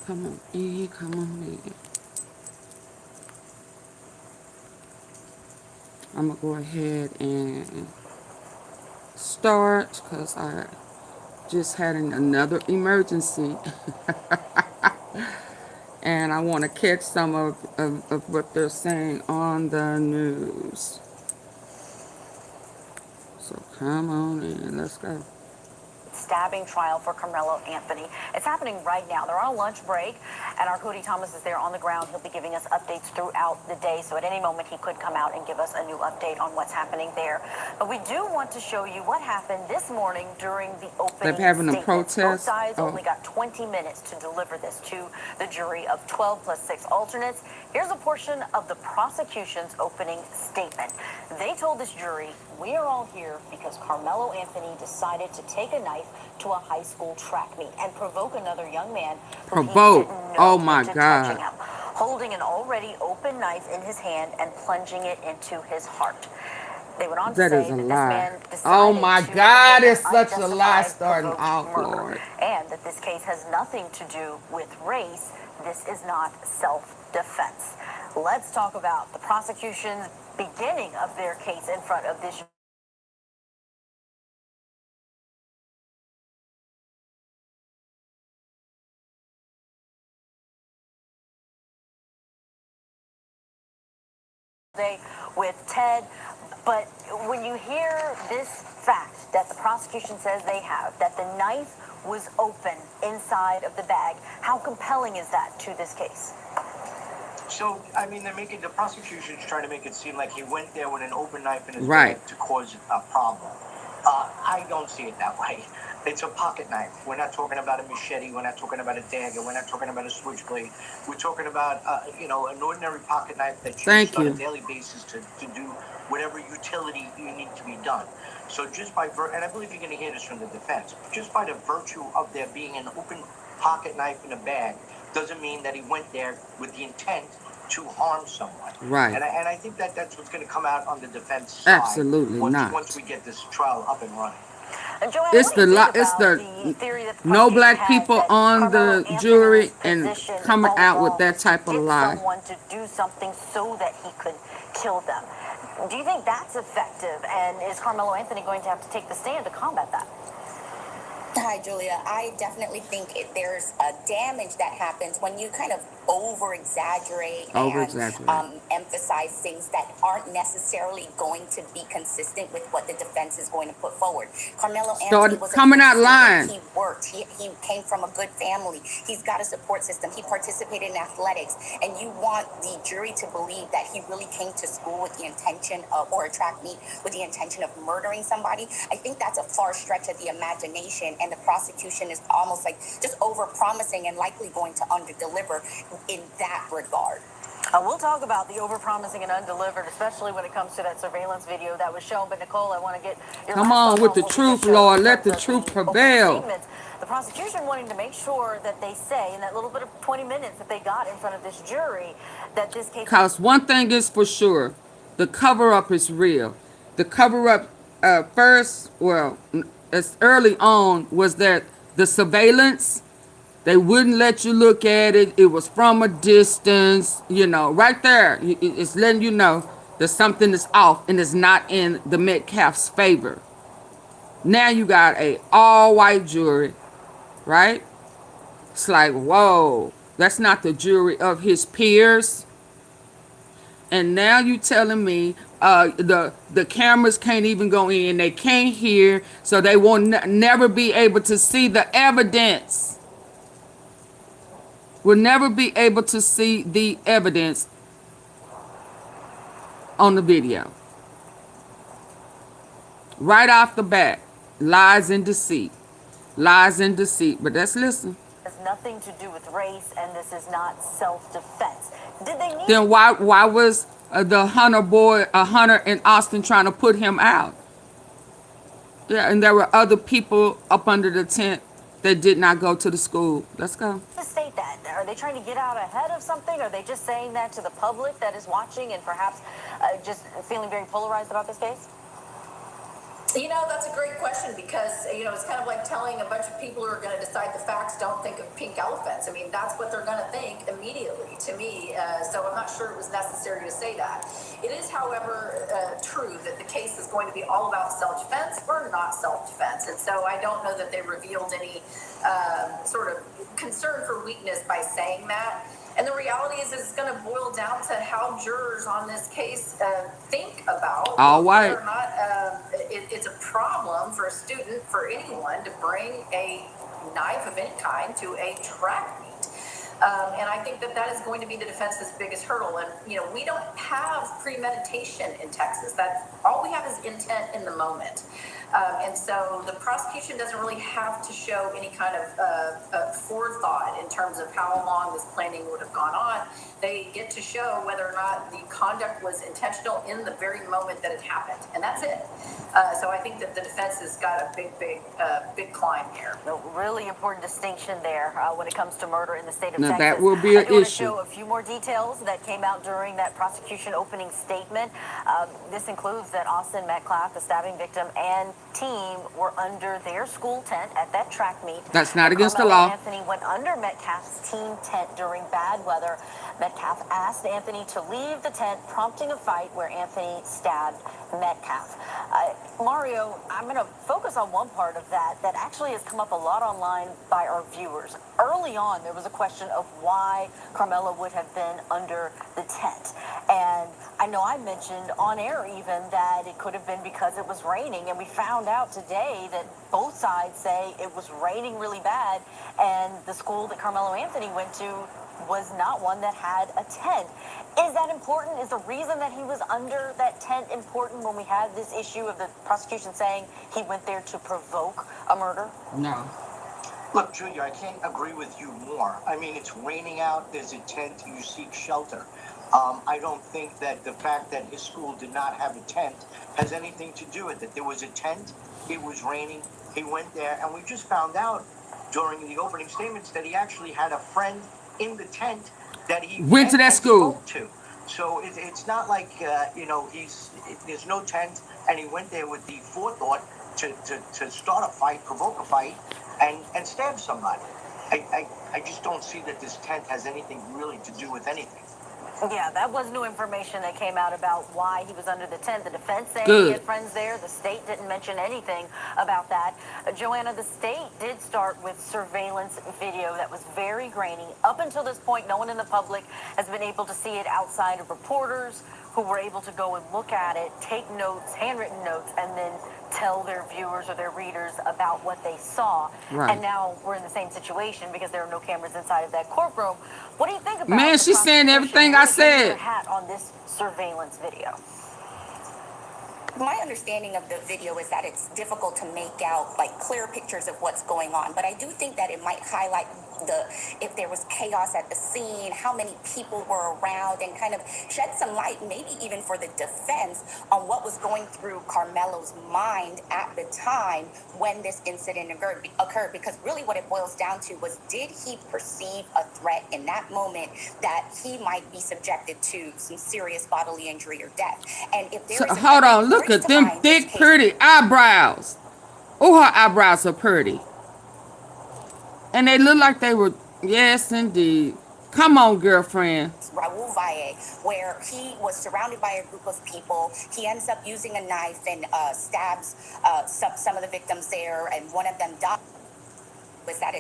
Come on in, come on in. I'm gonna go ahead and start because I just had another emergency and I want to catch some of what they're saying on the news. So come on in, let's go. Stabbing trial for Carmelo Anthony. It's happening right now. They're on a lunch break, and our Cody Thomas is there on the ground. He'll be giving us updates throughout the day, so at any moment he could come out and give us a new update on what's happening there. But we do want to show you what happened this morning during the They're opening having a statements. Both protest. sides Oh, only got 20 minutes to deliver this to the jury of 12 plus 6 alternates. Here's a portion of the prosecution's opening statement. They told this jury, "We are all here because Carmelo Anthony decided to take a knife to a high school track meet and provoke another young man who he provoke. didn't Oh know my into touching God. him, holding an already open knife in his hand and plunging it into his heart." They went on to That is say a that this lie. man Oh decided my to commit God, an it's such a lie unjustified starting provoked off, murder, Lord. and that this case has nothing to do with race. This is not self-defense. Let's talk about the prosecution's beginning of their case in front of this. With Ted, but when you hear this fact that the prosecution says they have, that the knife was open inside of the bag, how compelling is that to this case? So, I mean, the prosecution's trying to make it seem like he went there with an open knife in his Right. bag to cause a problem. I don't see it that way. It's a pocket knife. We're not talking about a machete. We're not talking about a dagger. We're not talking about a switchblade. We're talking about, an ordinary pocket knife that's Thank used on a you. daily basis to do whatever utility you need to be done. So just by and I believe you're going to hear this from the defense, just by the virtue of there being an open pocket knife in a bag doesn't mean that he went there with the intent to harm someone. Right. And I think that that's what's going to come out on the defense side Absolutely once we not. get this trial up and running. And Joanne, It's what do you think it's about the the theory that the no prosecution black has people that on Carmelo the Anthony's jury and position coming all out with along that was to type of get lie. someone to do something so that he could kill them? Do you think that's effective? And is Carmelo Anthony going to have to take the stand to combat that? Hi, Julia. I definitely think there's a damage that happens when you kind of over exaggerate Over and exaggerate. emphasize things that aren't necessarily going to be consistent with what the defense is going to put forward. Carmelo Anthony Started was a coming good out student. lying. He worked. He came from a good family. He's got a support system. He participated in athletics. And you want the jury to believe that he really came to school with the intention of, or a track meet with the intention of murdering somebody. I think that's a far stretch of the imagination, and the prosecution is almost like just over promising and likely going to under deliver in that regard. We'll talk about the over-promising and undelivered, especially when it comes to that surveillance video that was shown. But Nicole, I want to get your Come last on thoughts with on the what we just truth, showed Lord. in Let terms the of truth the opening prevail. statements. The prosecution wanting to make sure that they say in that little bit of 20 minutes that they got in front of this jury that this case. Because one thing is for sure, the cover up is real. The cover up first, well, as early on, was that the surveillance, they wouldn't let you look at it. It was from a distance, right there. It's letting you know that something is off and it's not in the Metcalf's favor. Now you got a all white jury, right? It's like, whoa, that's not the jury of his peers. And now you telling me the cameras can't even go in, they can't hear, so they will never be able to see the evidence. Will never be able to see the evidence on the video. Right off the bat, lies and deceit, lies and deceit. But let's listen. Has nothing to do with race, and this is not self-defense. Did they need? Then why was the Hunter in Austin trying to put him out? Yeah, and there were other people up under the tent that did not go to the school. Let's go. To state that? Are they trying to get out ahead of something? Are they just saying that to the public that is watching and perhaps just feeling very polarized about this case? That's a great question because, it's kind of like telling a bunch of people who are going to decide the facts don't think of pink elephants. I mean, that's what they're going to think immediately to me. So I'm not sure it was necessary to say that. It is, however, true that the case is going to be all about self-defense or not self-defense. And so I don't know that they revealed any sort of concern for weakness by saying that. And the reality is, it's going to boil down to how jurors on this case think about All whether right. or not it's a problem for a student, for anyone, to bring a knife of any kind to a track meet. And I think that that is going to be the defense's biggest hurdle. And, we don't have premeditation in Texas. That's all we have is intent in the moment. And so the prosecution doesn't really have to show any kind of forethought in terms of how long this planning would have gone on. They get to show whether or not the conduct was intentional in the very moment that it happened. And that's it. So I think that the defense has got a big climb here. A really important distinction there when it comes to murder in the state of Now Texas. that will be an I do want to issue. show a few more details that came out during that prosecution opening statement. This includes that Austin Metcalf, the stabbing victim, and team were under their school tent at that track meet. That's not against the Carmelo law. Anthony went under Metcalf's team tent during bad weather. Metcalf asked Anthony to leave the tent, prompting a fight where Anthony stabbed Metcalf. Mario, I'm going to focus on one part of that actually has come up a lot online by our viewers. Early on, there was a question of why Carmelo would have been under the tent. And I know I mentioned on air even that it could have been because it was raining. And we found out today that both sides say it was raining really bad. And the school that Carmelo Anthony went to was not one that had a tent. Is that important? Is the reason that he was under that tent important when we had this issue of the prosecution saying he went there to provoke a murder? No. Look, Julia, I can't agree with you more. I mean, it's raining out, there's a tent, you seek shelter. I don't think that the fact that his school did not have a tent has anything to do with it. There was a tent, it was raining, he went there, and we just found out during the opening statements that he actually had a friend in the tent that he Went to that and school. spoke to. So it's not like, there's no tent, and he went there with the forethought to start a fight, provoke a fight, and stab somebody. I just don't see that this tent has anything really to do with anything. Yeah, that was new information that came out about why he was under the tent. The defense saying Good. he had friends there. The state didn't mention anything about that. Joanna, the state did start with surveillance video that was very grainy. Up until this point, no one in the public has been able to see it outside of reporters who were able to go and look at it, take notes, handwritten notes, and then tell their viewers or their readers about what they saw. Right. And now we're in the same situation because there are no cameras inside of that courtroom. What do you think about Man, the she's saying everything prosecution I really hanging said. their hat on this surveillance video? My understanding of the video is that it's difficult to make out like clear pictures of what's going on, but I do think that it might highlight if there was chaos at the scene, how many people were around, and kind of shed some light, maybe even for the defense, on what was going through Carmelo's mind at the time when this incident occurred. Because really what it boils down to was, did he perceive a threat in that moment that he might be subjected to some serious bodily injury or death? And if there So, is a hold on, look brings at to them mind this thick, case- pretty eyebrows. Oh, her eyebrows are pretty. And they look like they were, yes, indeed. Come on, girlfriend. Raul Valle, where he was surrounded by a group of people. He ends up using a knife and stabs some of the victims there, and one of them died. Was that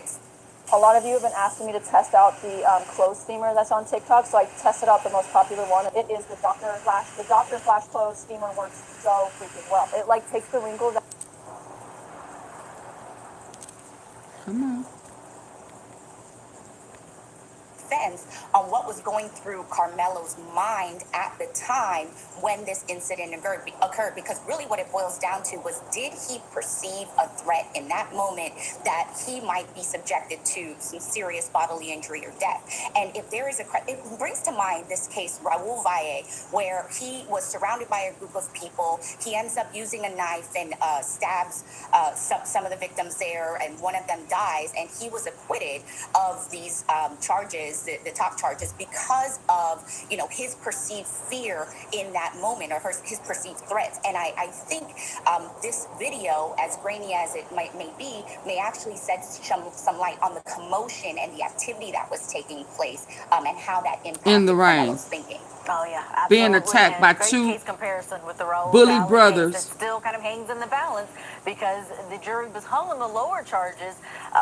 A lot of you have been asking me to test out the clothes steamer that's on TikTok, so I tested out the most popular one. It is the Dr. Flash. The Dr. Flash clothes steamer works so freaking well. It like takes the wrinkles out. Come on. On what was going through Carmelo's mind at the time when this incident occurred, because really what it boils down to was, did he perceive a threat in that moment that he might be subjected to some serious bodily injury or death? And if there is it brings to mind this case, Raul Valle, where he was surrounded by a group of people. He ends up using a knife and stabs some of the victims there, and one of them dies, and he was acquitted of these charges, the top charges because of, you know, his perceived fear in that moment, or his perceived threats. And I think this video, as grainy as it may be, may actually shed some light on the commotion and the activity that was taking place, and how that In the impacted rain. Carmelo's thinking. Oh yeah, absolutely. Being attacked And by great two case comparison with the Raul bully Valley brothers. case. It still kind of hangs in the balance because the jury was hung on the lower charges,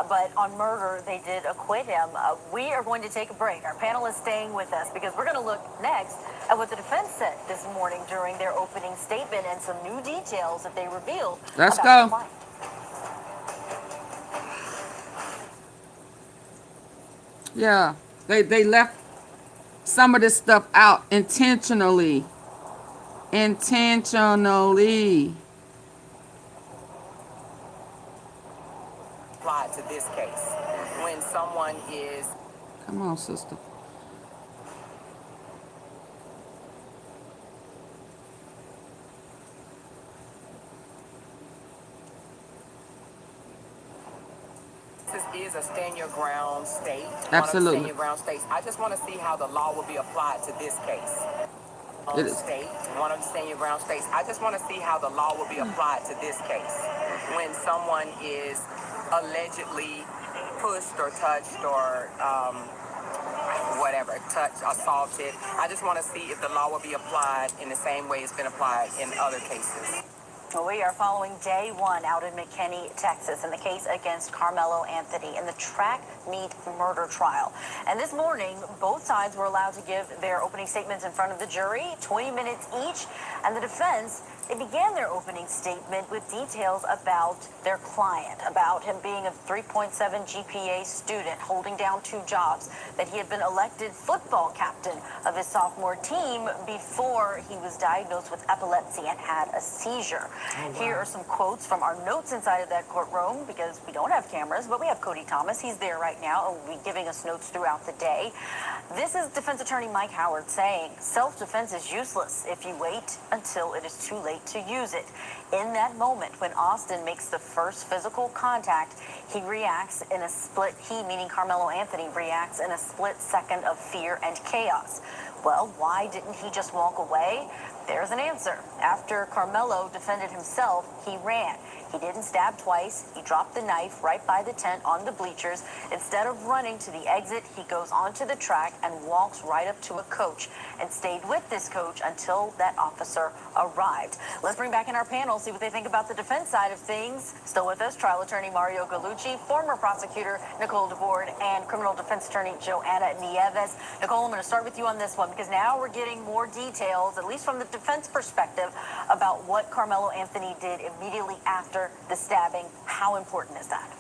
but on murder they did acquit him. We are going to take a break. Our panel is staying with us because we're going to look next at what the defense said this morning during their opening statement and some new details that they revealed. Let's about go. the client. Yeah, they left some of this stuff out intentionally. Intentionally. Apply to this case when someone is Come on, sister. this is a stand your ground state. Absolutely. One of the stand your ground states. I just want to see how the law will be applied to this case. It is. State, one of the stand your ground states. I just want to see how the law will be applied to this case when someone is allegedly pushed or touched or whatever, touched, assaulted. I just want to see if the law will be applied in the same way it's been applied in other cases. Well, we are following day one out in McKinney, Texas, in the case against Carmelo Anthony in the track meet murder trial. And this morning, both sides were allowed to give their opening statements in front of the jury, 20 minutes each. And the defense, they began their opening statement with details about their client, about him being a 3.7 GPA student, holding down 2 jobs, that he had been elected football captain of his sophomore team before he was diagnosed with epilepsy and had a seizure. Oh, wow. Here are some quotes from our notes inside of that courtroom, because we don't have cameras, but we have Cody Thomas. He's there right now and will be giving us notes throughout the day. This is defense attorney Mike Howard saying, self-defense is useless if you wait until it is too late to use it. In that moment, when Austin makes the first physical contact, he reacts in a split, he, meaning Carmelo Anthony, reacts in a split second of fear and chaos. Well, why didn't he just walk away? There's an answer. After Carmelo defended himself, he ran. He didn't stab twice. He dropped the knife right by the tent on the bleachers. Instead of running to the exit, he goes onto the track and walks right up to a coach and stayed with this coach until that officer arrived. Let's bring back in our panel, see what they think about the defense side of things. Still with us, trial attorney Mario Gallucci, former prosecutor Nicole DeBoard, and criminal defense attorney Joanna Nieves. Nicole, I'm going to start with you on this one because now we're getting more details, at least from the defense perspective, about what Carmelo Anthony did immediately after the stabbing. How important is that?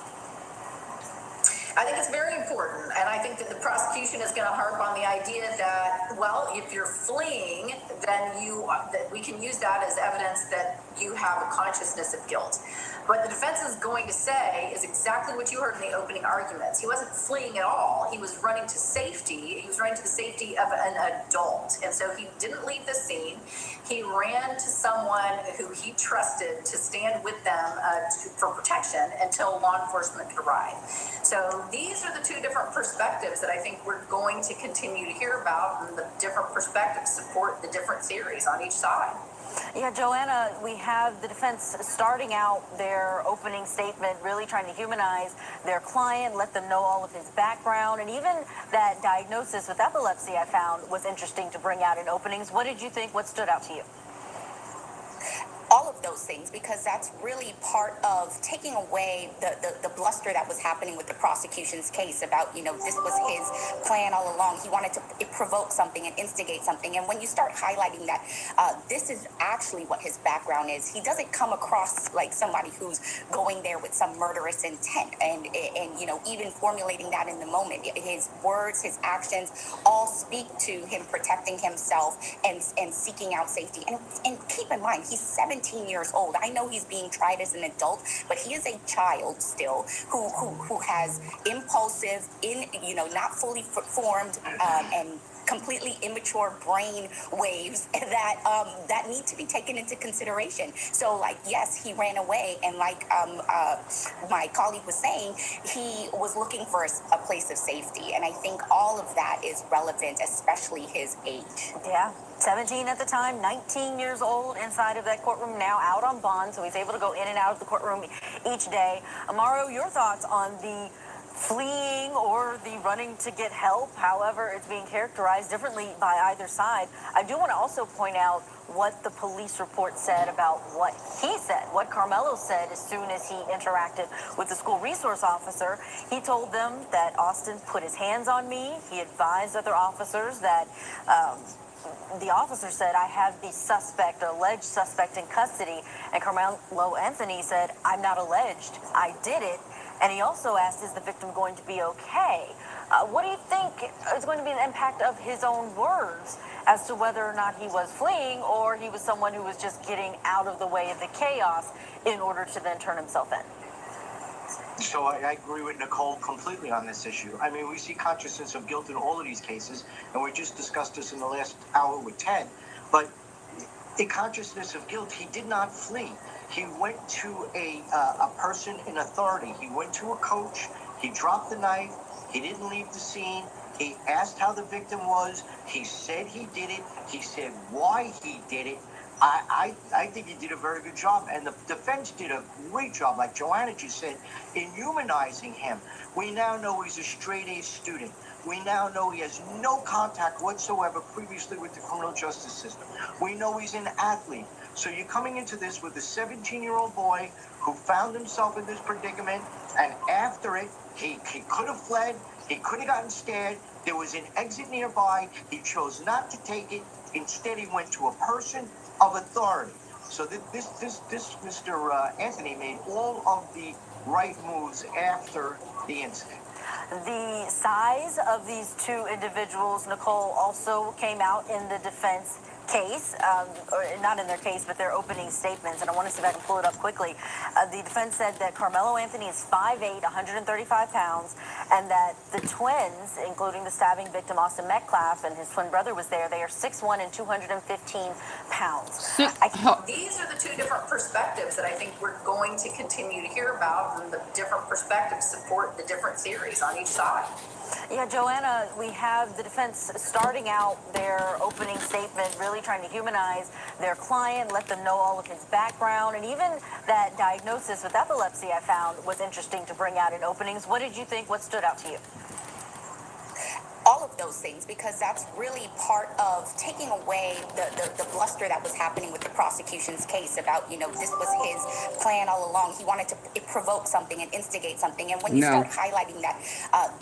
I think it's very important, and I think that the prosecution is going to harp on the idea that, well, if you're fleeing, then that we can use that as evidence that you have a consciousness of guilt. What the defense is going to say is exactly what you heard in the opening arguments. He wasn't fleeing at all. He was running to safety. He was running to the safety of an adult, and so he didn't leave the scene. He ran to someone who he trusted to stand with them for protection until law enforcement could arrive. So these are the two different perspectives that I think we're going to continue to hear about, and the different perspectives support the different theories on each side. Yeah, Joanna, we have the defense starting out their opening statement, really trying to humanize their client, let them know all of his background, and even that diagnosis with epilepsy I found was interesting to bring out in openings. What did you think? What stood out to you? All of those things, because that's really part of taking away the bluster that was happening with the prosecution's case about, you know, this was his plan all along. He wanted to provoke something and instigate something. And when you start highlighting that, this is actually what his background is. He doesn't come across like somebody who's going there with some murderous intent and you know, even formulating that in the moment. His words, his actions all speak to him protecting himself and seeking out safety. And keep in mind, he's 17 years old. I know he's being tried as an adult, but he is a child still who has impulsive, not fully formed and completely immature brain waves that that need to be taken into consideration. So, like, yes, he ran away, and like my colleague was saying, he was looking for a place of safety, and I think all of that is relevant, especially his age. Yeah. 17 at the time, 19 years old inside of that courtroom, now out on bond, so he's able to go in and out of the courtroom each day. Amaro, your thoughts on the fleeing or the running to get help, however it's being characterized differently by either side. I do want to also point out what the police report said about what he said, what Carmelo said as soon as he interacted with the school resource officer. He told them that Austin put his hands on me. He advised other officers that the officer said, I have the suspect or alleged suspect in custody. And Carmelo Anthony said, I'm not alleged. I did it. And he also asked, is the victim going to be okay? What do you think is going to be the impact of his own words as to whether or not he was fleeing or he was someone who was just getting out of the way of the chaos in order to then turn himself in? So I agree with Nicole completely on this issue. I mean, we see consciousness of guilt in all of these cases, and we just discussed this in the last hour with Ted. But in consciousness of guilt, he did not flee. He went to a person in authority. He went to a coach. He dropped the knife. He didn't leave the scene. He asked how the victim was. He said he did it. He said why he did it. I think he did a very good job, and the defense did a great job, like Joanna just said, in humanizing him. We now know he's a straight-A student. We now know he has no contact whatsoever previously with the criminal justice system. We know he's an athlete. So you're coming into this with a 17-year-old boy who found himself in this predicament, and after it, he could have fled. He could have gotten scared. There was an exit nearby. He chose not to take it. Instead, he went to a person of authority. So this Mr. Anthony made all of the right moves after the incident. The size of these two individuals, Nicole, also came out in the defense case, or not in their case, but their opening statements. And I want to see if I can pull it up quickly. The defense said that Carmelo Anthony is 5'8", 135 pounds, and that the twins, including the stabbing victim Austin Metcalf and his twin brother was there, they are 6'1" and 215 pounds. These are the two different perspectives that I think we're going to continue to hear about, and the different perspectives support the different theories on each side. Yeah, Joanna, we have the defense starting out their opening statement, really trying to humanize their client, let them know all of his background, and even that diagnosis with epilepsy I found was interesting to bring out in openings. What did you think? What stood out to you? All of those things, because that's really part of taking away the bluster that was happening with the prosecution's case about, you know, this was his plan all along. He wanted to provoke something and instigate something. And when you start highlighting that,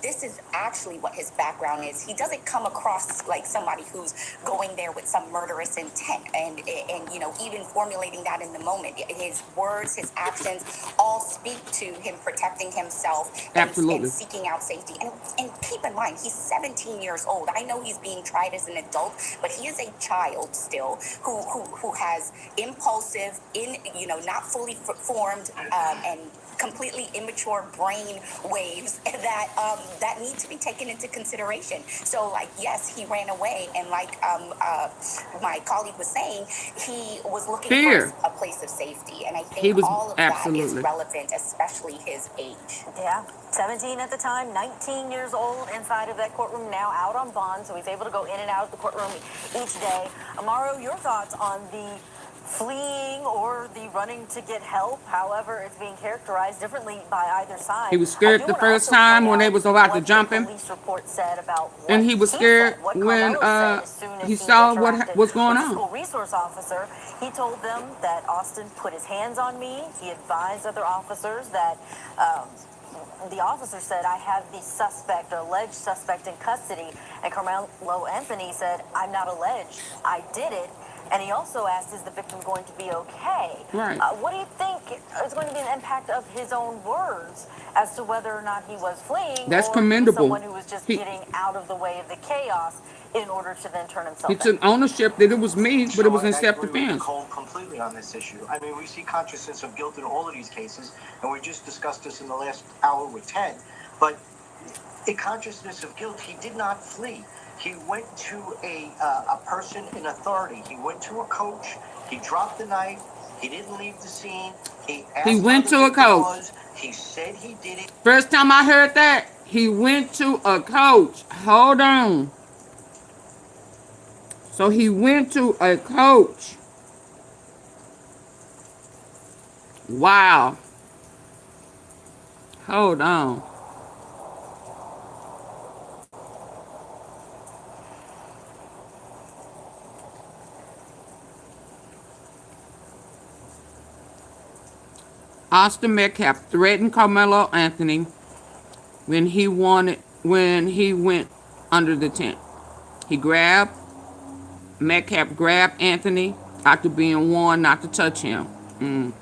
this is actually what his background is. He doesn't come across like somebody who's going there with some murderous intent and you know, even formulating that in the moment. His words, his actions all speak to him protecting himself and seeking out safety. And keep in mind, he's 17 years old. I know he's being tried as an adult, but he is a child still who has impulsive, not fully formed and completely immature brain waves that need to be taken into consideration. So, like, yes, he ran away, and like my colleague was saying, he was looking for a place of safety, and I think all of that is relevant, especially his age. Yeah, 17 at the time, 19 years old inside of that courtroom, now out on bond, so he's able to go in and out of the courtroom each day. Amaro, your thoughts on the fleeing or the running to get help, however it's being characterized differently by either side. He was scared the first time when they was about to jump him, and he was scared when he saw what was going on. School resource officer, he told them that Austin put his hands on me. He advised other officers that the officer said, I have the suspect or alleged suspect in custody, and Carmelo Anthony said, I'm not alleged, I did it. And he also asked, is the victim going to be okay? Right. What do you think is going to be the impact of his own words as to whether or not he was fleeing That's or commendable. someone who was just getting out of the way of the chaos in order to then turn himself in? He took ownership that it was me, but it was in self-defense. Nicole completely on this issue. I mean, we see consciousness of guilt in all of these cases, and we just discussed this in the last hour with Ted. But a consciousness of guilt, he did not flee. He went to a person in authority. He went to a coach. He dropped the knife. He didn't leave the scene. He asked went how to the a victim coach. was. He said he did it. First time I heard that, he went to a coach. Hold on. So he went to a coach. Wow. Hold on. Austin Metcalf threatened Carmelo Anthony when he went under the tent. Metcalf grabbed Anthony after being warned not to touch him.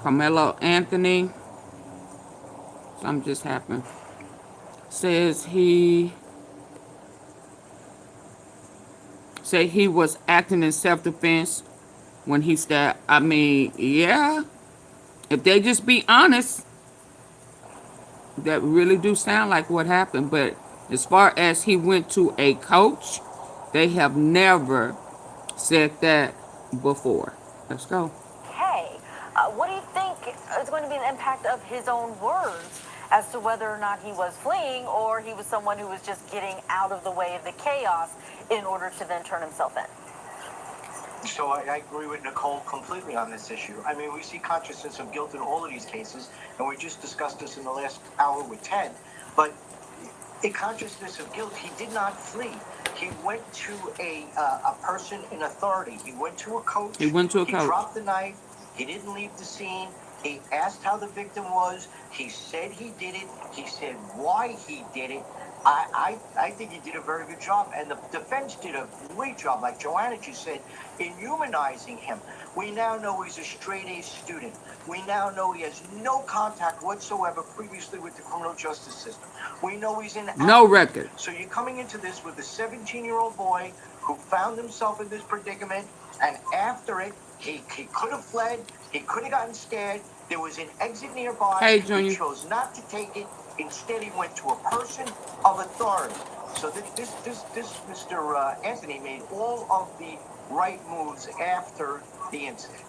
Carmelo Anthony, something just happened. Says he was acting in self-defense when he stabbed. I mean, yeah. If they just be honest, that really do sound like what happened. But as far as he went to a coach, they have never said that before. Let's go. Hey, what do you think is going to be the impact of his own words as to whether or not he was fleeing or he was someone who was just getting out of the way of the chaos in order to then turn himself in? So I agree with Nicole completely on this issue. I mean, we see consciousness of guilt in all of these cases, and we just discussed this in the last hour with Ted. But a consciousness of guilt, he did not flee. He went to a person in authority. He went to a coach. He went to a coach. He dropped the knife. He didn't leave the scene. He asked how the victim was. He said he did it. He said why he did it. I think he did a very good job, and the defense did a great job, like Joanna just said, in humanizing him. We now know he's a straight-A student. We now know he has no contact whatsoever previously with the criminal justice system. We know he's in No record. So you're coming into this with a 17-year-old boy who found himself in this predicament, and after it, he could have fled. He could have gotten scared. There was an exit nearby. Hey, Junior. He chose not to take it. Instead, he went to a person of authority. So this Mr. Anthony made all of the right moves after the incident.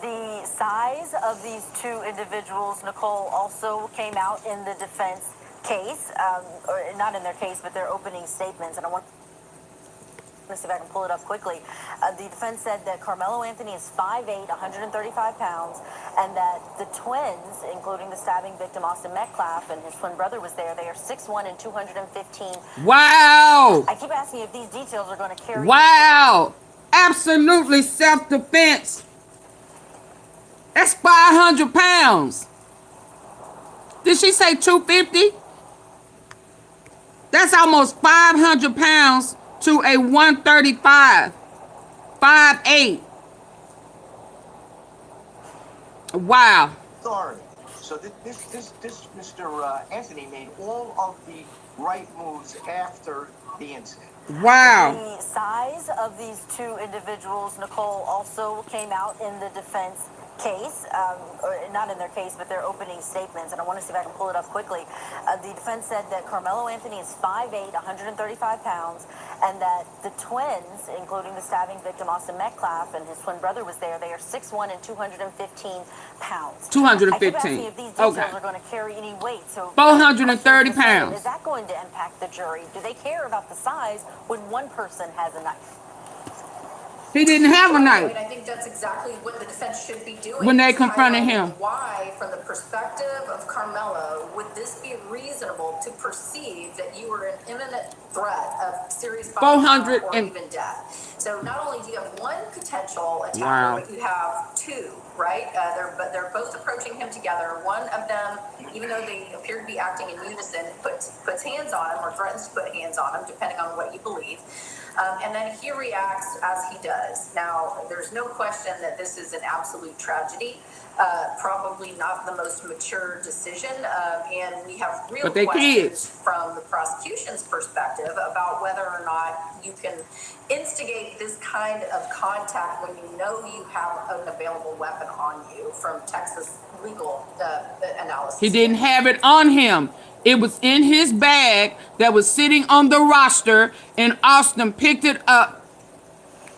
The size of these two individuals, Nicole, also came out in the defense case, or not in their case, but their opening statements. And I want to see if I can pull it up quickly. The defense said that Carmelo Anthony is 5'8", 135 pounds, and that the twins, including the stabbing victim Austin Metcalf and his twin brother was there, they are 6'1" and 215. Wow. I keep asking if these details are going to carry. Wow. Absolutely self-defense. That's 500 pounds. Did she say 250? That's almost 500 pounds to a 135. 5'8". Wow. Authority. So this Mr. Anthony made all of the right moves after the incident. Wow. The size of these two individuals, Nicole, also came out in the defense case, or not in their case, but their opening statements. And I want to see if I can pull it up quickly. The defense said that Carmelo Anthony is 5'8", 135 pounds, and that the twins, including the stabbing victim Austin Metcalf and his twin brother was there, they are 6'1" and 215 pounds. 215. I keep asking if these details Okay. are going to carry any weight. So 430 pounds. Is that going to impact the jury? Do they care about the size when one person has a knife? He didn't have a I mean, knife I think that's exactly what the defense should be doing. when they is confronted highlighting him. Why, from the perspective of Carmelo, would this be reasonable to perceive that you were an imminent threat of serious bodily harm 400 or and- even death? So not only do you have one potential attacker, Wow. but you have two, right? They're both approaching him together. One of them, even though they appear to be acting in unison, puts hands on him or threatens to put hands on him, depending on what you believe. And then he reacts as he does. Now, there's no question that this is an absolute tragedy, probably not the most mature decision, and we have real But they questions kids. from the prosecution's perspective about whether or not you can instigate this kind of contact when you know you have an available weapon. weapon on you from Texas legal analysis. He didn't have it on him. It was in his bag that was sitting on the roster, and Austin picked it up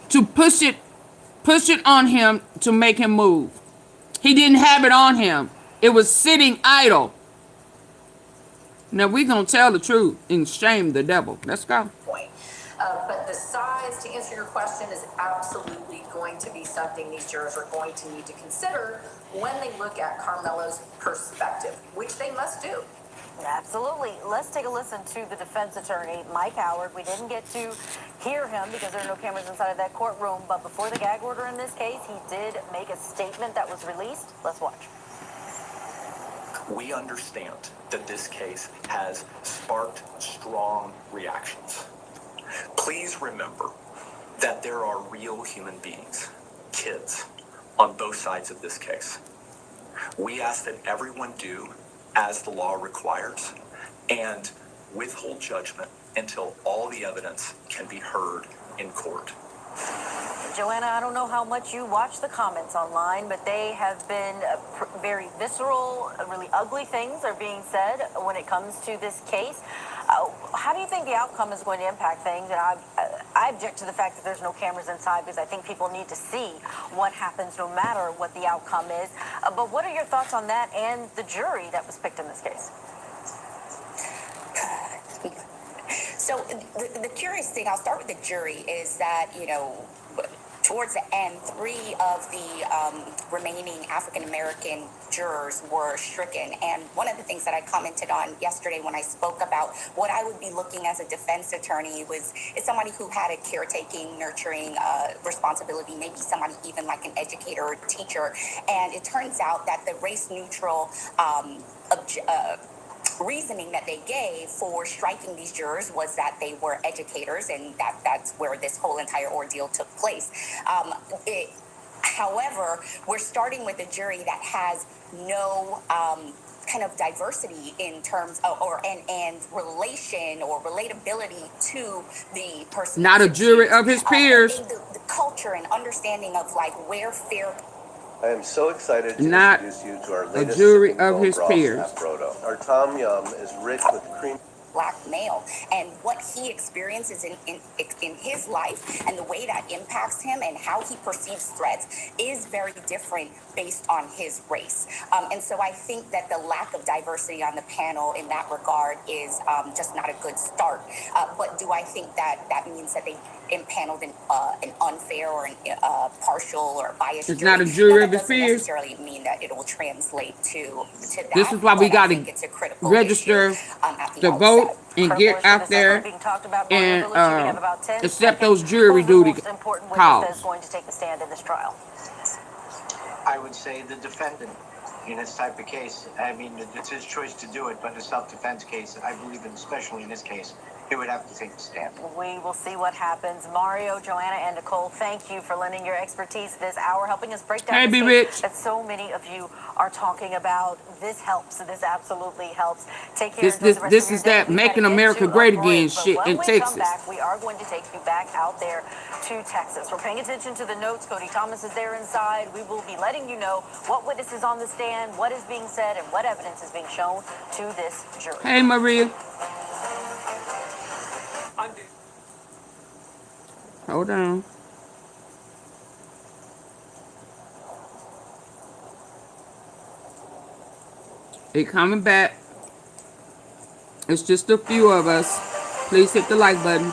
to push it on him to make him move. He didn't have it on him. It was sitting idle. Now we're going to tell the truth and shame the devil. Let's go. Point. But the size, to answer your question, is absolutely going to be something these jurors are going to need to consider when they look at Carmelo's perspective, which they must do. Absolutely. Let's take a listen to the defense attorney, Mike Howard. We didn't get to hear him because there are no cameras inside of that courtroom, but before the gag order in this case, he did make a statement that was released. Let's watch. We understand that this case has sparked strong reactions. Please remember that there are real human beings, kids, on both sides of this case. We ask that everyone do as the law requires and withhold judgment until all the evidence can be heard in court. Joanna, I don't know how much you watch the comments online, but they have been very visceral, really ugly things are being said when it comes to this case. How do you think the outcome is going to impact things? And I object to the fact that there's no cameras inside because I think people need to see what happens no matter what the outcome is. But what are your thoughts on that and the jury that was picked in this case? So the curious thing, I'll start with the jury, is that, you know, towards the end, 3 of the remaining African-American jurors were stricken. And one of the things that I commented on yesterday when I spoke about what I would be looking as a defense attorney is somebody who had a caretaking, nurturing responsibility, maybe somebody even like an educator or teacher. And it turns out that the race-neutral reasoning that they gave for striking these jurors was that they were educators, and that's where this whole entire ordeal took place. However, we're starting with a jury that has no kind of diversity in terms of, and relation or relatability to the person. Not a jury of his peers. The culture and understanding of like where fair. I am so excited to Not introduce you to our latest a jury sipping of bone his broth, peers. Afrodo. Our Tom Yum is rich with cream. Black male, and what he experiences in his life and the way that impacts him and how he perceives threats is very different based on his race. And so I think that the lack of diversity on the panel in that regard is just not a good start. But do I think that that means that they impaneled an unfair or an partial or biased It's jury? not a jury No, of that his doesn't peers. necessarily mean that it will translate to that. This is why we but I got think to it's a critical register issue, at the to outset. vote and get Proportion out is there being talked about. and Maria, I believe we have about 10 accept seconds. those jury Who's the duty most important witness calls. that is going to take the stand in this trial? I would say the defendant in this type of case. I mean, it's his choice to do it, but in a self-defense case, I believe, especially in this case, he would have to take the stand. We will see what happens. Mario, Joanna, and Nicole, thank you for lending your expertise this hour, helping us break down Hey, the be case rich. that so many of you are talking about. This helps. This absolutely helps. Take care. This- Enjoy the rest this of your is day. that We've gotta making get America to a great break, again but shit when in we Texas. come back, we are going to take you back out there to Texas. We're paying attention to the notes. Cody Thomas is there inside. We will be letting you know what witnesses on the stand, what is being said, and what evidence is being shown to this jury. Hey, Maria. Hold on. It coming back. It's just a few of us. Please hit the like button.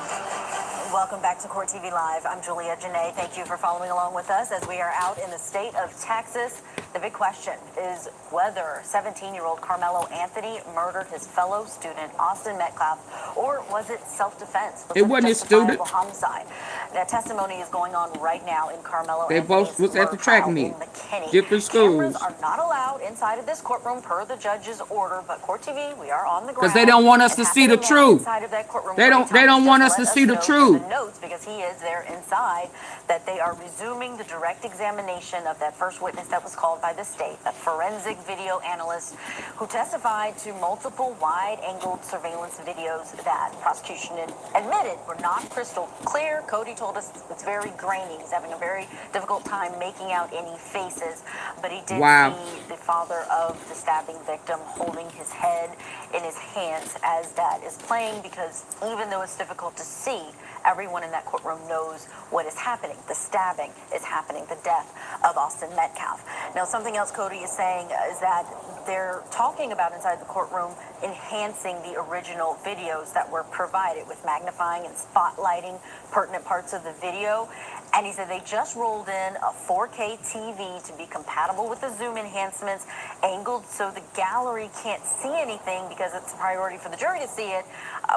Welcome back to Court TV Live. I'm Julia Janae. Thank you for following along with us as we are out in the state of Texas. The big question is whether 17-year-old Carmelo Anthony murdered his fellow student, Austin Metcalf, or was it self-defense? It wasn't his student. Homicide. That testimony is going on right now in Carmelo They Anthony's both was at the murder track trial meet. in McKinney. Different Cameras schools. are not allowed inside of this courtroom per the judge's order, but Court TV, we are on the ground. Because they don't want us to And see the happening now truth. inside of that courtroom. They don't Thomas want just us to let see the know truth. in the notes, because he is there inside, that they are resuming the direct examination of that first witness that was called by the state, a forensic video analyst who testified to multiple wide-angled surveillance videos that prosecution admitted were not crystal clear. Cody told us it's very grainy. He's having a very difficult time making out any faces, but he did see the father of the stabbing victim holding his head in his hands as that is playing, because even though it's difficult to see, everyone in that courtroom knows what is happening. The stabbing is happening, the death of Austin Metcalf. Now, something else Cody is saying is that they're talking about inside the courtroom enhancing the original videos that were provided with magnifying and spotlighting pertinent parts of the video. And he said they just rolled in a 4K TV to be compatible with the zoom enhancements, angled so the gallery can't see anything because it's a priority for the jury to see it.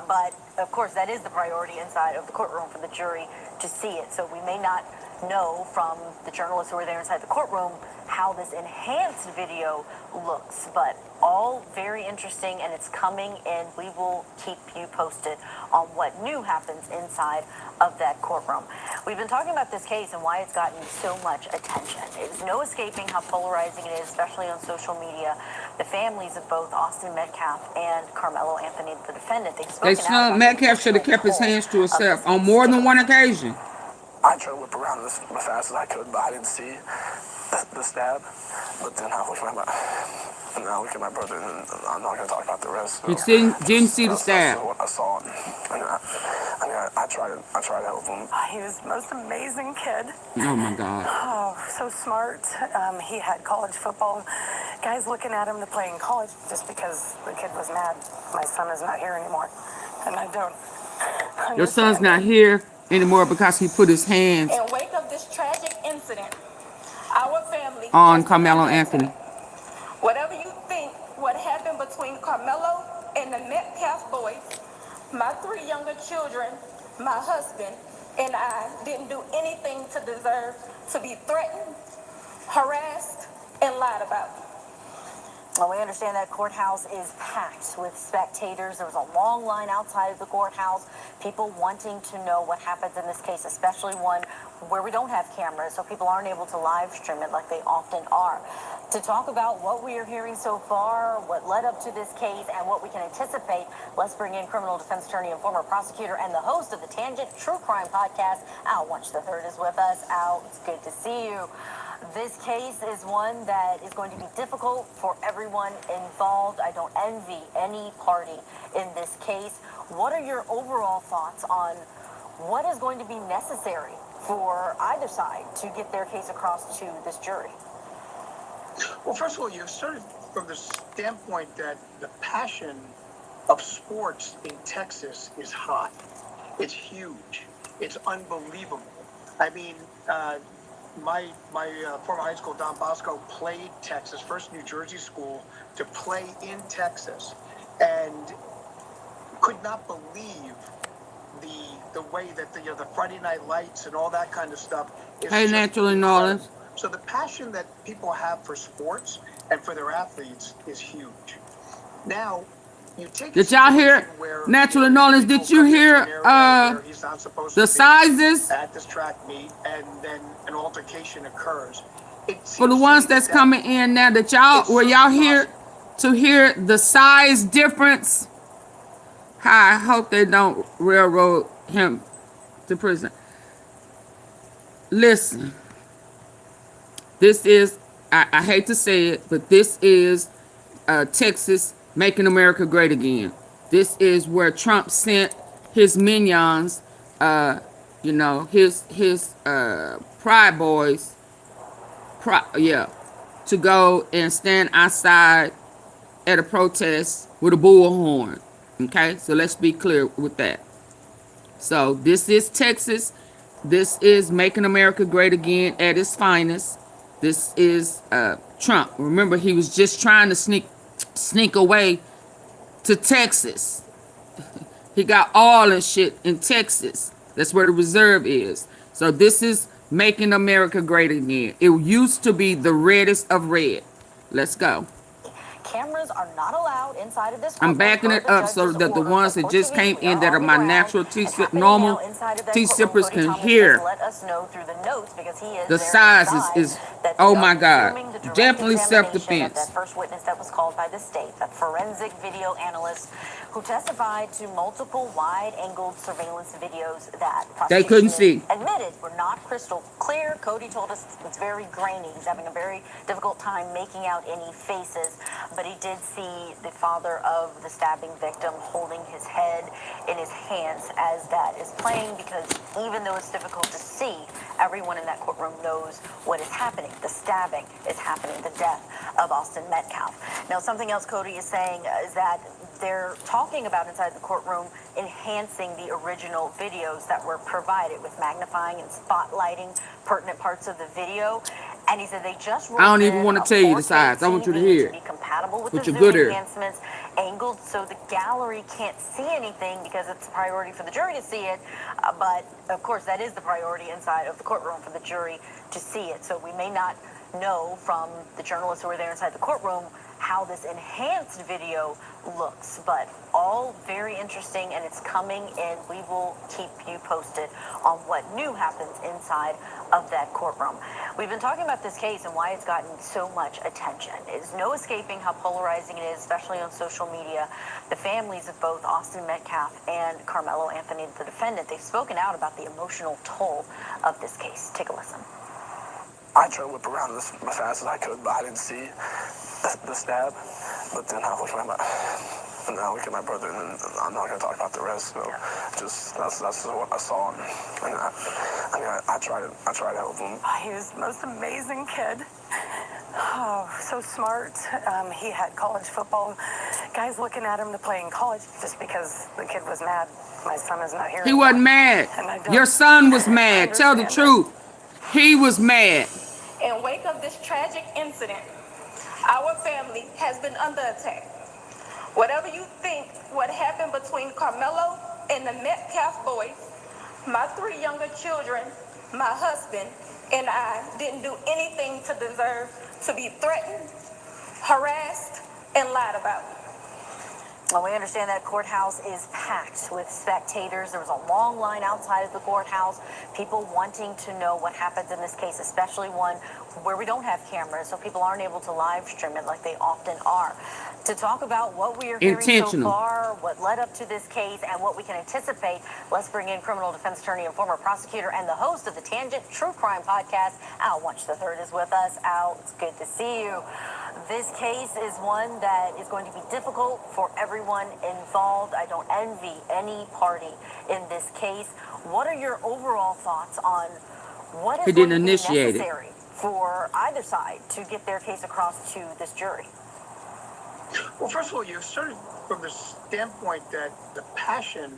But of course, that is the priority inside of the courtroom for the jury to see it. So we may not know from the journalists who are there inside the courtroom how this enhanced video looks, but all very interesting, and it's coming, and we will keep you posted on what new happens inside of that courtroom. We've been talking about this case and why it's gotten so much attention. There's no escaping how polarizing it is, especially on social media. The families of both Austin Metcalf and Carmelo Anthony, the defendant, they said Metcalf should have kept his hands to himself on more than one occasion. I tried to whip around as fast as I could, but I didn't see the stab. But then I look at my brother, and I'm not going to talk about the rest. So. You didn't see the stab. What I saw, and I tried to help him. He was the most amazing kid. Oh my God. Oh, so smart. He had college football guys looking at him to play in college just because the kid was mad. My son is not here anymore, and I don't. Your son's not here anymore because he put his hands in wake of this tragic incident, our family on Carmelo Anthony. Whatever you think what happened between Carmelo and the Metcalf boys, my 3 younger children, my husband, and I didn't do anything to deserve to be threatened, harassed, and lied about. Well, we understand that courthouse is packed with spectators. There was a long line outside of the courthouse, people wanting to know what happens in this case, especially one where we don't have cameras, so people aren't able to live stream it like they often are. To talk about what we are hearing so far, what led up to this case, and what we can anticipate, let's bring in criminal defense attorney and former prosecutor and the host of the Tangent True Crime podcast, Al Wunsch III is with us. Al, it's good to see you. This case is one that is going to be difficult for everyone involved. I don't envy any party in this case. What are your overall thoughts on what is going to be necessary for either side to get their case across to this jury? Well, first of all, you started from the standpoint that the passion of sports in Texas is high. It's huge. It's unbelievable. I mean, my former high school, Don Bosco, played Texas, first New Jersey school to play in Texas, and could not believe the way that the Friday Night Lights and all that kind of stuff is Natural in New Orleans. So the passion that people have for sports and for their athletes is huge. Now, you take did y'all hear Natural in New Orleans? Did you hear the sizes at this track meet, and then an altercation occurs? For the ones that's coming in now, that y'all here to hear the size difference? I hope they don't railroad him to prison. Listen, this is, I hate to say it, but this is Texas making America great again. This is where Trump sent his minions, his Pride Boys, to go and stand outside at a protest with a bullhorn. Okay, so let's be clear with that. So this is Texas. This is making America great again at its finest. This is Trump. Remember, he was just trying to sneak away to Texas. He got oil and shit in Texas. That's where the reserve is. So this is making America great again. It used to be the reddest of red. Let's go. Cameras are not allowed inside of this I'm courtroom backing per it the up so judge's that the orders. ones Of that course, just you came we in that on are the my ground. natural It's happening normal now inside of that tea courtroom. sippers Cody can Thomas doesn't hear. let us know through the notes because he is The there size inside is that oh they my are God. resuming the direct Definitely examination of that self-defense. first witness that was called by the state, that forensic video analyst who testified to multiple wide-angled surveillance videos that They couldn't prosecution see. admitted were not crystal clear. Cody told us it's very grainy. He's having a very difficult time making out any faces, but he did see the father of the stabbing victim holding his head in his hands as that is playing, because even though it's difficult to see, everyone in that courtroom knows what is happening. The stabbing is happening, the death of Austin Metcalf. Now, something else Cody is saying is that they're talking about inside the courtroom enhancing the original videos that were provided with magnifying and spotlighting pertinent parts of the video. And he said they just I don't even in want a to tell you the 4K size. I want you to TV hear to it be compatible with with the your zoom good ear. enhancements, angled so the gallery can't see anything because it's a priority for the jury to see it. But of course, that is the priority inside of the courtroom for the jury to see it. So we may not know from the journalists who are there inside the courtroom how this enhanced video looks, but all very interesting, and it's coming, and we will keep you posted on what new happens inside of that courtroom. We've been talking about this case and why it's gotten so much attention. There's no escaping how polarizing it is, especially on social media. The families of both Austin Metcalf and Carmelo Anthony, the defendant, they've spoken out about the emotional toll of this case. Take a listen. I tried to whip around as fast as I could, but I didn't see the stab. But then I looked at my brother, and then I'm not going to talk about the rest. So just that's what I saw, and I tried to help him. He was the most amazing kid. Oh, so smart. He had college football guys looking at him to play in college just because the kid was mad. My son is not here. He wasn't mad. Your son was mad. Tell the truth. He was mad. In wake of this tragic incident, our family has been under attack. Whatever you think what happened between Carmelo and the Metcalf boys, my 3 younger children, my husband, and I didn't do anything to deserve to be threatened, harassed, and lied about. Well, we understand that courthouse is packed with spectators. There was a long line outside of the courthouse, people wanting to know what happens in this case, especially one where we don't have cameras, so people aren't able to live stream it like they often are. To talk about what we are hearing so far, what led up to this case, and what we can anticipate, let's bring in criminal defense attorney and former prosecutor and the host of the Tangent True Crime podcast, Al Wunsch III is with us. Al, it's good to see you. This case is one that is going to be difficult for everyone involved. I don't envy any party in this case. What are your overall thoughts on what is going to be necessary for either side to get their case across to this jury? Well, first of all, you started from the standpoint that the passion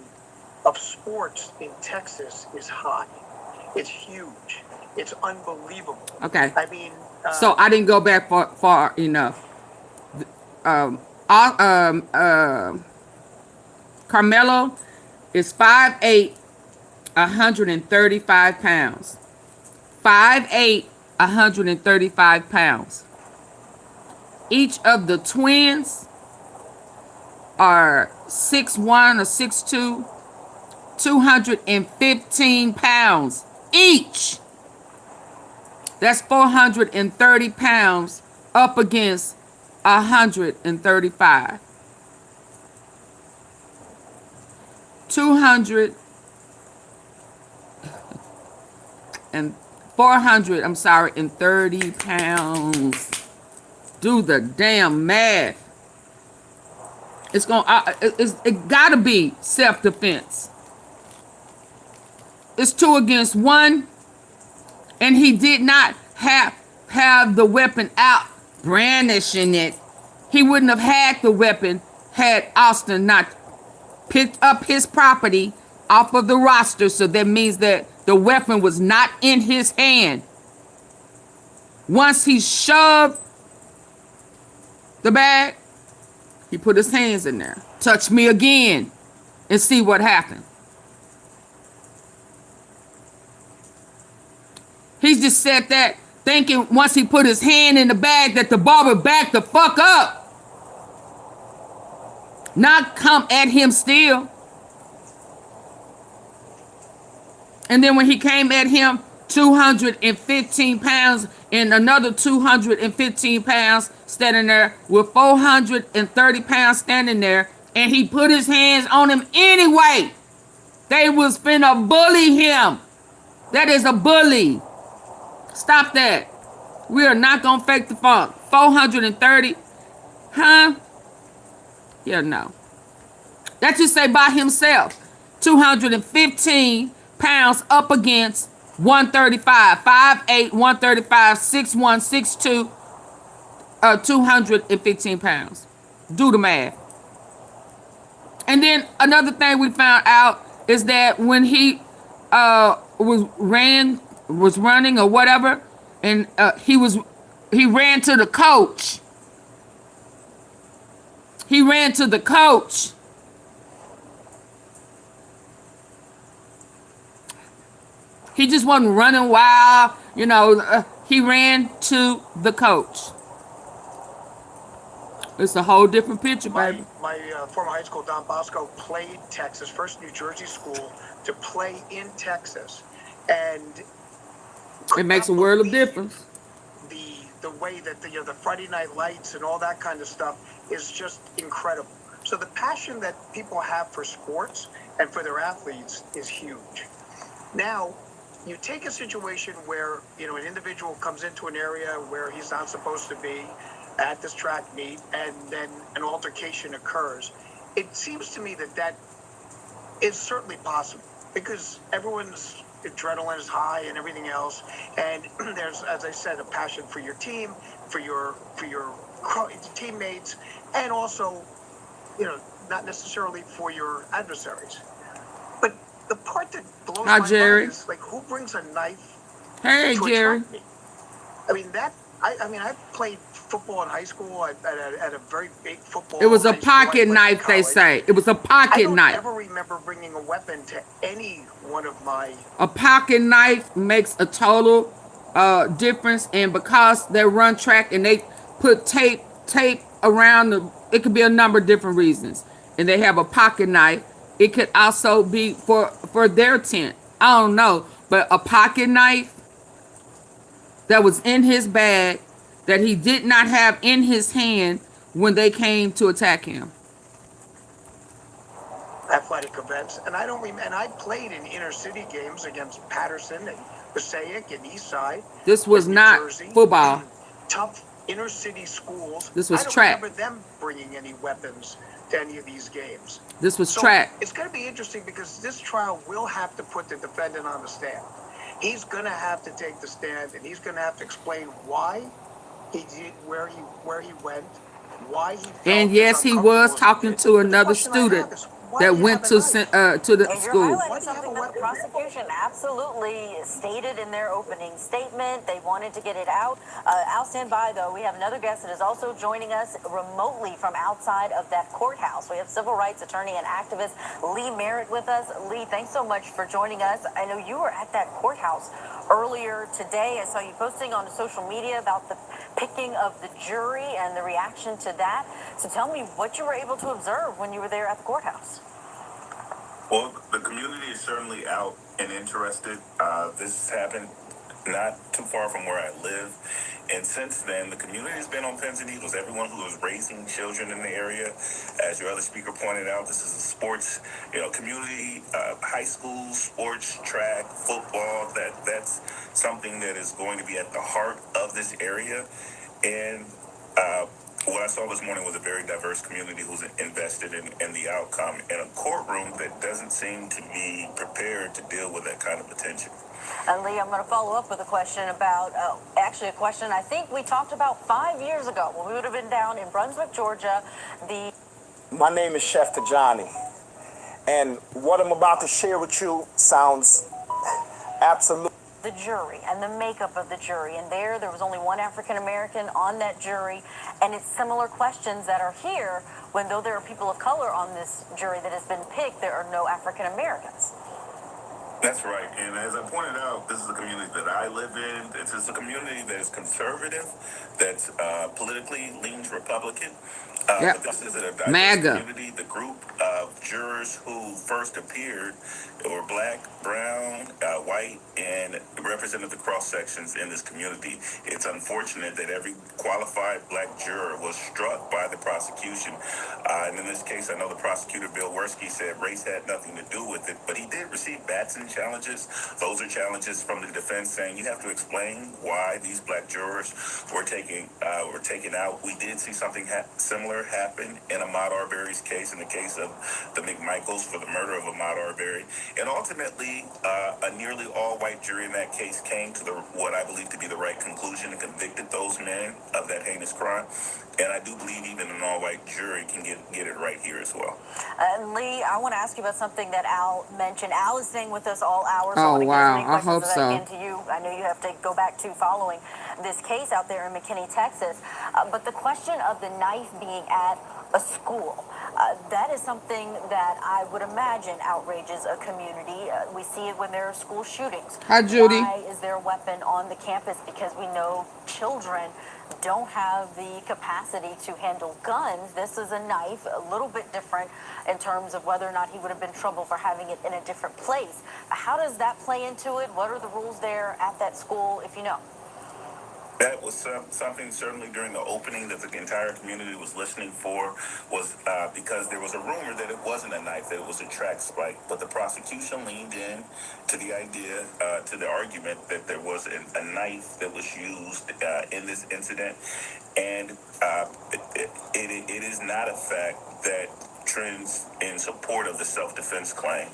of sports in Texas is high. It's huge. It's unbelievable. Okay. I mean, so I didn't go back far enough. Carmelo is 5'8", 135 pounds. 5'8", 135 pounds. Each of the twins are 6'1" or 6'2", 215 pounds each. That's 430 pounds up against 135. 200 and 400, I'm sorry, and 30 pounds. Do the damn math. It's gotta be self-defense. It's 2 against 1, and he did not have the weapon out brandishing it. He wouldn't have had the weapon had Austin not picked up his property off of the roster. So that means that the weapon was not in his hand. Once he shoved the bag, he put his hands in there. Touch me again and see what happened. He just said that thinking once he put his hand in the bag that the barber backed the fuck up. not come at him still. And then when he came at him, 215 pounds and another 215 pounds standing there with 430 pounds standing there, and he put his hands on him anyway. They was finna bully him. That is a bully. Stop that. We are not gonna fake the funk. 430, huh? Yeah, no. That you say by himself. 215 pounds up against 135. 5'8", 135, 6'1", 6'2", 215 pounds. Do the math. And then another thing we found out is that when he was running or whatever, and he ran to the coach. He ran to the coach. He just wasn't running wild, he ran to the coach. It's a whole different picture, baby. My former high school, Don Bosco, played Texas, first New Jersey school to play in Texas. And it makes a world of difference. The way that the Friday Night Lights and all that kind of stuff is just incredible. So the passion that people have for sports and for their athletes is huge. Now, you take a situation where, an individual comes into an area where he's not supposed to be at this track meet, and then an altercation occurs. It seems to me that is certainly possible because everyone's adrenaline is high and everything else, and there's, as I said, a passion for your team, for your teammates, and also, not necessarily for your adversaries. But the part that blows my mind is who brings a knife? Hey, to Jerry. a track meet? I mean I played football in high school at a very big football. It was a pocket knife, they say. It was a pocket knife. I don't ever remember bringing a weapon to any one of my... A pocket knife makes a total difference, and because they run track and they put tape around it could be a number of different reasons. And they have a pocket knife. It could also be for their tent. I don't know, but a pocket knife that was in his bag that he did not have in his hand when they came to attack him. Athletic events, and I played in inner city games against Patterson and Passaic and Eastside. This was not Jersey. football. Tough inner city schools. This was track. track. I don't remember them bringing any weapons to any of these games. This was track. It's going to be interesting because this trial will have to put the defendant on the stand. He's going to have to take the stand, and he's going to have to explain why he did, where he went, why he felt And yes, he was talking to another student that went to the school. You're highlighting something that the prosecution absolutely stated in their opening statement. They wanted to get it out. I'll stand by, though. We have another guest that is also joining us remotely from outside of that courthouse. We have civil rights attorney and activist Lee Merritt with us. Lee, thanks so much for joining us. I know you were at that courthouse earlier today. I saw you posting on social media about the picking of the jury and the reaction to that. So tell me what you were able to observe when you were there at the courthouse. Well, the community is certainly out and interested. This happened not too far from where I live. And since then, the community has been on pins and needles. Everyone who is raising children in the area, as your other speaker pointed out, this is a sports, community, high school, sports, track, football. That's something that is going to be at the heart of this area. And what I saw this morning was a very diverse community who's invested in the outcome, in a courtroom that doesn't seem to be prepared to deal with that kind of attention. And Lee, I'm going to follow up with a question about, actually a question I think we talked about 5 years ago when we would have been down in Brunswick, Georgia. My name is Chef Tajani, and what I'm about to share with you sounds absolutely... The jury and the makeup of the jury, and there was only one African American on that jury, and it's similar questions that are here when, though there are people of color on this jury that has been picked, there are no African Americans. That's right. And as I pointed out, this is a community that I live in. It's a community that is conservative, that's politically leans Republican. Yep. But this is a diverse MAGA. community. The group of jurors who first appeared were black, brown, white, and represented the cross sections in this community. It's unfortunate that every qualified black juror was struck by the prosecution. And in this case, I know the prosecutor, Bill Werski, said race had nothing to do with it, but he did receive Batson challenges. Those are challenges from the defense saying you have to explain why these black jurors were taken out. We did see something similar happen in Ahmaud Arbery's case, in the case of the McMichaels for the murder of Ahmaud Arbery. And ultimately, a nearly all-white jury in that case came to what I believe to be the right conclusion and convicted those men of that heinous crime. And I do believe even an all-white jury can get it right here as well. Lee, I want to ask you about something that Al mentioned. Al is staying with us all hours. So I Oh, want to get as wow. many I questions hope as I so. can to you. I know you have to go back to following this case out there in McKinney, Texas. But the question of the knife being at a school, that is something that I would imagine outrages a community. We see it when there are school shootings. Hi, Judy. Why is there a weapon on the campus? Because we know children don't have the capacity to handle guns. This is a knife, a little bit different in terms of whether or not he would have been in trouble for having it in a different place. How does that play into it? What are the rules there at that school, if you know? That was something certainly during the opening that the entire community was listening for, was because there was a rumor that it wasn't a knife, that it was a track spike. But the prosecution leaned in to the idea, to the argument that there was a knife that was used in this incident. And it is not a fact that trends in support of the self-defense claim.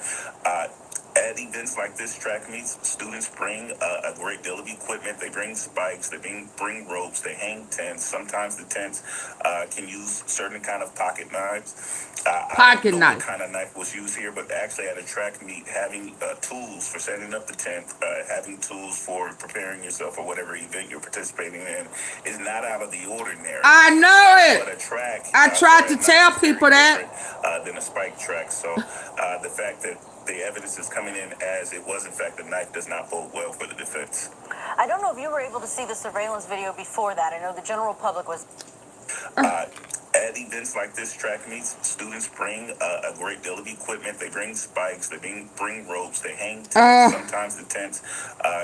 At events like this, track meets, students bring a great deal of equipment. They bring spikes, they bring ropes, they hang tents. Sometimes the tents can use certain kind of pocket knives. I don't know what kind of knife was used here, but actually at a track meet, having tools for setting up the tent, having tools for preparing yourself for whatever event you're participating in is not out of the ordinary. I know it. But a track, I tried to tell people that. Than a spike track. So the fact that the evidence is coming in as it was in fact a knife does not bode well for the defense. I don't know if you were able to see the surveillance video before that. I know the general public was. At events like this, track meets, students bring a great deal of equipment. They bring spikes, they bring ropes, they hang tents. Sometimes the tents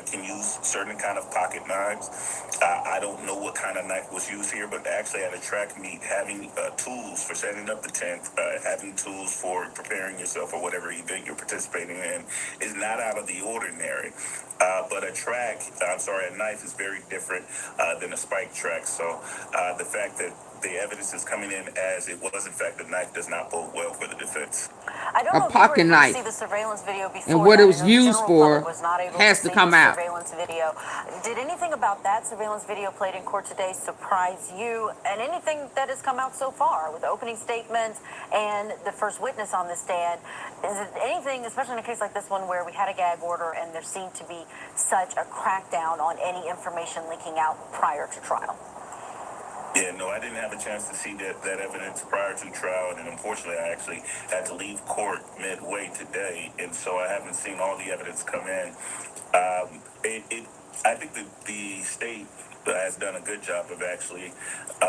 can use certain kind of pocket knives. I don't know what kind of knife was used here, but actually at a track meet, having tools for setting up the tent, having tools for preparing yourself for whatever event you're participating in is not out of the ordinary. But a knife is very different than a spike track. So the fact that the evidence is coming in as it was in fact a knife does not bode well for the defense. I don't know if you were able to see the surveillance video before. And what that. it was used for has to come out. Surveillance video. Did anything about that surveillance video played in court today surprise you? And anything that has come out so far with opening statements and the first witness on the stand? Is it anything, especially in a case like this one where we had a gag order and there seemed to be such a crackdown on any information leaking out prior to trial? Yeah, no, I didn't have a chance to see that evidence prior to trial, and unfortunately, I actually had to leave court midway today, and so I haven't seen all the evidence come in. I think that the state has done a good job of actually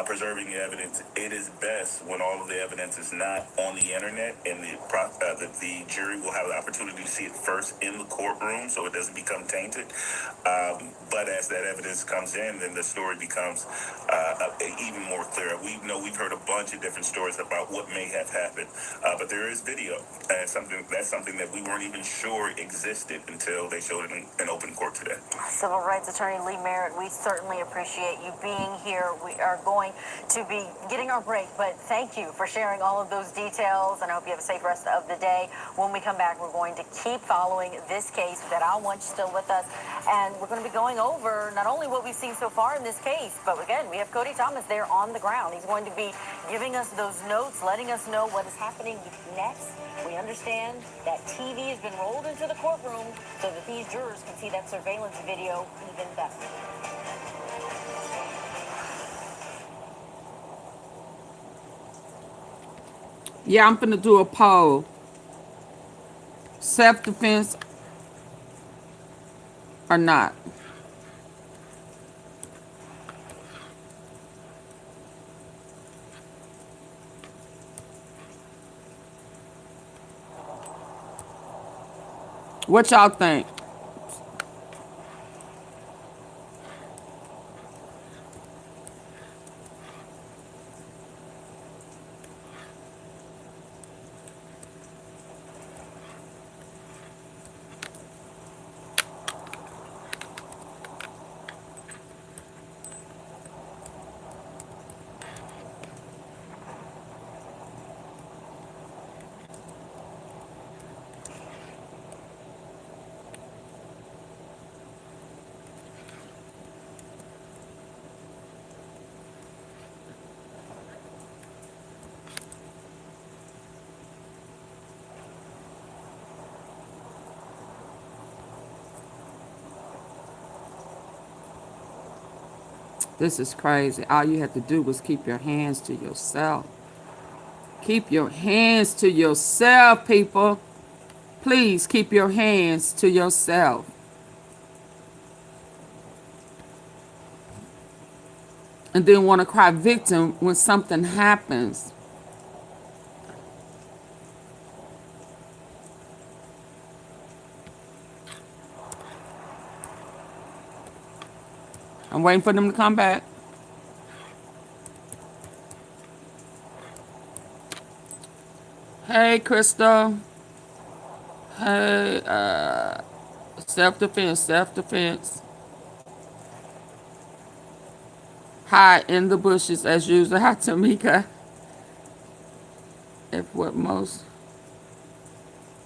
preserving the evidence. It is best when all of the evidence is not on the internet, and the jury will have the opportunity to see it first in the courtroom, so it doesn't become tainted. But as that evidence comes in, then the story becomes even more clear. We've heard a bunch of different stories about what may have happened, but there is video, and that's something that we weren't even sure existed until they showed it in open court today. Civil rights attorney Lee Merritt, we certainly appreciate you being here. We are going to be getting our break, but thank you for sharing all of those details, and I hope you have a safe rest of the day. When we come back, we're going to keep following this case. That Al Wunsch still with us, and we're going to be going over not only what we've seen so far in this case, but again, we have Cody Thomas there on the ground. He's going to be giving us those notes, letting us know what is happening next. We understand that TV has been rolled into the courtroom so that these jurors can see that surveillance video even better. Yeah, I'm finna do a poll. Self-defense or not? What y'all think? This is crazy. All you had to do was keep your hands to yourself. Keep your hands to yourself, people. Please keep your hands to yourself. And then want to cry victim when something happens. I'm waiting for them to come back. Hey, Crystal. Hey, self-defense, self-defense. Hide in the bushes as usual. Hi, Tamika. If what most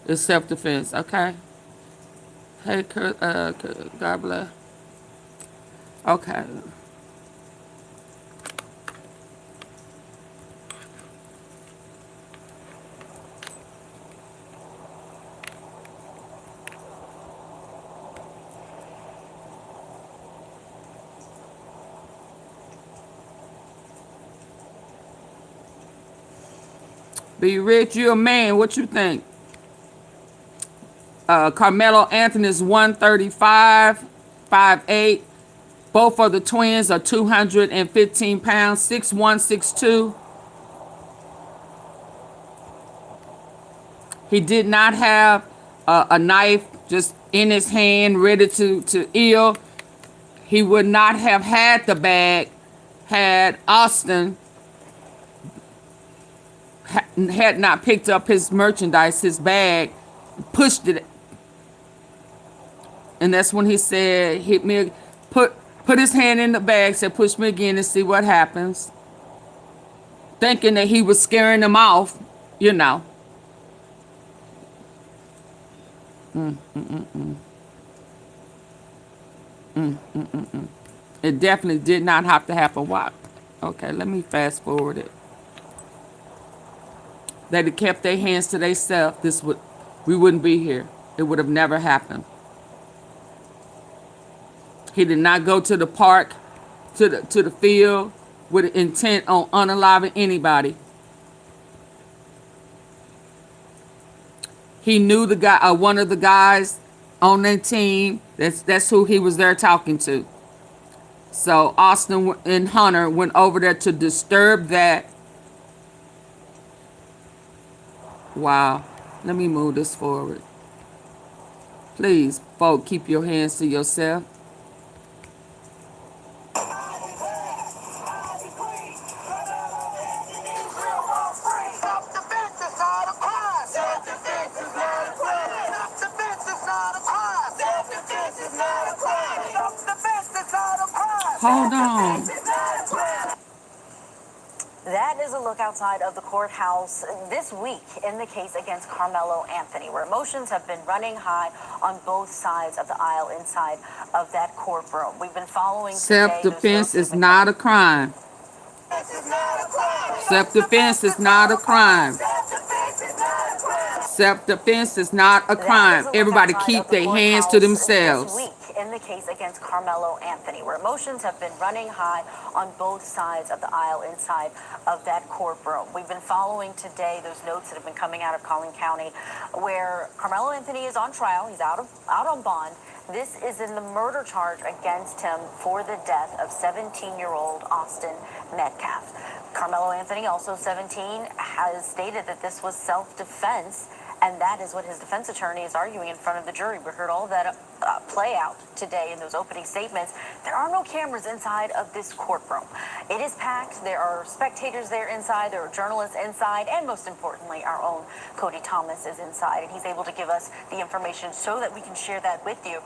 is self-defense, okay? Hey, God bless. Okay. Be rich, you a man. What you think? Carmelo Anthony's 135, 5'8". Both of the twins are 215 pounds, 6'1", 6'2". He did not have a knife just in his hand ready to ill. He would not have had the bag had Austin had not picked up his merchandise, his bag, pushed it. And that's when he said, hit me, put his hand in the bag, said, push me again and see what happens. Thinking that he was scaring them off, you know. It definitely did not have to happen. Why? Okay, let me fast forward it. They'd have kept their hands to themselves, we wouldn't be here. It would have never happened. He did not go to the park, to the field, with intent on unaliving anybody. He knew the guy, one of the guys on their team. That's who he was there talking to. So Austin and Hunter went over there to disturb that. Wow. Let me move this forward. Please, folk, keep your hands to yourself. Hold on. That is a look outside of the courthouse this week in the case against Carmelo Anthony, where emotions have been running high on both sides of the aisle inside of that courtroom. We've been following Self-defense is not a crime. Self-defense is not a crime. Self-defense is not a crime. Everybody keep their hands to themselves. This week in the case against Carmelo Anthony, where emotions have been running high on both sides of the aisle inside of that courtroom. We've been following today those notes that have been coming out of Collin County, where Carmelo Anthony is on trial. He's out on bond, This is in the murder charge against him for the death of 17-year-old Austin Metcalf. Carmelo Anthony, also 17, has stated that this was self-defense, and that is what his defense attorney is arguing in front of the jury. We heard all of that play out today in those opening statements. There are no cameras inside of this courtroom. It is packed. There are spectators there inside. There are journalists inside. And most importantly, our own Cody Thomas is inside. And he's able to give us the information so that we can share that with you.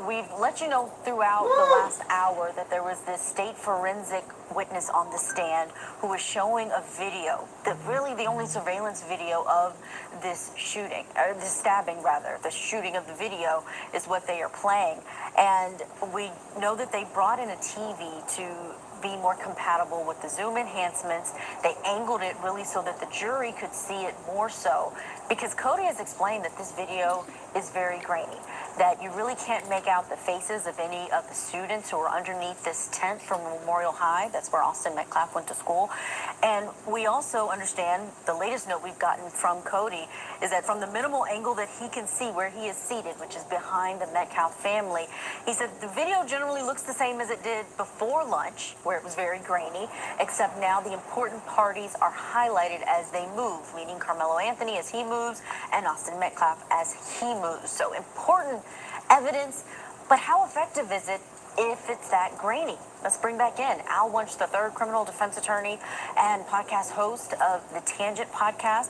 We've let you know throughout the last hour that there was this state forensic witness on the stand who was showing a video, that really the only surveillance video of this shooting, or this stabbing rather. The shooting of the video is what they are playing. And we know that they brought in a TV to be more compatible with the zoom enhancements. They angled it really so that the jury could see it more so, because Cody has explained that this video is very grainy, that you really can't make out the faces of any of the students who are underneath this tent from Memorial High. That's where Austin Metcalf went to school. And we also understand, the latest note we've gotten from Cody is that from the minimal angle that he can see where he is seated, which is behind the Metcalf family, he said the video generally looks the same as it did before lunch, where it was very grainy, except now the important parties are highlighted as they move, meaning Carmelo Anthony as he moves and Austin Metcalf as he moves. So important evidence, but how effective is it if it's that grainy? Let's bring back in Al Wunsch, the third criminal defense attorney and podcast host of the Tangent podcast.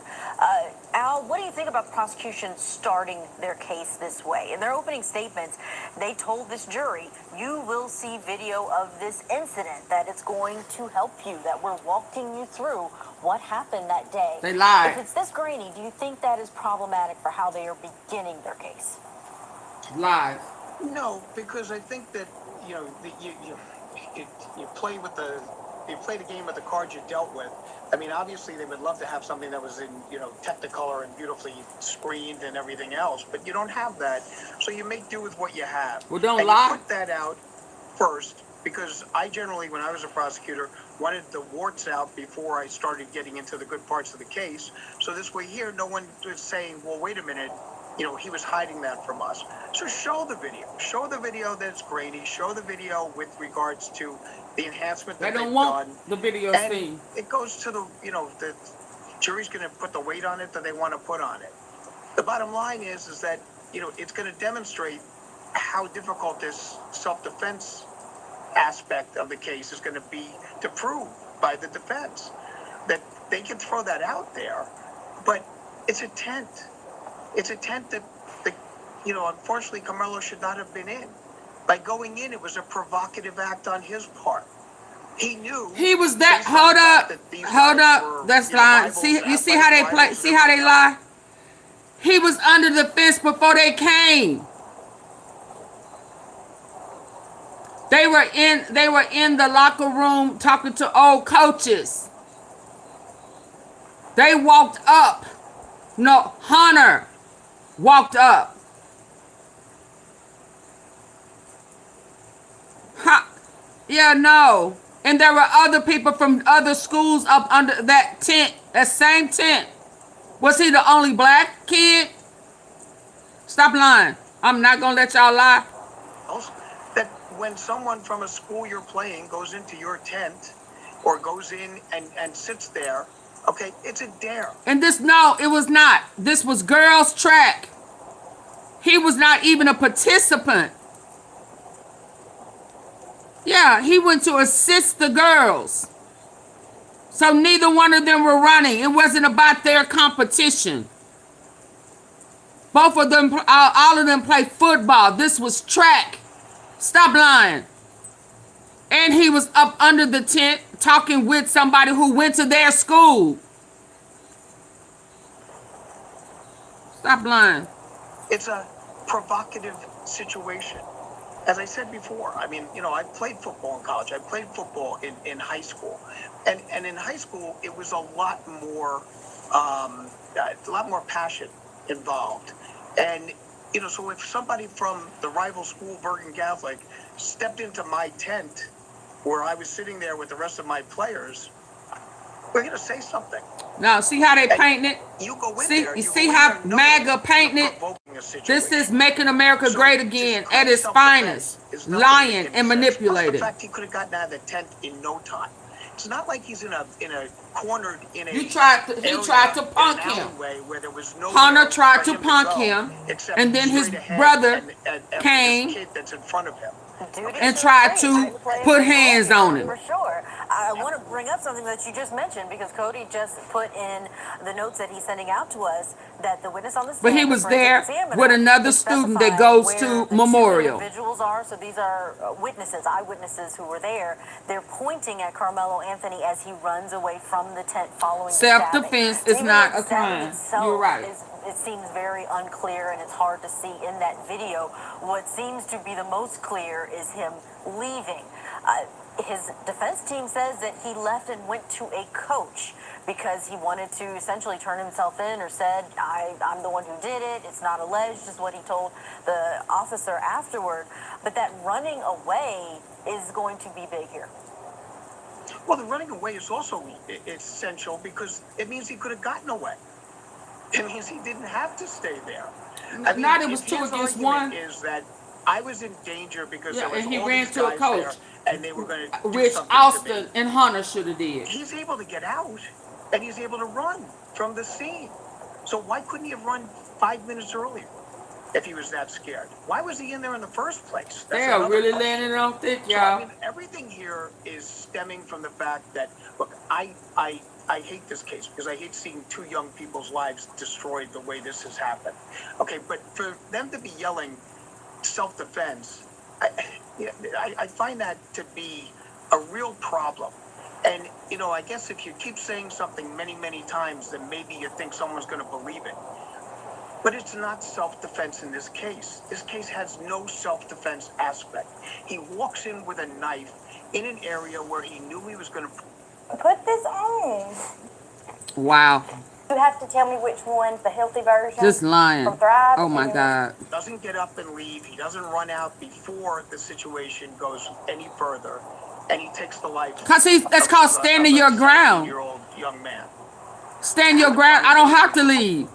Al, what do you think about the prosecution starting their case this way? In their opening statements, they told this jury, you will see video of this incident, that it's going to help you, that we're walking you through what happened that day. They lied. If it's this grainy, do you think that is problematic for how they are beginning their case? Lies. No, because I think that, you know, you play the game with the cards you're dealt with. I mean, obviously they would love to have something that was in, you know, Technicolor and beautifully screened and everything else, but you don't have that, so you make do with what you have. Well, don't and lie. You put that out first, because I generally, when I was a prosecutor, wanted the warts out before I started getting into the good parts of the case. So this way here, no one was saying, well, wait a minute, you know, he was hiding that from us. So show the video. Show the video that's grainy. Show the video with regards to the enhancement that they've done. The video and scene. it goes to the, you know, the jury's going to put the weight on it that they want to put on it. The bottom line is that, you know, it's going to demonstrate how difficult this self-defense aspect of the case is going to be to prove by the defense. That they can throw that out there, but it's a tent. It's a tent that, you know, unfortunately Carmelo should not have been in. By going in, it was a provocative act on his part. He knew he was that. Hold up. That's lying. See, you see how they play? See how they lie? He was under the fence before they came. They were in the locker room talking to old coaches. They walked up. No, Hunter walked up. Yeah, no. And there were other people from other schools up under that tent, that same tent. Was he the only black kid? Stop lying. I'm not going to let y'all lie. That when someone from a school you're playing goes into your tent or goes in and sits there, okay, it's a dare. And this, no, it was not. This was girls' track. He was not even a participant. Yeah, he went to assist the girls. So neither one of them were running. It wasn't about their competition. Both of them, all of them played football. This was track. Stop lying. And he was up under the tent talking with somebody who went to their school. Stop lying. It's a provocative situation. As I said before, I mean, you know, I played football in college. I played football in high school. And in high school, it was a lot more passion involved. And, you know, so if somebody from the rival school, Bergen Catholic, stepped into my tent where I was sitting there with the rest of my players, we're going to say something. Now, see how they painting it? You go in see, there, you see how Maga painting it? a situation. This is making America So great just again plain at its self-defense finest. is not gonna Lying make any and sense. Plus manipulating. the fact he could have gotten out of the tent in no time. It's not like he's in a cornered in a He tried to area, punk in an him. alleyway where there was nowhere Hunter tried for to him punk go him, except and then his straight ahead brother and came this kid that's in front of him. and tried to put hands on him. For sure. I want to bring up something that you just mentioned because Cody just put in the notes that he's sending out to us that the witness on the stand, But he was the forensic there examiner, with another has student that specified goes where to the two Memorial. individuals are. So these are witnesses, eyewitnesses who were there. They're pointing at Carmelo Anthony as he runs away from the tent following the stabbing. Self-defense So is even not the a stabbing crime. itself You're right. it seems very unclear and it's hard to see in that video. What seems to be the most clear is him leaving. His defense team says that he left and went to a coach because he wanted to essentially turn himself in, or said, I'm the one who did it. It's not alleged, is what he told the officer afterward. But that running away is going to be big here. Well, the running away is also essential because it means he could have gotten away. It means he didn't have to stay there. I mean, Not it was if 2 his against argument 1. is that I was in danger because Yeah, there was and he all ran these to a guys coach. there and they were going to do Which something to Austin me. and Hunter should have did. He's able to get out and he's able to run from the scene. So why couldn't he have run 5 minutes earlier if he was that scared? Why was he in there in the first place? They are another really question. landing on thick, So, y'all. I mean, everything here is stemming from the fact that, look, I hate this case because I hate seeing 2 young people's lives destroyed the way this has happened. Okay, but for them to be yelling self-defense, I find that to be a real problem. And, you know, I guess if you keep saying something many, many times, then maybe you think someone's going to believe it. But it's not self-defense in this case. This case has no self-defense aspect. He walks in with a knife in an area where he knew he was going to... Put this on. Wow. You have to tell me which one's the healthy version. Just lying. From Thrive. Oh my God. Doesn't get up and leave. He doesn't run out before the situation goes any further. And he takes the life. Because that's called standing your ground. 17-year-old young man. Stand your ground. I don't have to leave.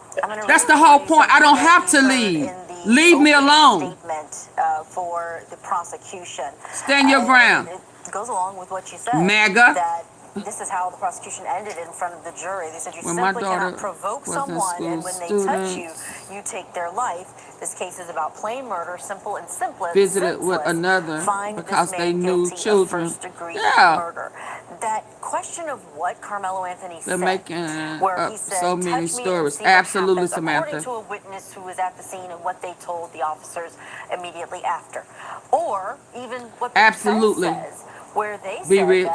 That's the whole point. I don't have to leave. Leave me alone. Statement for the prosecution. Stand your ground. It goes along with what you said. Maga. That this is how the prosecution ended in front of the jury. They said you When my simply daughter cannot provoke was in someone, school, and when they touch you, students you take their life. This case is about plain murder, simple and simplest. visited with senseless. another Find because this they man knew guilty of children. first-degree Yeah. murder. That question of what Carmelo Anthony They're said, making where up he said, so many "Touch me and stories. see what Absolutely, happens," Samantha. according to a witness who was at the scene and what they told the officers immediately after. Or even what the Absolutely. defense says, where they Be said rich.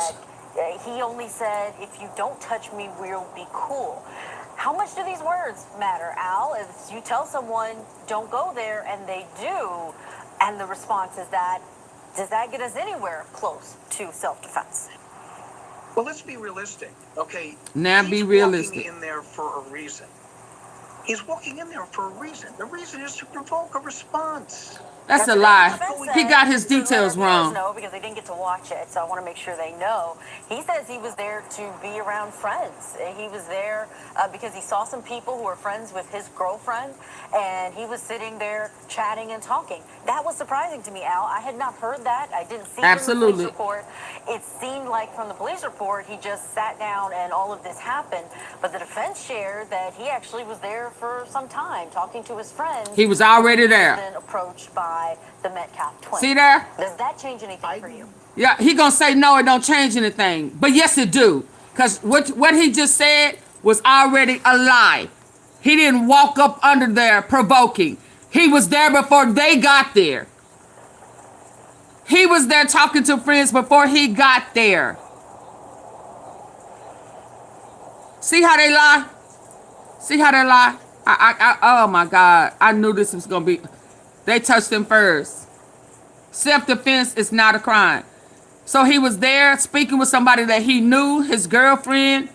that he only said, "If you don't touch me, we'll be cool." How much do these words matter, Al? If you tell someone, don't go there, and they do, and the response is that, does that get us anywhere close to self-defense? Well, let's be realistic, okay? Now be realistic. He's walking in there for a reason. He's walking in there for a reason. The reason is to provoke a response. That's a lie. He got his details wrong. No, because they didn't get to watch it, so I want to make sure they know. He says he was there to be around friends. He was there because he saw some people who were friends with his girlfriend, and he was sitting there chatting and talking. That was surprising to me, Al. I had not heard that. I didn't see it in the Absolutely. police report. It seemed like from the police report, he just sat down and all of this happened. But the defense shared that he actually was there for some time, talking to his friends. He was already there. Then approached by the Metcalf twins. See there? Does that change anything for you? Yeah, he gonna say no, it don't change anything. But yes, it do. Because what he just said was already a lie. He didn't walk up under there provoking. He was there before they got there. He was there talking to friends before he got there. See how they lie? See how they lie? Oh my God. I knew this was gonna be. They touched him first. Self-defense is not a crime. So he was there speaking with somebody that he knew, his girlfriend.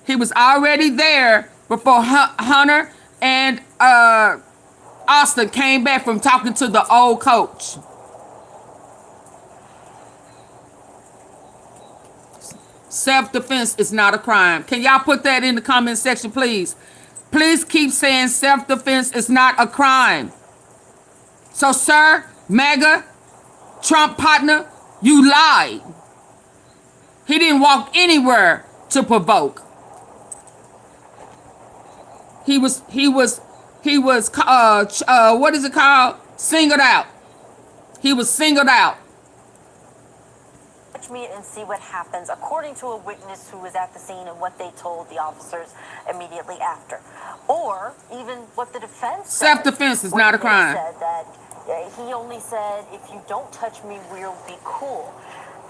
He was already there before Hunter and Austin came back from talking to the old coach. Self-defense is not a crime. Can y'all put that in the comment section, please? Please keep saying self-defense is not a crime. So, sir, Maga, Trump partner, you lied. He didn't walk anywhere to provoke. He was what is it called? Singled out. He was singled out. Watch me and see what happens, according to a witness who was at the scene and what they told the officers immediately after. Or even what the defense said. Self-defense is not a crime. Said that he only said, if you don't touch me, we'll be cool.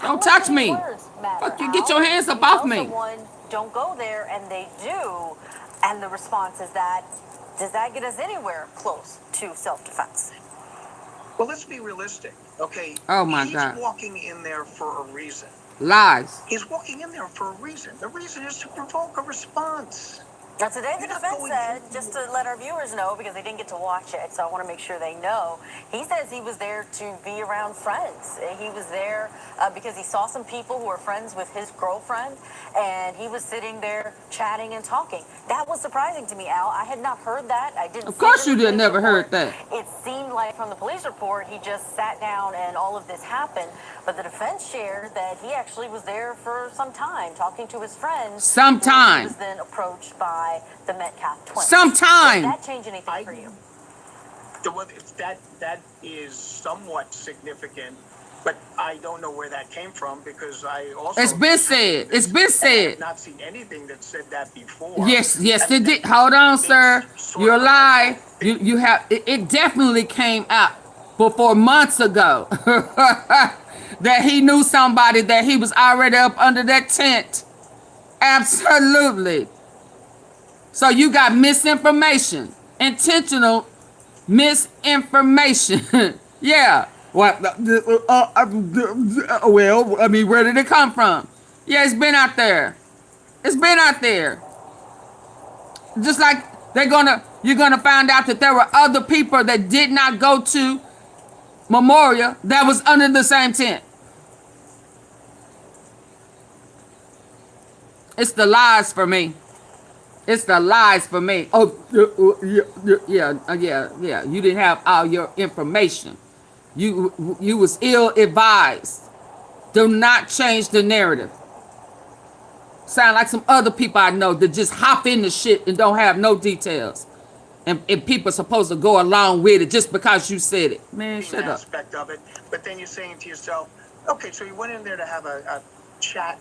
Don't touch me. Fuck you, get your hands up off me. Someone, don't go there, and they do. And the response is that, does that get us anywhere close to self-defense? Well, let's be realistic, okay? Oh, my God. He's walking in there for a reason. Lies. He's walking in there for a reason. The reason is to provoke a response. Now, today the defense said, just to let our viewers know, because they didn't get to watch it, so I want to make sure they know, he says he was there to be around friends. He was there because he saw some people who were friends with his girlfriend, and he was sitting there chatting and talking. That was surprising to me, Al. I had not heard that. I didn't. Of course you did. Never heard that. It seemed like from the police report, he just sat down and all of this happened. But the defense shared that he actually was there for some time, talking to his friends. Some time. He was then approached by the Metcalf twins. Sometime. Did that change anything for you? That is somewhat significant, but I don't know where that came from because I also. It's been said. It's been said. I have not seen anything that said that before. Yes, it did. Hold on, sir. You're lying. You have. It definitely came out before months ago that he knew somebody that he was already up under that tent. Absolutely. So you got misinformation, intentional misinformation. Yeah. Well, I mean, where did it come from? Yeah, it's been out there. It's been out there. Just like you're gonna find out that there were other people that did not go to Memorial that was under the same tent. It's the lies for me. It's the lies for me. Oh, yeah. You didn't have all your information. You was ill-advised. Do not change the narrative. Sound like some other people I know that just hop into shit and don't have no details. And people are supposed to go along with it just because you said it. Man, shut up. Aspect of it, but then you're saying to yourself, okay, so you went in there to have a chat.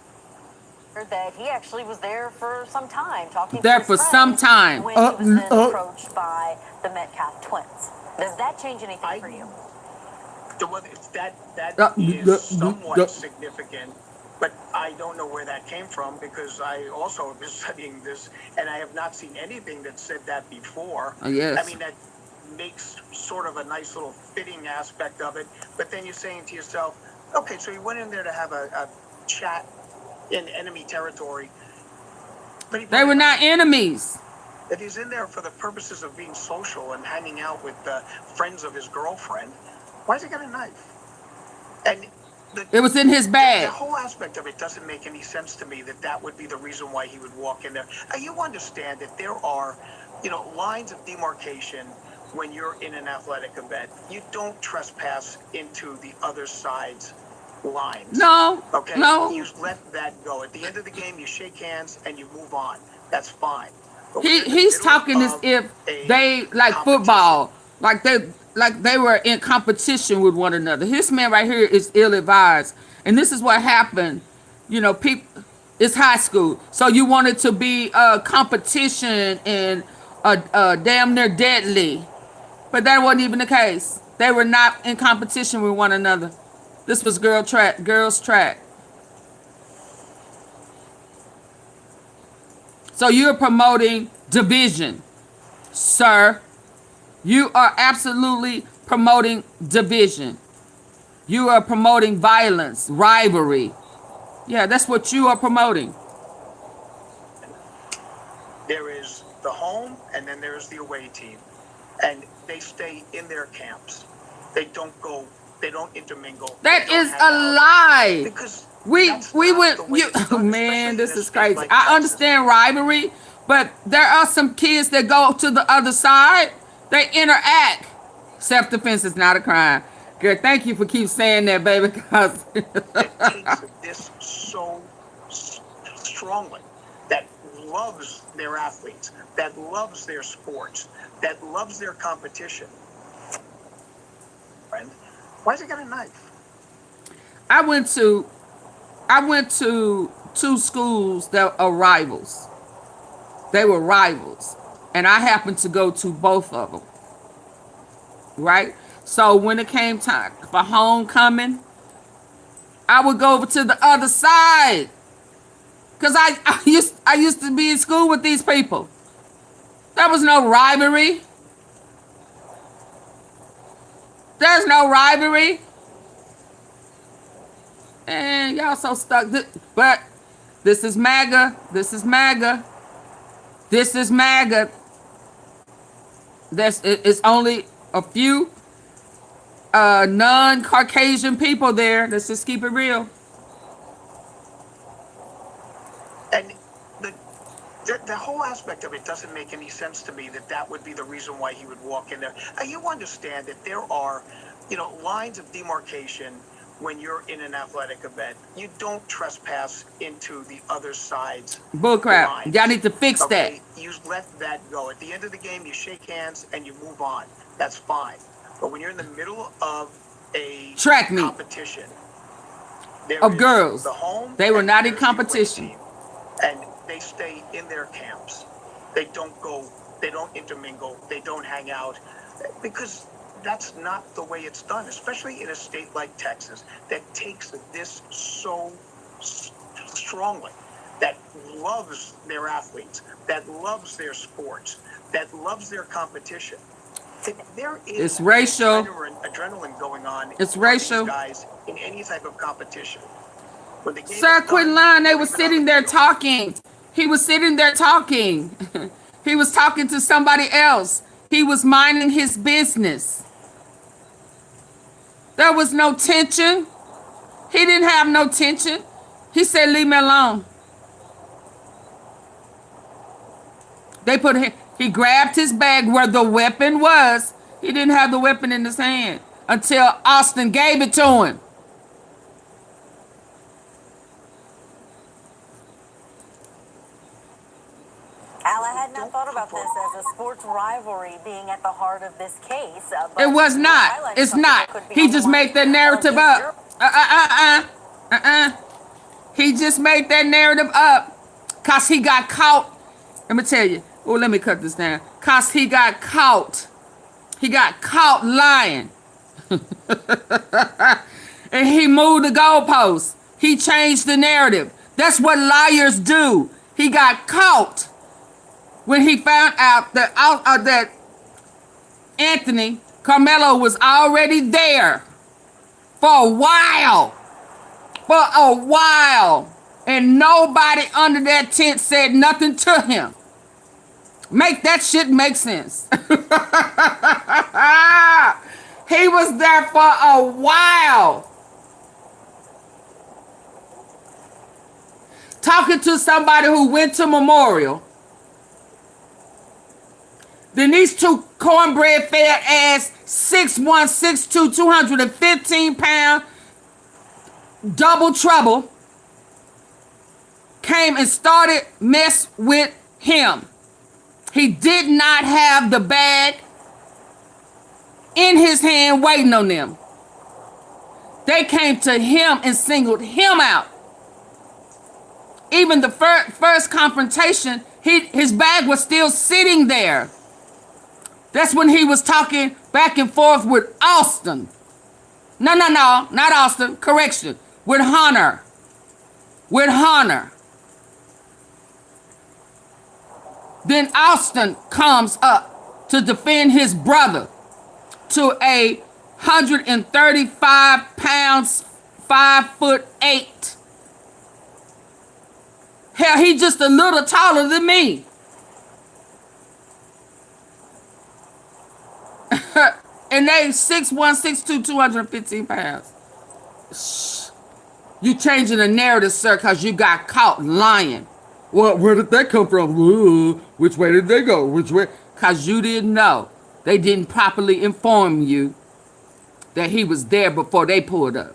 That he actually was there for some time, talking there to his for friends some time. When he was then approached by the Metcalf twins. Does that change anything for you? That is somewhat significant, but I don't know where that came from because I also have been studying this, and I have not seen anything that said that before. Yes. I mean, that makes sort of a nice little fitting aspect of it, but then you're saying to yourself, okay, so you went in there to have a chat in enemy territory. But they were not enemies. If he's in there for the purposes of being social and hanging out with friends of his girlfriend, why has he got a knife? And it was in his bag. The whole aspect of it doesn't make any sense to me that would be the reason why he would walk in there. You understand that there are, lines of demarcation when you're in an athletic event. You don't trespass into the other side's lines. No. Okay. No. You let that go. At the end of the game, you shake hands and you move on. That's fine. He's talking as if they like football, like they were in competition with one another. This man right here is ill-advised, and this is what happened. People. It's high school, so you want it to be a competition and damn near deadly, but that wasn't even the case. They were not in competition with one another. This was girls' track. So you're promoting division, sir. You are absolutely promoting division. You are promoting violence, rivalry. Yeah, that's what you are promoting. There is the home, and then there is the away team. And they stay in their camps. They don't intermingle. That is a lie. Because we went. Oh man, this is crazy. I understand rivalry, but there are some kids that go to the other side. They interact. Self-defense is not a crime. Girl, thank you for keep saying that, baby, because that takes this so strongly, that loves their athletes, that loves their sports, that loves their competition. Friend, why has he got a knife? I went to two schools that are rivals. They were rivals, and I happened to go to both of them. Right? So when it came time for homecoming, I would go over to the other side because I used to be in school with these people. There was no rivalry. There's no rivalry. And y'all so stuck. But this is MAGA. This is MAGA. This is MAGA. It's only a few non-Caucasian people there. Let's just keep it real. And the whole aspect of it doesn't make any sense to me that would be the reason why he would walk in there. You understand that there are, lines of demarcation when you're in an athletic event. You don't trespass into the other side's bullcrap. lines. Y'all need to fix that. You let that go. At the end of the game, you shake hands and you move on. That's fine. But when you're in the middle of a track meet competition of girls, the home, they were not in competition. And they stay in their camps. They don't go, they don't intermingle, they don't hang out, because that's not the way it's done, especially in a state like Texas that takes this so strongly, that loves their athletes, that loves their sports, that loves their competition. There is it's racial. Adrenaline going on. It's racial. These guys in any type of competition. Sir, quit lying. They were sitting there talking. He was sitting there talking. He was talking to somebody else. He was minding his business. There was no tension. He didn't have no tension. He said, leave me alone. He grabbed his bag where the weapon was. He didn't have the weapon in his hand until Austin gave it to him. Al, I had not thought about this as a sports rivalry being at the heart of this case. It was not. It's not. He just made that narrative up. He just made that narrative up because he got caught. Let me tell you. Oh, let me cut this down. Because he got caught. He got caught lying. And he moved the goalposts. He changed the narrative. That's what liars do. He got caught when he found out that Anthony Carmelo was already there for a while. And nobody under that tent said nothing to him. Make that shit make sense. He was there for a while. Talking to somebody who went to Memorial. Then these two cornbread fed ass 6'1", 6'2", 215 pound double trouble came and started mess with him. He did not have the bag in his hand waiting on them. They came to him and singled him out. Even the first confrontation, his bag was still sitting there. That's when he was talking back and forth with Austin. No, not Austin. Correction. With Hunter. Then Austin comes up to defend his brother to a 135 pounds, 5'8". Hell, he's just a little taller than me. And they 6'1", 6'2", 215 pounds. Shh. You changing the narrative, sir, because you got caught lying. Well, where did that come from? Ooh, which way did they go? Which way? Because you didn't know. they didn't properly inform you that he was there before they pulled up.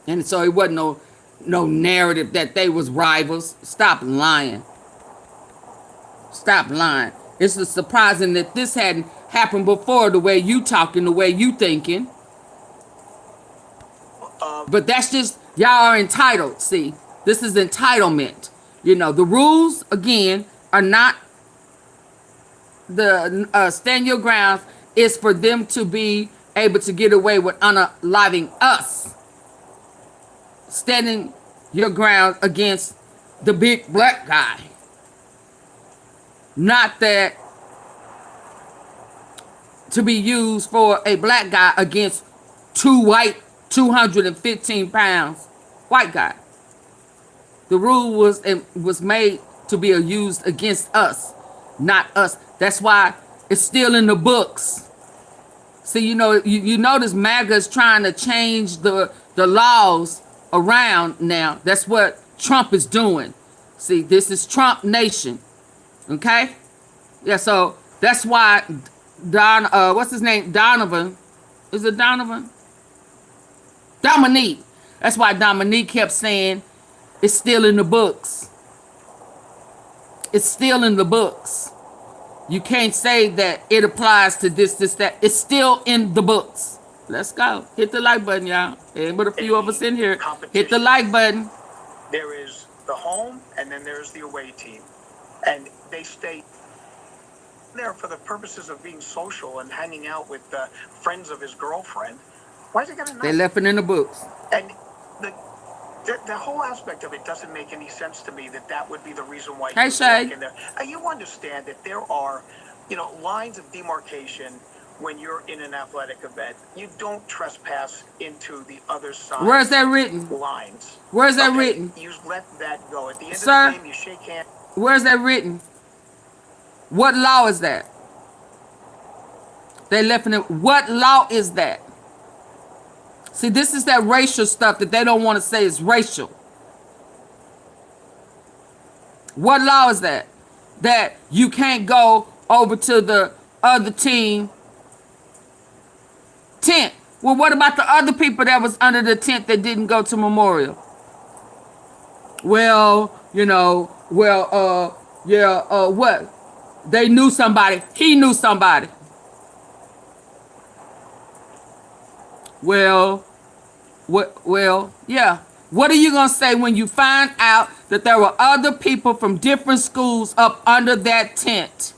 And so it wasn't no narrative that they was rivals. Stop lying. Stop lying. It's surprising that this hadn't happened before, the way you talking, the way you thinking. But that's just, y'all are entitled. See, this is entitlement. You know, the rules, again, are not the stand your grounds. Is for them to be able to get away with unaliving us. Standing your ground against the big black guy. Not that to be used for a black guy against two white, 215 pounds white guy. The rule was made to be used against us, not us. That's why it's still in the books. See, you know, you notice MAGA is trying to change the laws around now. That's what Trump is doing. See, this is Trump nation. Okay? Yeah, so that's why what's his name? Donovan. Is it Donovan? Dominique. That's why Dominique kept saying it's still in the books. It's still in the books. You can't say that it applies to this, that. It's still in the books. Let's go. Hit the like button, y'all. And but a few of us in here. Hit the like button. There is the home, and then there's the away team. And they stay there for the purposes of being social and hanging out with the friends of his girlfriend. Why is it going to? They left it in the books. And the whole aspect of it doesn't make any sense to me that would be the reason why hey, Shay. in there. You understand that there are, lines of demarcation when you're in an athletic event. You don't trespass into the other side. Where's that written? Lines. Where's that written? You let that go. At the end Sir, of the game, you shake hands. Where's that written? What law is that? They left it. What law is that? See, this is that racial stuff that they don't want to say is racial. What law is that? That you can't go over to the other team tent. Well, what about the other people that was under the tent that didn't go to Memorial? Well, what? They knew somebody. He knew somebody. Well, yeah. What are you going to say when you find out that there were other people from different schools up under that tent?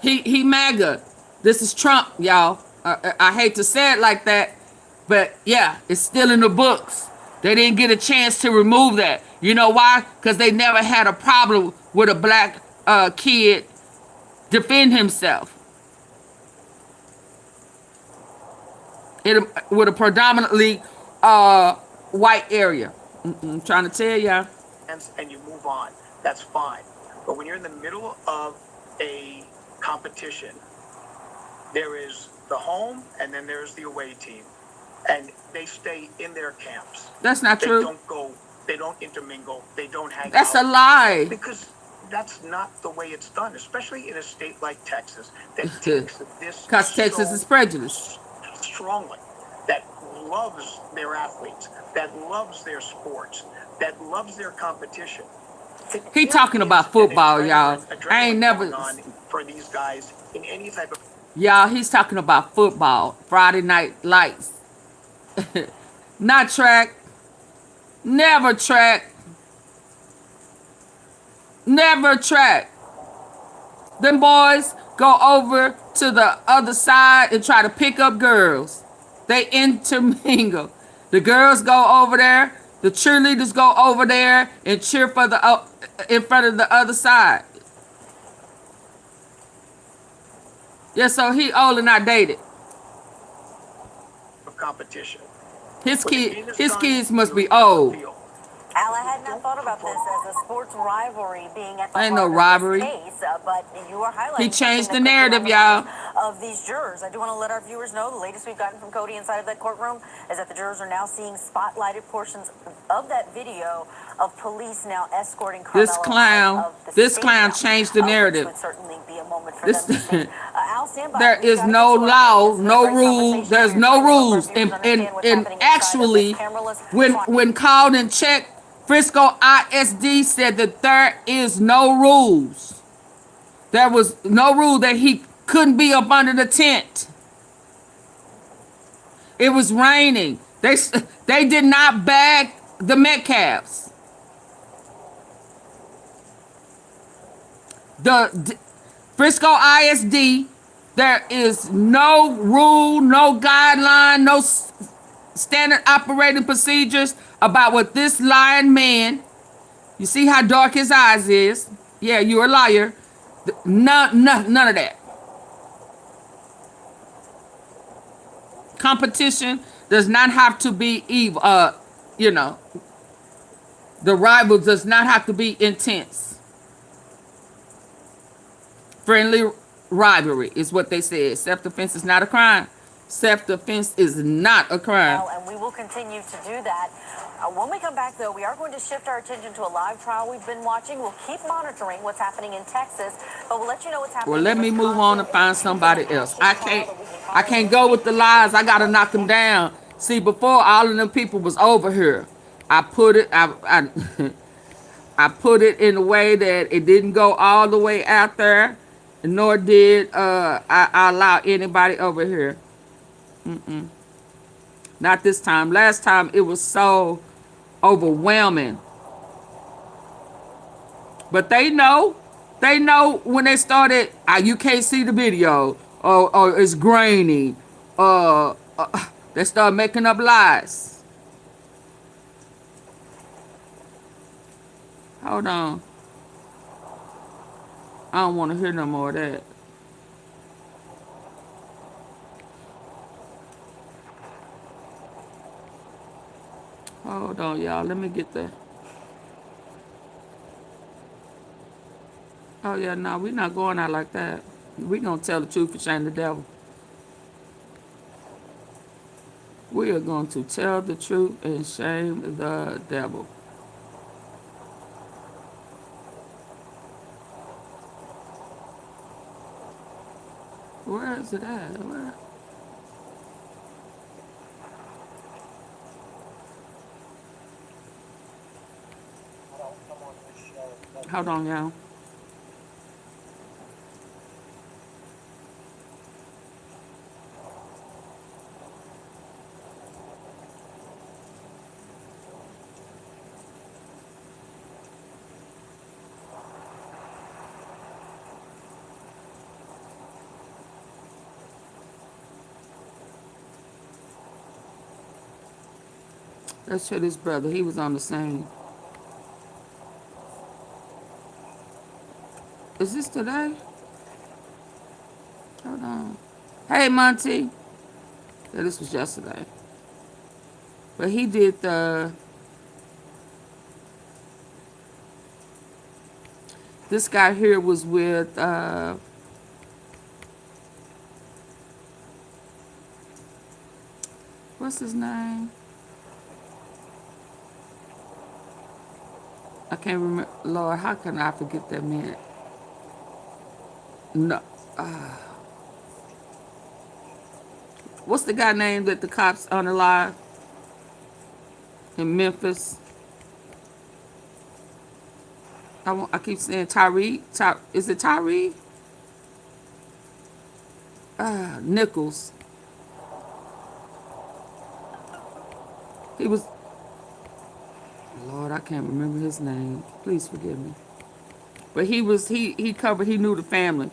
He MAGA. This is Trump, y'all. I hate to say it like that, but yeah, it's still in the books. They didn't get a chance to remove that. You know why? Because they never had a problem with a black kid defend himself. With a predominantly white area. I'm trying to tell y'all. And you move on. That's fine. But when you're in the middle of a competition, there is the home and then there's the away team. And they stay in their camps. That's not true. They don't go, they don't intermingle, they don't hang out. That's a lie. Because that's not the way it's done, especially in a state like Texas that takes this because Texas is prejudiced. Strongly, that loves their athletes, that loves their sports, that loves their competition. He talking about football, y'all. I ain't never for these guys in any type of. Y'all, he's talking about football. Friday Night Lights. Not track. Never track. Never track. Them boys go over to the other side and try to pick up girls. They intermingle. The girls go over there. The cheerleaders go over there and cheer for the in front of the other side. Yeah, so he old and not dated. Competition. His kids must be old. Al, I had not thought about this as a sports rivalry being at the Ain't no heart of this rivalry. case, but you are highlighting He something changed that the could be on narrative, the minds y'all. of these jurors. I do want to let our viewers know the latest we've gotten from Cody inside of that courtroom is that the jurors are now seeing spotlighted portions of that video of police now escorting This Carmelo out clown, of the this stadium, clown changed the which narrative. would certainly be a moment for This them to think. Al, stand by. there We've is got to no get to our law, news. It's been a no great rule. conversation There's here, no trying to help our rules. viewers understand what's And happening inside of this actually, cameraless when called and checked, Frisco ISD said that there is no rules. There was no rule that he couldn't be up under the tent. It was raining. They did not bag the Metcalfs. Frisco ISD, there is no rule, no guideline, no standard operating procedures about what this lying man, you see how dark his eyes is. Yeah, you're a liar. None of that. Competition does not have to be evil. You know, the rival does not have to be intense. Friendly rivalry is what they said. Self-defense is not a crime. Self-defense is not a crime. And we will continue to do that. When we come back, though, we are going to shift our attention to a live trial we've been watching. We'll keep monitoring what's happening in Texas, but we'll let you know what's happening. Well, let me move on and find somebody else. I can't go with the lies. I gotta knock them down. See, before all of them people was over here, I put it I put it in a way that it didn't go all the way out there, nor did I allow anybody over here. Not this time. Last time it was so overwhelming. But they know when they started, you can't see the video, or it's grainy, they start making up lies. Hold on. I don't want to hear no more of that. Hold on, y'all. Let me get the... Oh, yeah, no, we're not going out like that. We're going to tell the truth and shame the devil. We are going to tell the truth and shame the devil. Where is it at? Where? Hold on, y'all. Let's show this brother. He was on the same. Is this today? Hold on. Hey, Monty. Yeah, this was yesterday. But he did the... This guy here was with... what's his name? I can't remember. Lord, how can I forget that man? No. What's the guy name that the cops unalive in Memphis? I keep saying Tyree. Is it Tyree? Nichols. He was... Lord, I can't remember his name. Please forgive me. But he was, he covered, he knew the family.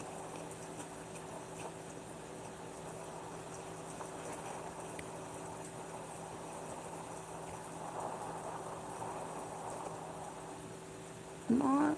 Lord.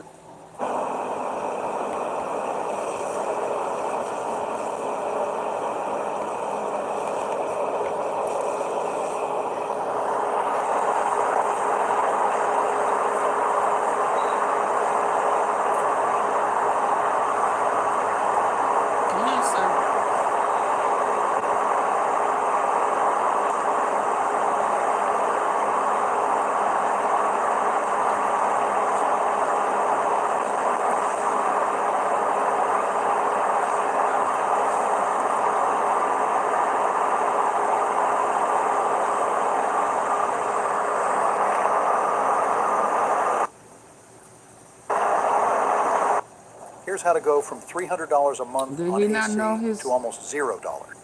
Here's how to go from $300 a month Did on he not know AC his? to almost $0.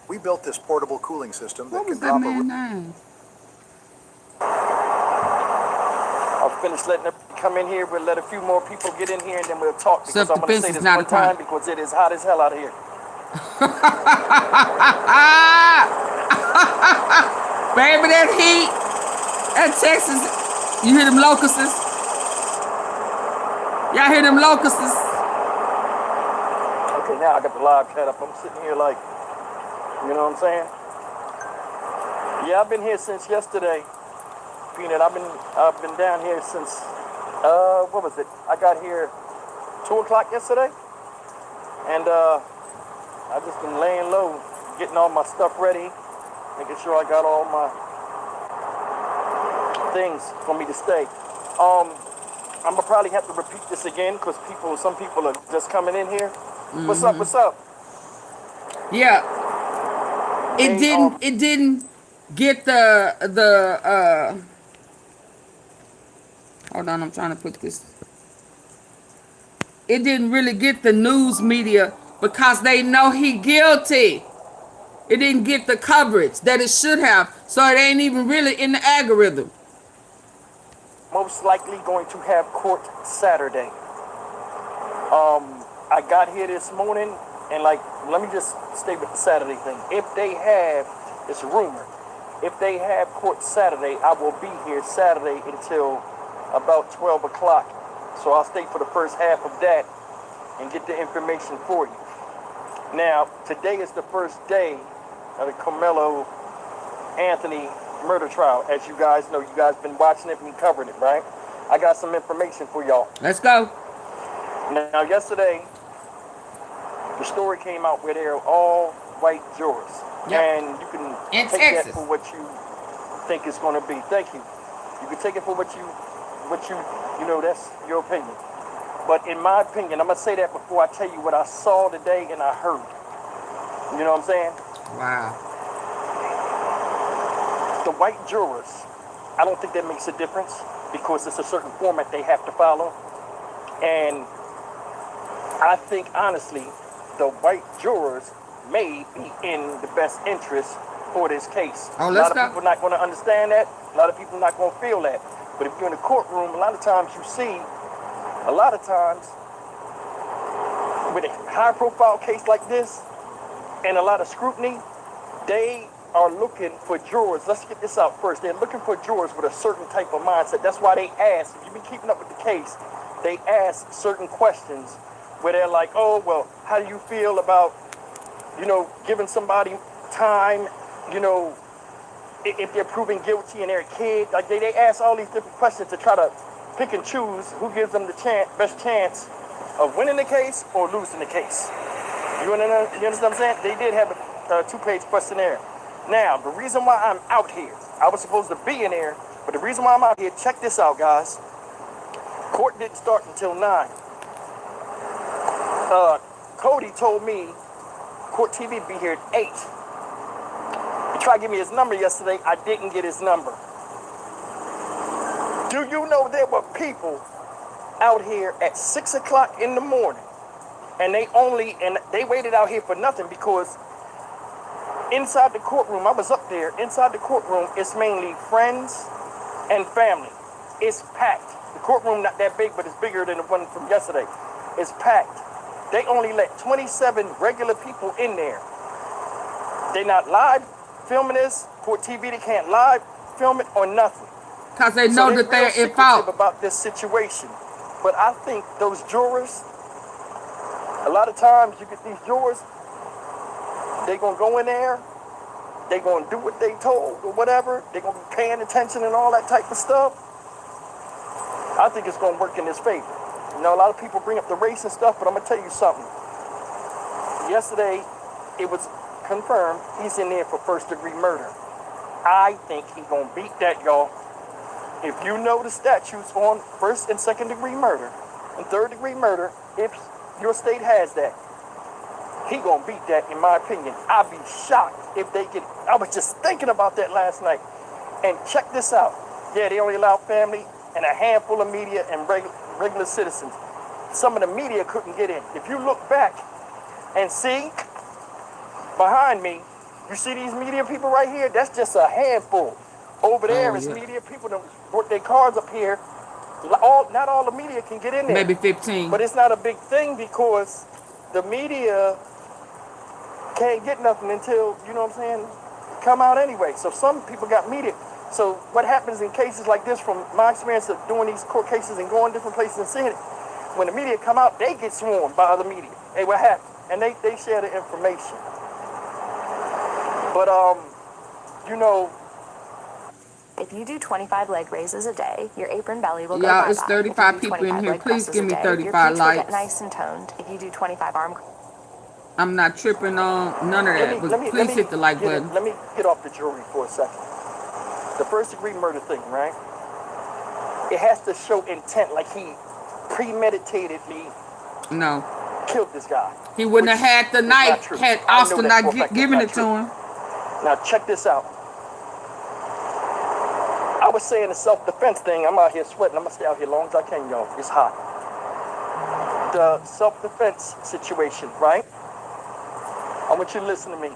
We built this portable cooling system that What was can that drop a man's name? I'll finish letting them come in here. We'll let a few more people get in here, and then we'll talk, because I'm going to say Self-defense is this not a one time crime. because it is hot as hell out here. Baby, that heat, that Texas, you hear them locusts? Y'all hear them locusts? Okay, now I got the live cat up. I'm sitting here like, you know what I'm saying? Yeah, I've been here since yesterday, Peanut. I've been down here since, what was it? I got here 2 o'clock yesterday, and I've just been laying low, getting all my stuff ready, making sure I got all my things for me to stay. I'm gonna probably have to repeat this again because some people are just coming in here. What's up? What's up? Yeah. It didn't get the hold on, I'm trying to put this. It didn't really get the news media because they know he guilty. It didn't get the coverage that it should have, so it ain't even really in the algorithm. Most likely going to have court Saturday. I got here this morning, and let me just stay with the Saturday thing. If they have, it's rumored, if they have court Saturday, I will be here Saturday until about 12 o'clock. So I'll stay for the first half of that and get the information for you. Now, today is the first day of the Carmelo Anthony murder trial. As you guys know, you guys been watching it, been covering it, right? I got some information for y'all. Let's go. Now, yesterday, the story came out where they're all white jurors. Yep. And you can take that for what you think it's going to be. Thank you. You can take it for what you know, that's your opinion. But in my opinion, I'm going to say that before I tell you what I saw today and I heard. You know what I'm saying? Wow. The white jurors, I don't think that makes a difference because it's a certain format they have to follow. And I think, honestly, the white jurors may be in the best interest for this case. Oh, a lot of people not going to understand that. A lot of people not going to feel that. But if you're in the courtroom, a lot of times you see, a lot of times, with a high-profile case like this and a lot of scrutiny, they are looking for jurors. Let's get this out first. They're looking for jurors with a certain type of mindset. That's why they ask, if you've been keeping up with the case, they ask certain questions where they're like, oh, well, how do you feel about, giving somebody time, if they're proven guilty and they're a kid? Like they ask all these different questions to try to pick and choose who gives them the best chance of winning the case or losing the case. You understand what I'm saying? They did have a 2-page questionnaire. Now, the reason why I'm out here, I was supposed to be in there, but the reason why I'm out here, check this out, guys. Court didn't start until 9. Cody told me Court TV would be here at 8. He tried to give me his number yesterday. I didn't get his number. Do you know there were people out here at 6 o'clock in the morning, and they waited out here for nothing because inside the courtroom, I was up there, inside the courtroom, it's mainly friends and family. It's packed. The courtroom not that big, but it's bigger than the one from yesterday. It's packed. They only let 27 regular people in there. They not live filming this. Court TV, they can't live film it or nothing. Because they know that they're in fault about this situation. But I think those jurors, a lot of times you get these jurors, they're going to go in there, they're going to do what they told or whatever, they're going to be paying attention and all that type of stuff. I think it's going to work in his favor. A lot of people bring up the race and stuff, but I'm going to tell you something. Yesterday, it was confirmed he's in there for first-degree murder. I think he's going to beat that, y'all. If you know the statutes on first and second-degree murder and third-degree murder, if your state has that, he going to beat that, in my opinion. I'd be shocked if they could. I was just thinking about that last night. And check this out. Yeah, they only allow family and a handful of media and regular citizens. some of the media couldn't get in. If you look back and see behind me, you see these media people right here? That's just a handful. Over there is media people that brought their cars up here. Not all the media can get in there. Maybe 15. But it's not a big thing because the media can't get nothing until, you know what I'm saying, come out anyway. So some people got media. So what happens in cases like this, from my experience of doing these court cases and going different places and seeing it, when the media come out, they get swarmed by other media. Hey, what happened? And they share the information. But, you know, if you do 25 leg raises a day, your apron belly will go Y'all, bye-bye. it's 35 people in here. Please give me 35 Your likes. will get nice and toned. If you do 25 arm. I'm not tripping on none of that, but please hit the like button. Let me get off the jury for a second. The first degree murder thing, right? It has to show intent, like he premeditatedly killed this guy. He wouldn't have had the knife had Austin not given it to him. Now check this out. I was saying the self-defense thing. I'm out here sweating. I'm gonna stay out here as long as I can, y'all. It's hot. The self-defense situation, right? I want you to listen to me.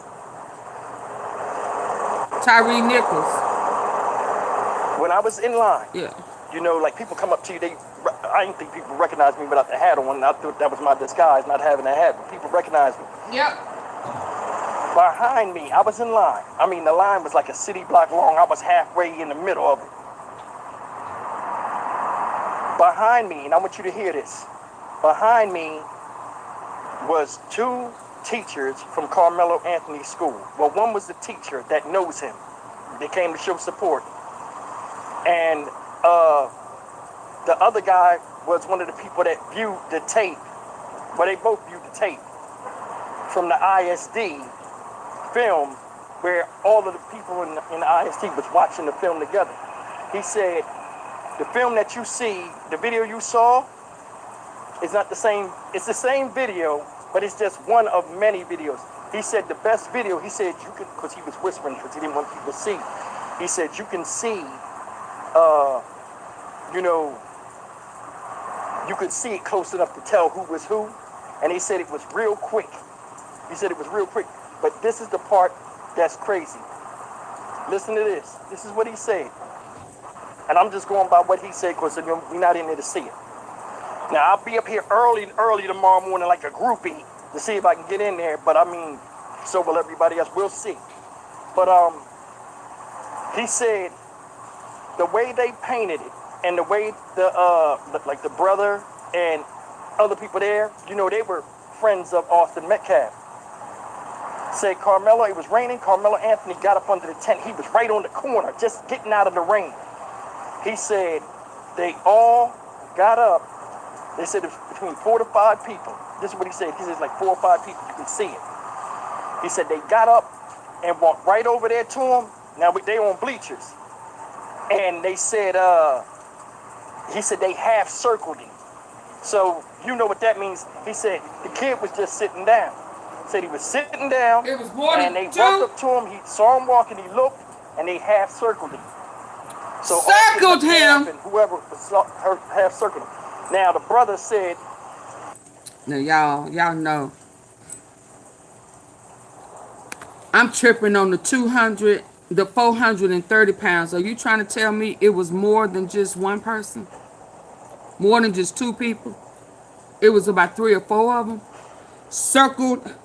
Tyree Nichols. When I was in line, yeah, you know, like people come up to you, I didn't think people recognized me without the hat on. I thought that was my disguise, not having a hat, but people recognized me. Yep. Behind me, I was in line. I mean, the line was like a city block long. I was halfway in the middle of it. Behind me, and I want you to hear this. Behind me was two teachers from Carmelo Anthony's school. Well, one was the teacher that knows him. They came to show support. And the other guy was one of the people that viewed the tape. Well, they both viewed the tape from the ISD film, where all of the people in the ISD was watching the film together. He said, the film that you see, the video you saw, is not the same. It's the same video, but it's just one of many videos. He said the best video, he said you could, because he was whispering because he didn't want people to see. He said you can see, you know, you could see it close enough to tell who was who. And he said it was real quick. He said it was real quick. But this is the part that's crazy. Listen to this. This is what he said. And I'm just going by what he said because we're not in there to see it. Now, I'll be up here early tomorrow morning like a groupie to see if I can get in there. But I mean, so will everybody else. We'll see. But he said the way they painted it and the way like the brother and other people there, you know, they were friends of Austin Metcalf. Said Carmelo, it was raining. Carmelo Anthony got up under the tent. He was right on the corner, just getting out of the rain. He said they all got up. They said it was between 4 to 5 people. This is what he said. He says like 4 or 5 people. You can see it. He said they got up and walked right over there to him. Now they on bleachers. And they said, he said they half circled him. So you know what that means. He said the kid was just sitting down. Said he was sitting down. It was more and than they two. walked up to him. He saw him walking. He looked, and they half circled him. So circled him. And whoever was half circled him. Now the brother said. Now y'all know. I'm tripping on the 200, the 430 pounds. Are you trying to tell me it was more than just one person? More than just 2 people? It was about 3 or 4 of them. Circled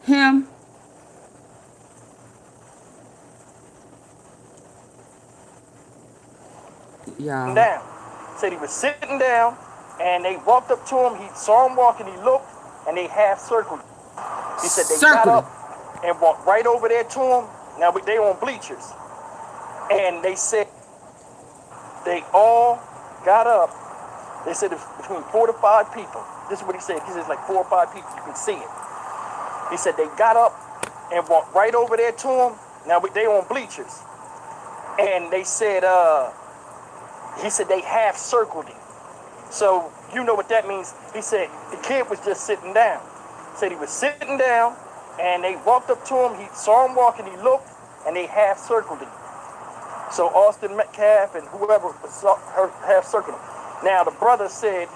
him. Yeah. Down. Said he was sitting down, and they walked up to him. He saw him walking. He looked, and they half circled him. He said they got up and walked right over there to him. Now they on bleachers, and they said they all got up. They said it was between 4 to 5 people. This is what he said. He says like 4 or 5 people. You can see it. He said they got up and walked right over there to him. Now they on bleachers, and they said he said they half circled him. So you know what that means. He said the kid was just sitting down. Said he was sitting down, and they walked up to him. He saw him walking. He looked, and they half circled him. So Austin Metcalf and whoever was half circled him. Now the brother said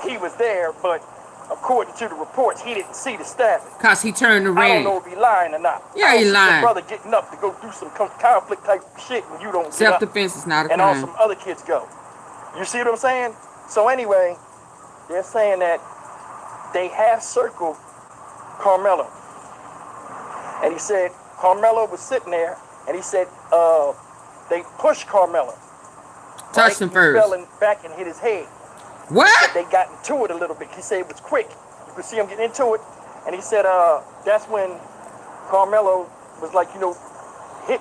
he was there, but according to the reports, he didn't see the stabbing. Cause he turned the I don't red. know if he lying or not. Yeah, I don't he see lying. your brother getting up to go do some conflict type shit when you don't get up. Self-defense is not a And all crime. some other kids go. You see what I'm saying? So anyway, they're saying that they half circled Carmelo. And he said Carmelo was sitting there, and he said they pushed Carmelo. Touched him He first. fell back and hit his head. What? He said they got into it a little bit. He said it was quick. You could see him getting into it. And he said that's when Carmelo was like, hit,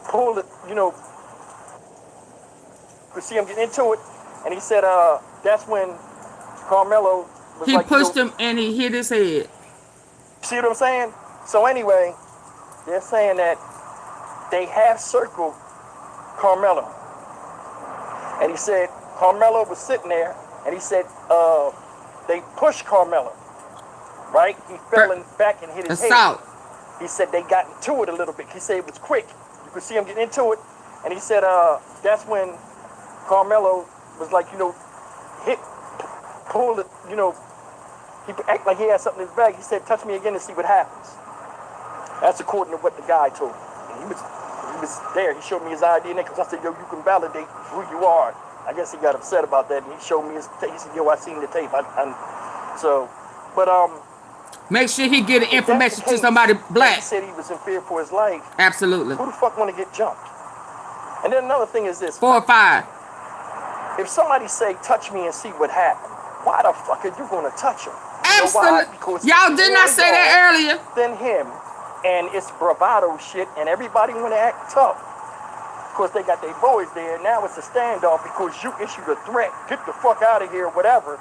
pull it, you could see him getting into it. And he said that's when Carmelo was He like, pushed him and he hit his head. See what I'm saying? So anyway, they're saying that they half circled Carmelo. And he said Carmelo was sitting there, and he said they pushed Carmelo, right? He fell back and hit his Assault. head. He said they got into it a little bit. He said it was quick. You could see him getting into it. And he said that's when Carmelo was like, hit, pull it, he act like he had something in his bag. He said, touch me again and see what happens. That's according to what the guy told me. And he was there. He showed me his ID and because I said, yo, you can validate who you are. I guess he got upset about that, and he showed me his tape. He said, yo, I seen the tape. Make sure he get information to somebody black. He said he was in fear for his life. Absolutely. Who the fuck want to get jumped? And then another thing is this. 4 or 5. If somebody say, touch me and see what happened, why the fuck are you going to touch him? Absolutely. Y'all did not say that earlier. Than him, and it's bravado shit, and everybody want to act tough. Of course, they got their boys there. Now it's a standoff because you issued a threat. Get the fuck out of here, whatever.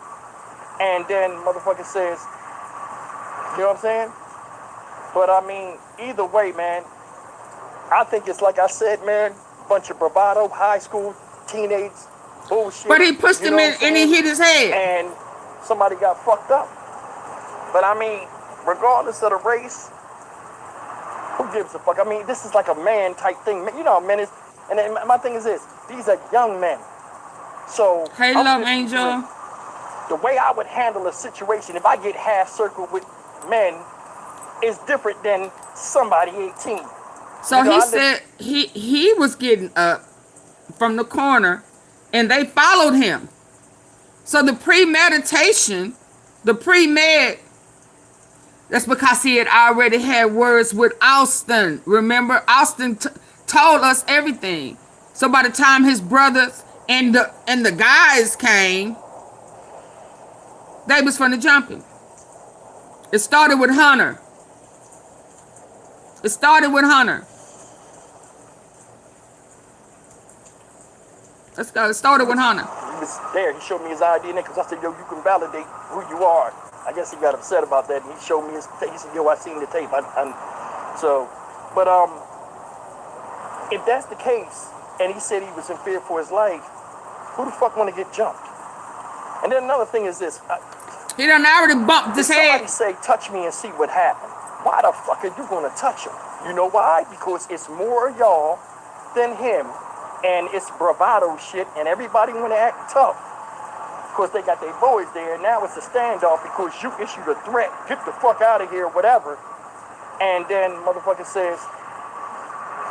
And then motherfucker says, you know what I'm saying? But I mean, either way, man, I think it's like I said, man, bunch of bravado, high school, teenage bullshit. But he pushed him in and he hit his head. And somebody got fucked up. But I mean, regardless of the race, who gives a fuck? I mean, this is like a man type thing. You know, men is, and then my thing is this: these are young men. So, hey, love angel. The way I would handle a situation if I get half circled with men is different than somebody 18. So he said he was getting up from the corner, and they followed him. So the premeditation, the pre-med. That's because he had already had words with Austin. Remember, Austin told us everything. So by the time his brothers and the guys came, they was from the jumping. It started with Hunter. It started with Hunter. Let's go. It started with Hunter. He was there. He showed me his ID because I said, yo, you can validate who you are. I guess he got upset about that, and he showed me his tape. He said, yo, I seen the tape. If that's the case, and he said he was in fear for his life, who the fuck want to get jumped? And then another thing is this. He done already bumped his head. Somebody say, touch me and see what happened. Why the fuck are you going to touch him? You know why? Because it's more of y'all than him, and it's bravado shit, and everybody want to act tough. Of course, they got their boys there, and now it's a standoff because you issued a threat. Get the fuck out of here, whatever. And then motherfucker says,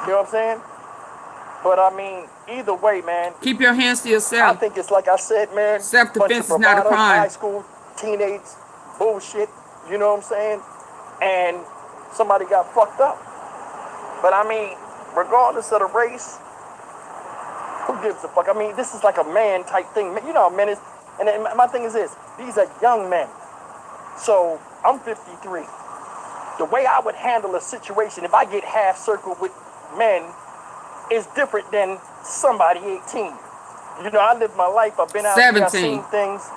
you know what I'm saying? But I mean, either way, man. Keep your hands to yourself. I think it's like I said, man. Self-defense is not a crime. High school, teenage bullshit, you know what I'm saying? And somebody got fucked up. But I mean, regardless of the race, who gives a fuck? I mean, this is like a man type thing. You know how men is. And then my thing is this, these are young men. So I'm 53. The way I would handle a situation if I get half circled with men is different than somebody 18. You know, I lived my life. I've been out 17. here, I've seen things,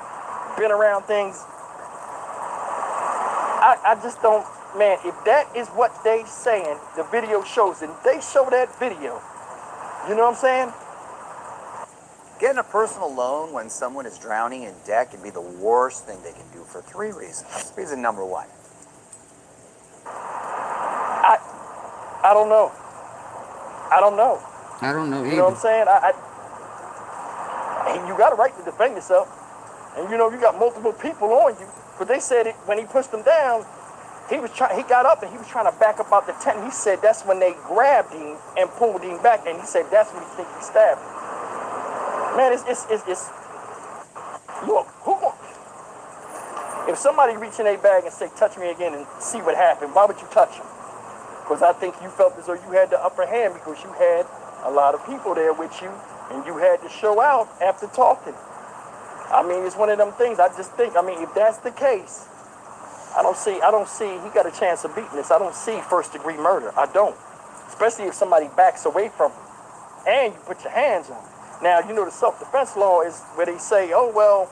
been around things. I just don't, man, if that is what they saying, the video shows, and they show that video, you know what I'm saying? Getting a personal loan when someone is drowning in debt can be the worst thing they can do for 3 reasons. Reason number 1. I don't know. I don't know. I don't know either. You know what I'm saying? You got a right to defend yourself. and you know you got multiple people on you. But they said it when he pushed him down. He got up and he was trying to back up out the tent. He said that's when they grabbed him and pulled him back, and he said that's when he think he stabbed him. Man, it's look, if somebody reach in a bag and say touch me again and see what happened, why would you touch him? Because I think you felt as though you had the upper hand because you had a lot of people there with you and you had to show out after talking. I mean, it's one of them things. I just think, I mean, if that's the case, I don't see he got a chance of beating this. I don't see first-degree murder. I don't. Especially if somebody backs away from him and you put your hands on him. Now, you know the self-defense law is where they say, oh, well,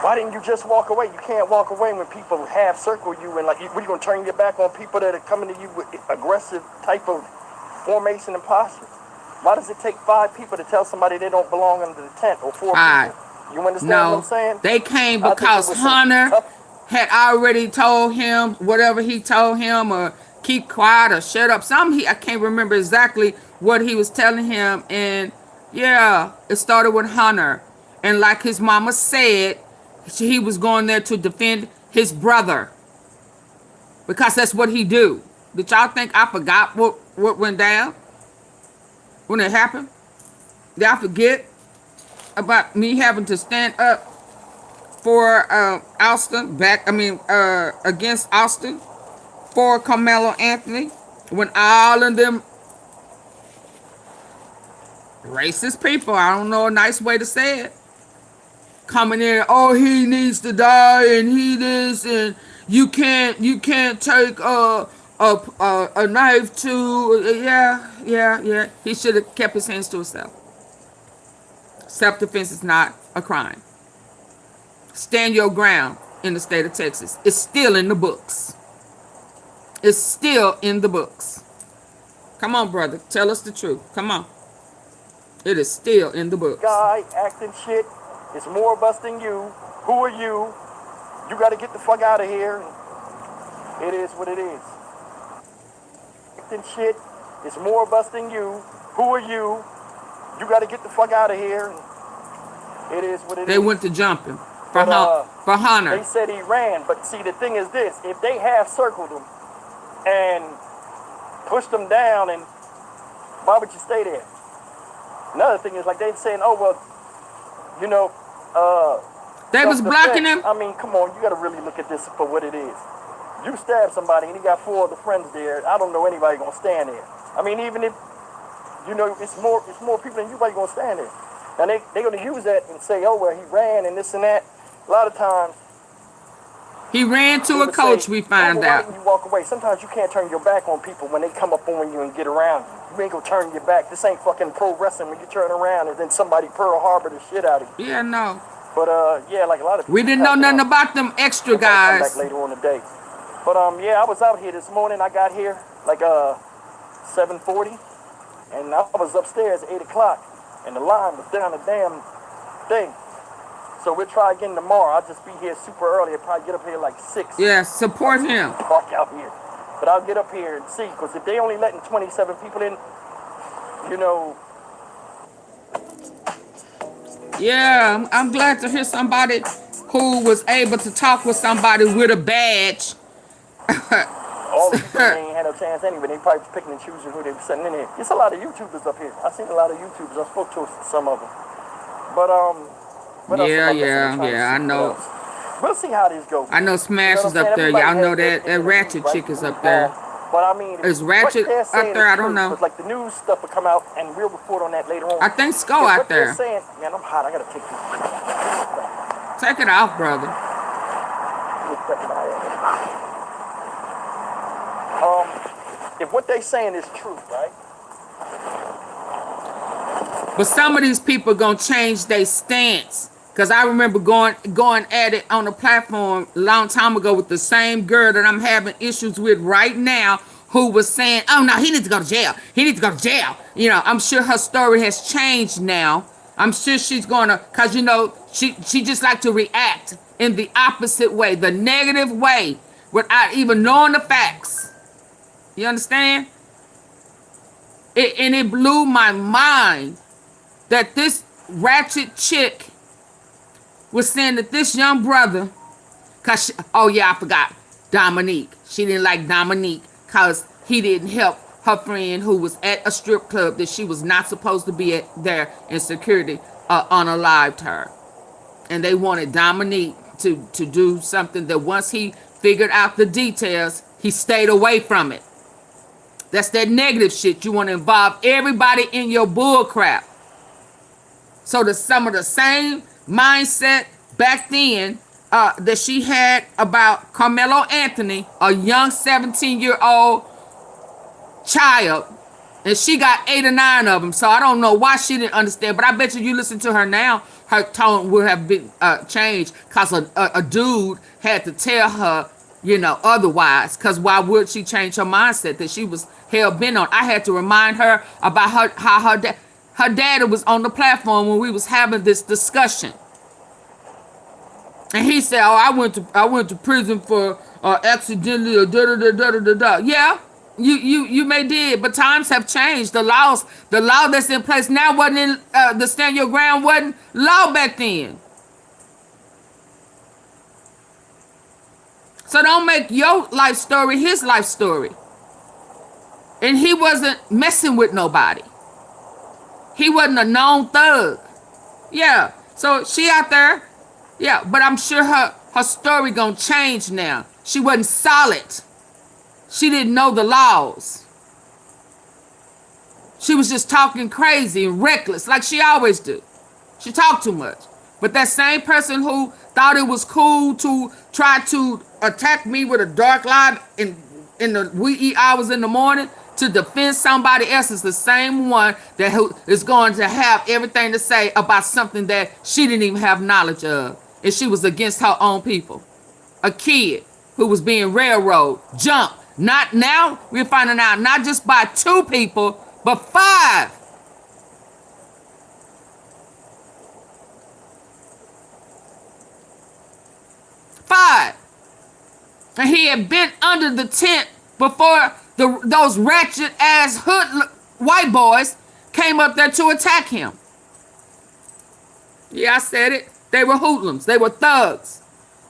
why didn't you just walk away? You can't walk away when people half circle you and like, what are you going to turn your back on people that are coming to you with aggressive type of formation and posture? Why does it take 5 people to tell somebody they don't belong under the tent or 4 people? You understand what I'm saying? They came because Hunter had already told him whatever he told him, or keep quiet or shut up. I can't remember exactly what he was telling him. And yeah, it started with Hunter. And like his mama said, he was going there to defend his brother because that's what he do. Did y'all think I forgot what went down when it happened? Did I forget about me having to stand up for Austin against Austin for Carmelo Anthony when all of them racist people, I don't know a nice way to say it, coming in, oh, he needs to die and he this, and you can't take a knife to, yeah. He should have kept his hands to himself. Self-defense is not a crime. Stand your ground in the state of Texas. It's still in the books. It's still in the books. Come on, brother. Tell us the truth. Come on. It is still in the books. Guy acting shit. It's more of us than you. Who are you? You got to get the fuck out of here. It is what it is. Acting shit. It's more of us than you. Who are you? You got to get the fuck out of here. It is what it is. They went to jump him for Hunter. They said he ran, but see, the thing is this. If they half circled him and pushed him down, and why would you stay there? Another thing is like they saying, oh, well, you know, they was blocking him. I mean, come on, you got to really look at this for what it is. You stab somebody and he got 4 other friends there. I don't know anybody gonna stand there. I mean, even if you know it's more people than anybody gonna stand there. And they gonna use that and say, oh well, he ran and this and that. A lot of times he ran to a coach. We find out. Why you walk away? Sometimes you can't turn your back on people when they come up on you and get around you. You ain't gonna turn your back. This ain't fucking pro wrestling when you turn around and then somebody Pearl Harbor the shit out of you. Yeah, no. But yeah, like a lot of people. We didn't know nothing about them extra guys. Come back later on the day. But yeah, I was out here this morning. I got here like 7:40, and I was upstairs at 8 o'clock, and the line was down the damn thing. So we'll try again tomorrow. I'll just be here super early. I'll probably get up here like 6. Yeah, support him. Park out here. But I'll get up here and see, because if they only letting 27 people in, you know. Yeah, I'm glad to hear somebody who was able to talk with somebody with a badge. All the people they ain't had no chance anyway. They probably picking and choosing who they were sending in here. There's a lot of YouTubers up here. I seen a lot of YouTubers. I spoke to some of them. But yeah, I know. We'll see how this goes. I know Smash is up there. Y'all know that Ratchet chick is up there. But I mean, is Ratchet up there? I don't know. Like the news stuff will come out, and we'll report on that later on. I think Skull out there. Saying, man, I'm hot. I gotta take this. Take it off, brother. If what they saying is true, right? But some of these people gonna change their stance. Cause I remember going at it on the platform a long time ago with the same girl that I'm having issues with right now, who was saying, "Oh no, he needs to go to jail. He needs to go to jail." You know, I'm sure her story has changed now. I'm sure she's gonna, cause you know, she just like to react in the opposite way, the negative way, without even knowing the facts. You understand? And it blew my mind that this ratchet chick was saying that this young brother, oh yeah, I forgot, Dominique. She didn't like Dominique because he didn't help her friend who was at a strip club that she was not supposed to be there, and security unalived her. And they wanted Dominique to do something that once he figured out the details, he stayed away from it. That's that negative shit. You want to involve everybody in your bull crap. So some of the same mindset back then that she had about Carmelo Anthony, a young 17-year-old child, and she got 8 or 9 of them. So I don't know why she didn't understand, but I bet you listen to her now, her tone would have been changed because a dude had to tell her, otherwise. Because why would she change her mindset that she was hell-bent on? I had to remind her about how her daddy was on the platform when we was having this discussion. And he said, oh, I went to prison for accidentally or da-da-da-da-da-da. Yeah, you may did, but times have changed. The law that's in place now wasn't in, the stand your ground wasn't law back then. So don't make your life story his life story. And he wasn't messing with nobody. He wasn't a known thug. Yeah, so she out there. Yeah, but I'm sure her story gonna change now. She wasn't solid. She didn't know the laws. She was just talking crazy and reckless like she always do. She talked too much. But that same person who thought it was cool to try to attack me with a dark light in the wee hours in the morning to defend somebody else is the same one who is going to have everything to say about something that she didn't even have knowledge of. And she was against her own people. A kid who was being railroaded, jumped. Not now, we're finding out not just by 2 people, but 5. And he had been under the tent before those ratchet ass hood white boys came up there to attack him. Yeah, I said it. They were hoodlums. They were thugs.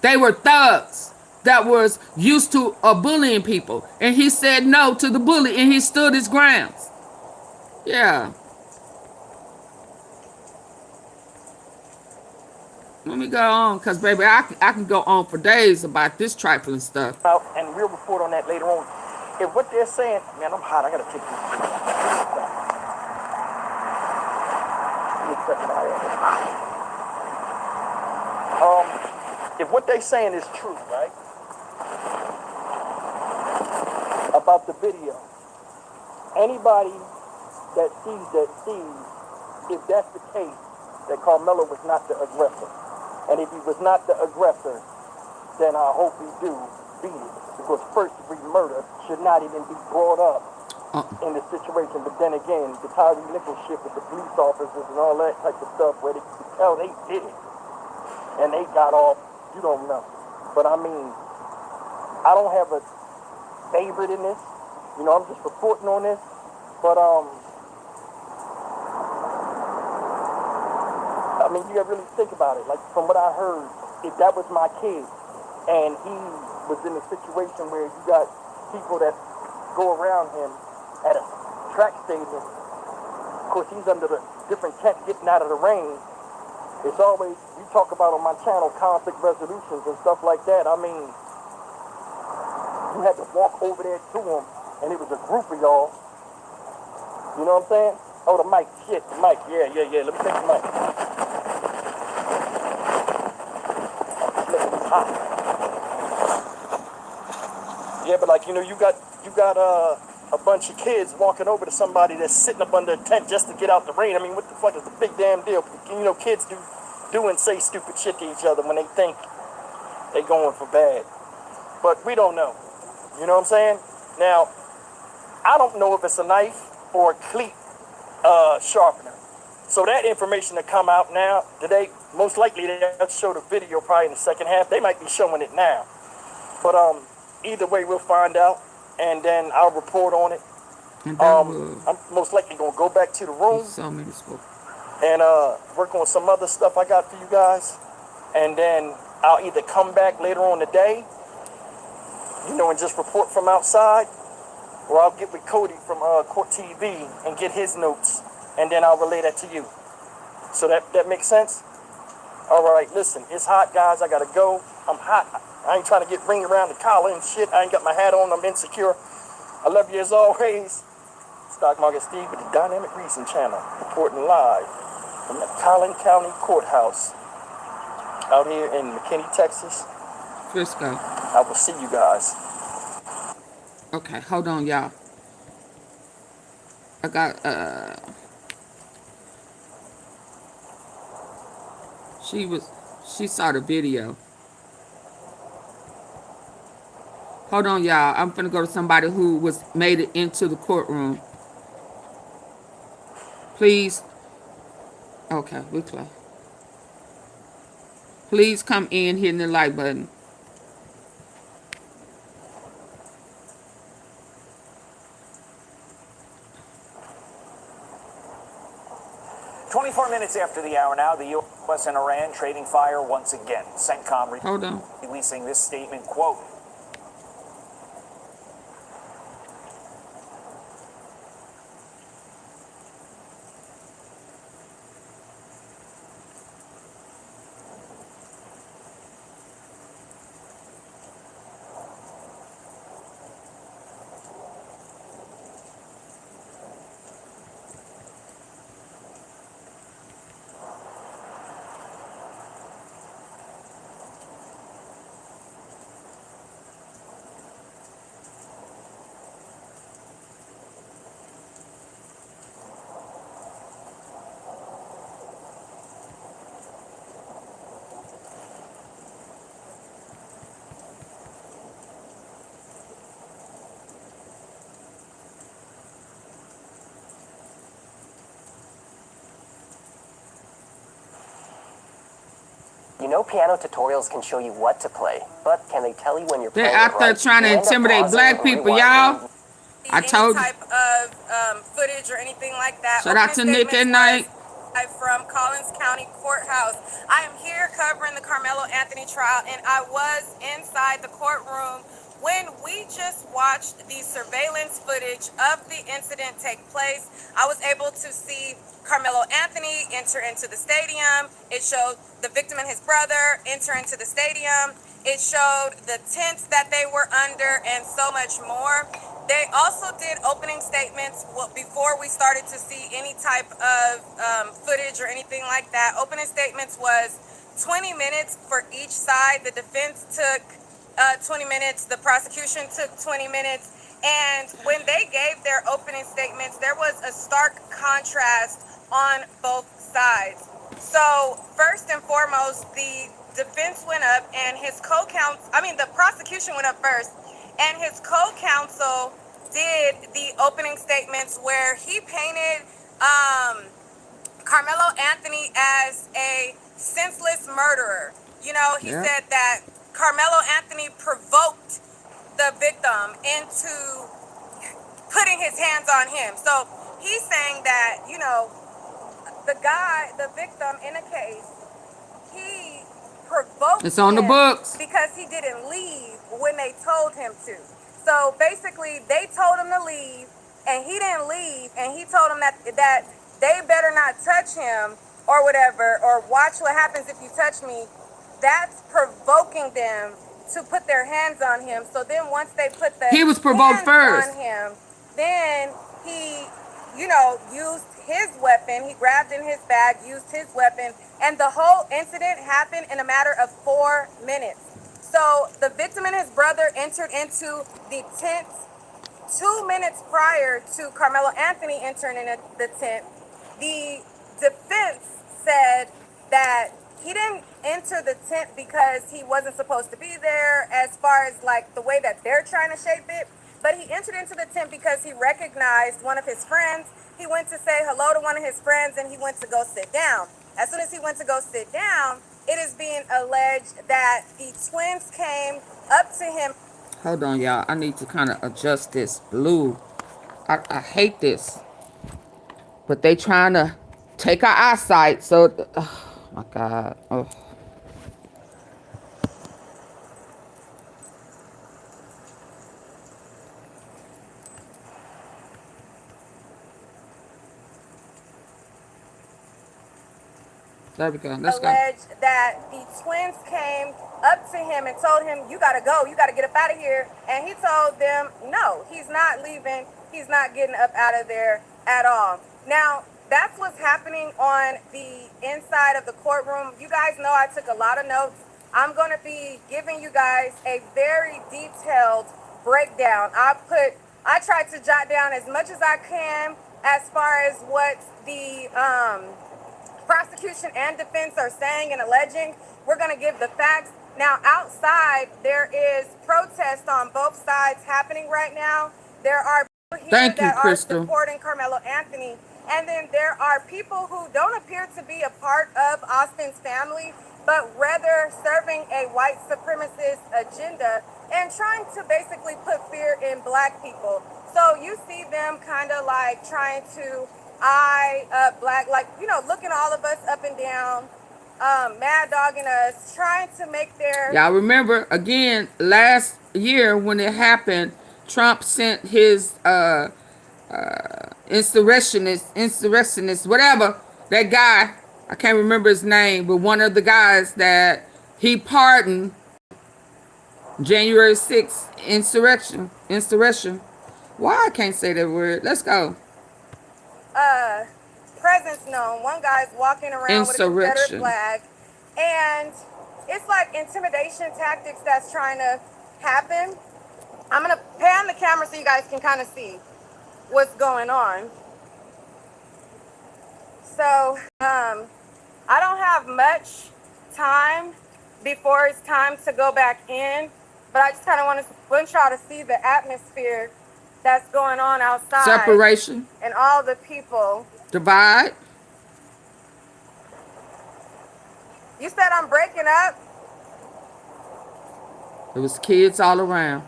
They were thugs that was used to bullying people. And he said no to the bully, and he stood his grounds. Yeah. Let me go on, because, baby, I can go on for days about this trifling stuff. And we'll report on that later on. If what they're saying, man, I'm hot. I got to take this. If what they're saying is true, right, about the video, anybody that sees, if that's the case, that Carmelo was not the aggressor. And if he was not the aggressor, then I hope he do beat it. Because first-degree murder should not even be brought up in this situation. But then again, the Tyree Nichols shit with the police officers and all that type of stuff, where they could tell they did it. And they got off, you don't know. But I mean, I don't have a favorite in this. I'm just reporting on this. But, I mean, you gotta really think about it. Like, from what I heard, if that was my kid, and he was in a situation where you got people that go around him at a track stadium, of course, he's under the different tent getting out of the rain. It's always, we talk about on my channel, conflict resolutions and stuff like that. I mean, you had to walk over there to him, and it was a group of y'all. You know what I'm saying? Oh, the mic, shit, the mic, yeah. Let me take the mic. Yeah, but like, you got a bunch of kids walking over to somebody that's sitting up under a tent just to get out the rain. I mean, what the fuck is the big damn deal? Kids do and say stupid shit to each other when they think they going for bad. But we don't know. You know what I'm saying? Now, I don't know if it's a knife or a cleat sharpener. So that information that come out now today, most likely they'll show the video probably in the second half. They might be showing it now. But either way, we'll find out, and then I'll report on it. I'm most likely gonna go back to the room. So many spoke. and work on some other stuff I got for you guys. And then I'll either come back later on the day, and just report from outside, or I'll get with Cody from Court TV and get his notes, and then I'll relay that to you. So that makes sense? All right, listen, it's hot, guys. I gotta go. I'm hot. I ain't trying to get ring around the collar and shit. I ain't got my hat on. I'm insecure. I love you as always. Stock Market Steve with the Dynamic Reason Channel, reporting live from the Collin County Courthouse out here in McKinney, Texas. Frisco. I will see you guys. Okay, hold on, y'all. I got she saw the video. Hold on, y'all. I'm finna go to somebody who made it into the courtroom. Please. Okay, we close. Please come in hitting the like button. Minutes after the hour now, the U.S. and Iran trading fire once again. CENTCOM releasing this statement, quote, You know piano tutorials can show you what to play, but can they tell you when you're playing? They're out there trying to intimidate black people, y'all. I told you. Type of footage or anything like that. Shout out to Nick at night. From Collins County Courthouse. I am here covering the Carmelo Anthony trial, and I was inside the courtroom when we just watched the surveillance footage of the incident take place. I was able to see Carmelo Anthony enter into the stadium. It showed the victim and his brother enter into the stadium. It showed the tents that they were under and so much more. They also did opening statements before we started to see any type of footage or anything like that. Opening statements was 20 minutes for each side. The defense took 20 minutes. The prosecution took 20 minutes. And when they gave their opening statements, there was a stark contrast on both sides. So first and foremost, the defense went up and his the prosecution went up first, and his co-counsel did the opening statements where he painted Carmelo Anthony as a senseless murderer. He said that Carmelo Anthony provoked the victim into putting his hands on him. So he's saying that, the victim in a case, he provoked it's on the books because he didn't leave when they told him to. So basically, they told him to leave, and he didn't leave, and he told them that they better not touch him or whatever, or watch what happens if you touch me. That's provoking them to put their hands on him. So then once they put the he was provoked first on him, then he, used his weapon. He grabbed in his bag, used his weapon, and the whole incident happened in a matter of 4 minutes. So the victim and his brother entered into the tent 2 minutes prior to Carmelo Anthony entering in the tent. The defense said that he didn't enter the tent because he wasn't supposed to be there, as far as like the way that they're trying to shape it. But he entered into the tent because he recognized one of his friends. He went to say hello to one of his friends, and he went to go sit down. As soon as he went to go sit down, it is being alleged that the twins came up to him. Hold on, y'all. I need to kind of adjust this blue. I hate this. But they trying to take our eyesight. So, oh my God. Oh. There we go. Let's go. Alleged that the twins came up to him and told him, "You gotta go. You gotta get up out of here." And he told them, "No, he's not leaving. He's not getting up out of there at all." Now, that's what's happening on the inside of the courtroom. You guys know I took a lot of notes. I'm going to be giving you guys a very detailed breakdown. I tried to jot down as much as I can as far as what the prosecution and defense are saying and alleging. We're going to give the facts. Now, outside, there is protest on both sides happening right now. There are people here that are supporting Carmelo Anthony. And then there are people who don't appear to be a part of Austin's family, but rather serving a white supremacist agenda and trying to basically put fear in black people. So you see them kind of like trying to black, like, you know, looking all of us up and down, mad dogging us, trying to make their... Y'all remember, again, last year when it happened, Trump sent his insurrectionist, whatever, that guy, I can't remember his name, but one of the guys that he pardoned, January 6th, insurrection. Why I can't say that word? Let's go. Presence known. One guy's walking around with a Confederate flag, and it's like intimidation tactics that's trying to happen. I'm gonna pan the camera so you guys can kind of see what's going on. So, I don't have much time before it's time to go back in, but I just kind of want y'all to see the atmosphere that's going on outside. Separation. And all the people. Divide. You said I'm breaking up? There was kids all around.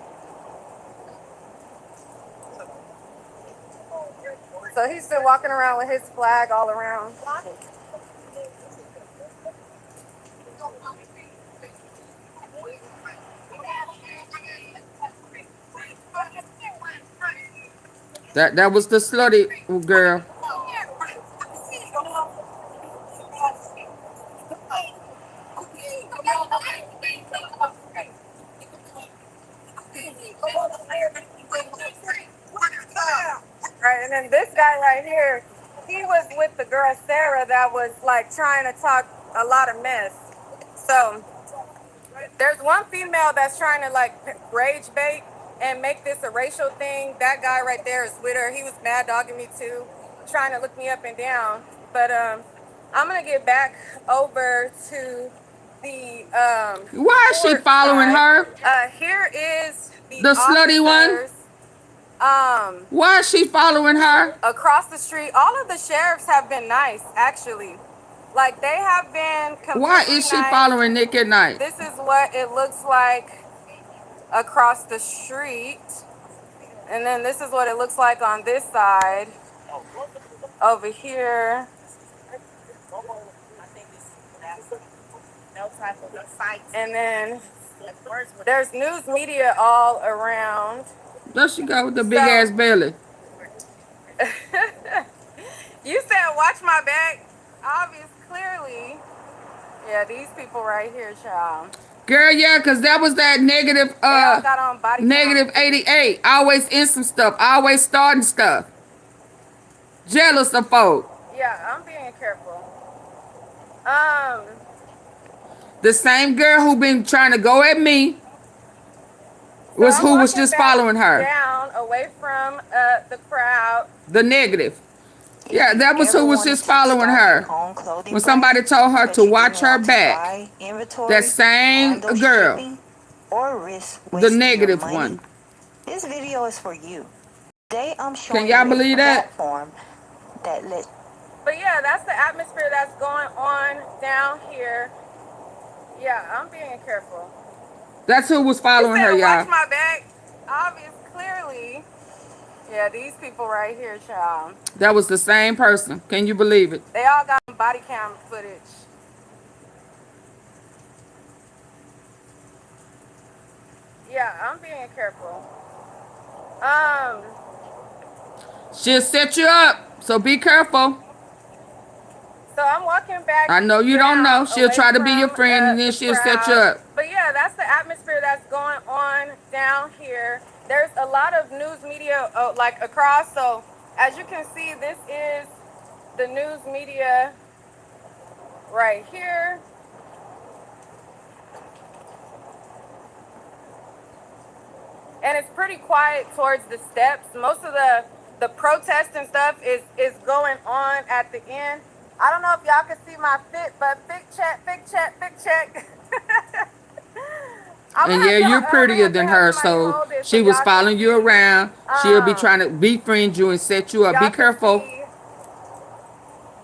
So he's been walking around with his flag all around. That was the slutty girl. Right, and then this guy right here, he was with the girl Sarah that was like trying to talk a lot of mess. So there's one female that's trying to like rage bait and make this a racial thing. That guy right there is with her. He was mad dogging me too, trying to look me up and down. But I'm gonna get back over to the why is she following her? Here is the slutty one. Why is she following her? Across the street, all of the sheriffs have been nice, actually. Like, they have been completely Why is she nice. following Nick at night? This is what it looks like across the street. And then this is what it looks like on this side. Over here. And then there's news media all around. There she go with the big ass belly. You said watch my back. Obvious, clearly. Yeah, these people right here, child. Girl, yeah, because that was that negative, negative 88. Always in some stuff. Always starting stuff. Jealous of folk. Yeah, I'm being careful. The same girl who been trying to go at me was so who was just following her. Down, away from the crowd. The negative. Yeah, that was who was just following her. When somebody told her to watch her back. That same girl. The negative one. This video is for you. Today I'm Can showing y'all believe that? But yeah, that's the atmosphere that's going on down here. Yeah, I'm being careful. That's who was following her, y'all. Watch my back. Obvious, clearly. Yeah, these people right here, child. That was the same person. Can you believe it? They all got body cam footage. Yeah, I'm being careful. Um, She'll set you up, so be careful. so I'm walking back I know you don't know. down She'll away try to be your from friend, and then the she'll set you crowd. up. But yeah, that's the atmosphere that's going on down here. There's a lot of news media like across. So as you can see, this is the news media right here. And it's pretty quiet towards the steps. Most of the protest and stuff is going on at the end. I don't know if y'all can see my fit, but big check, big check, big check. And yeah, you're prettier than her, so she was following you around. She'll be trying to befriend you and set you up. Be careful.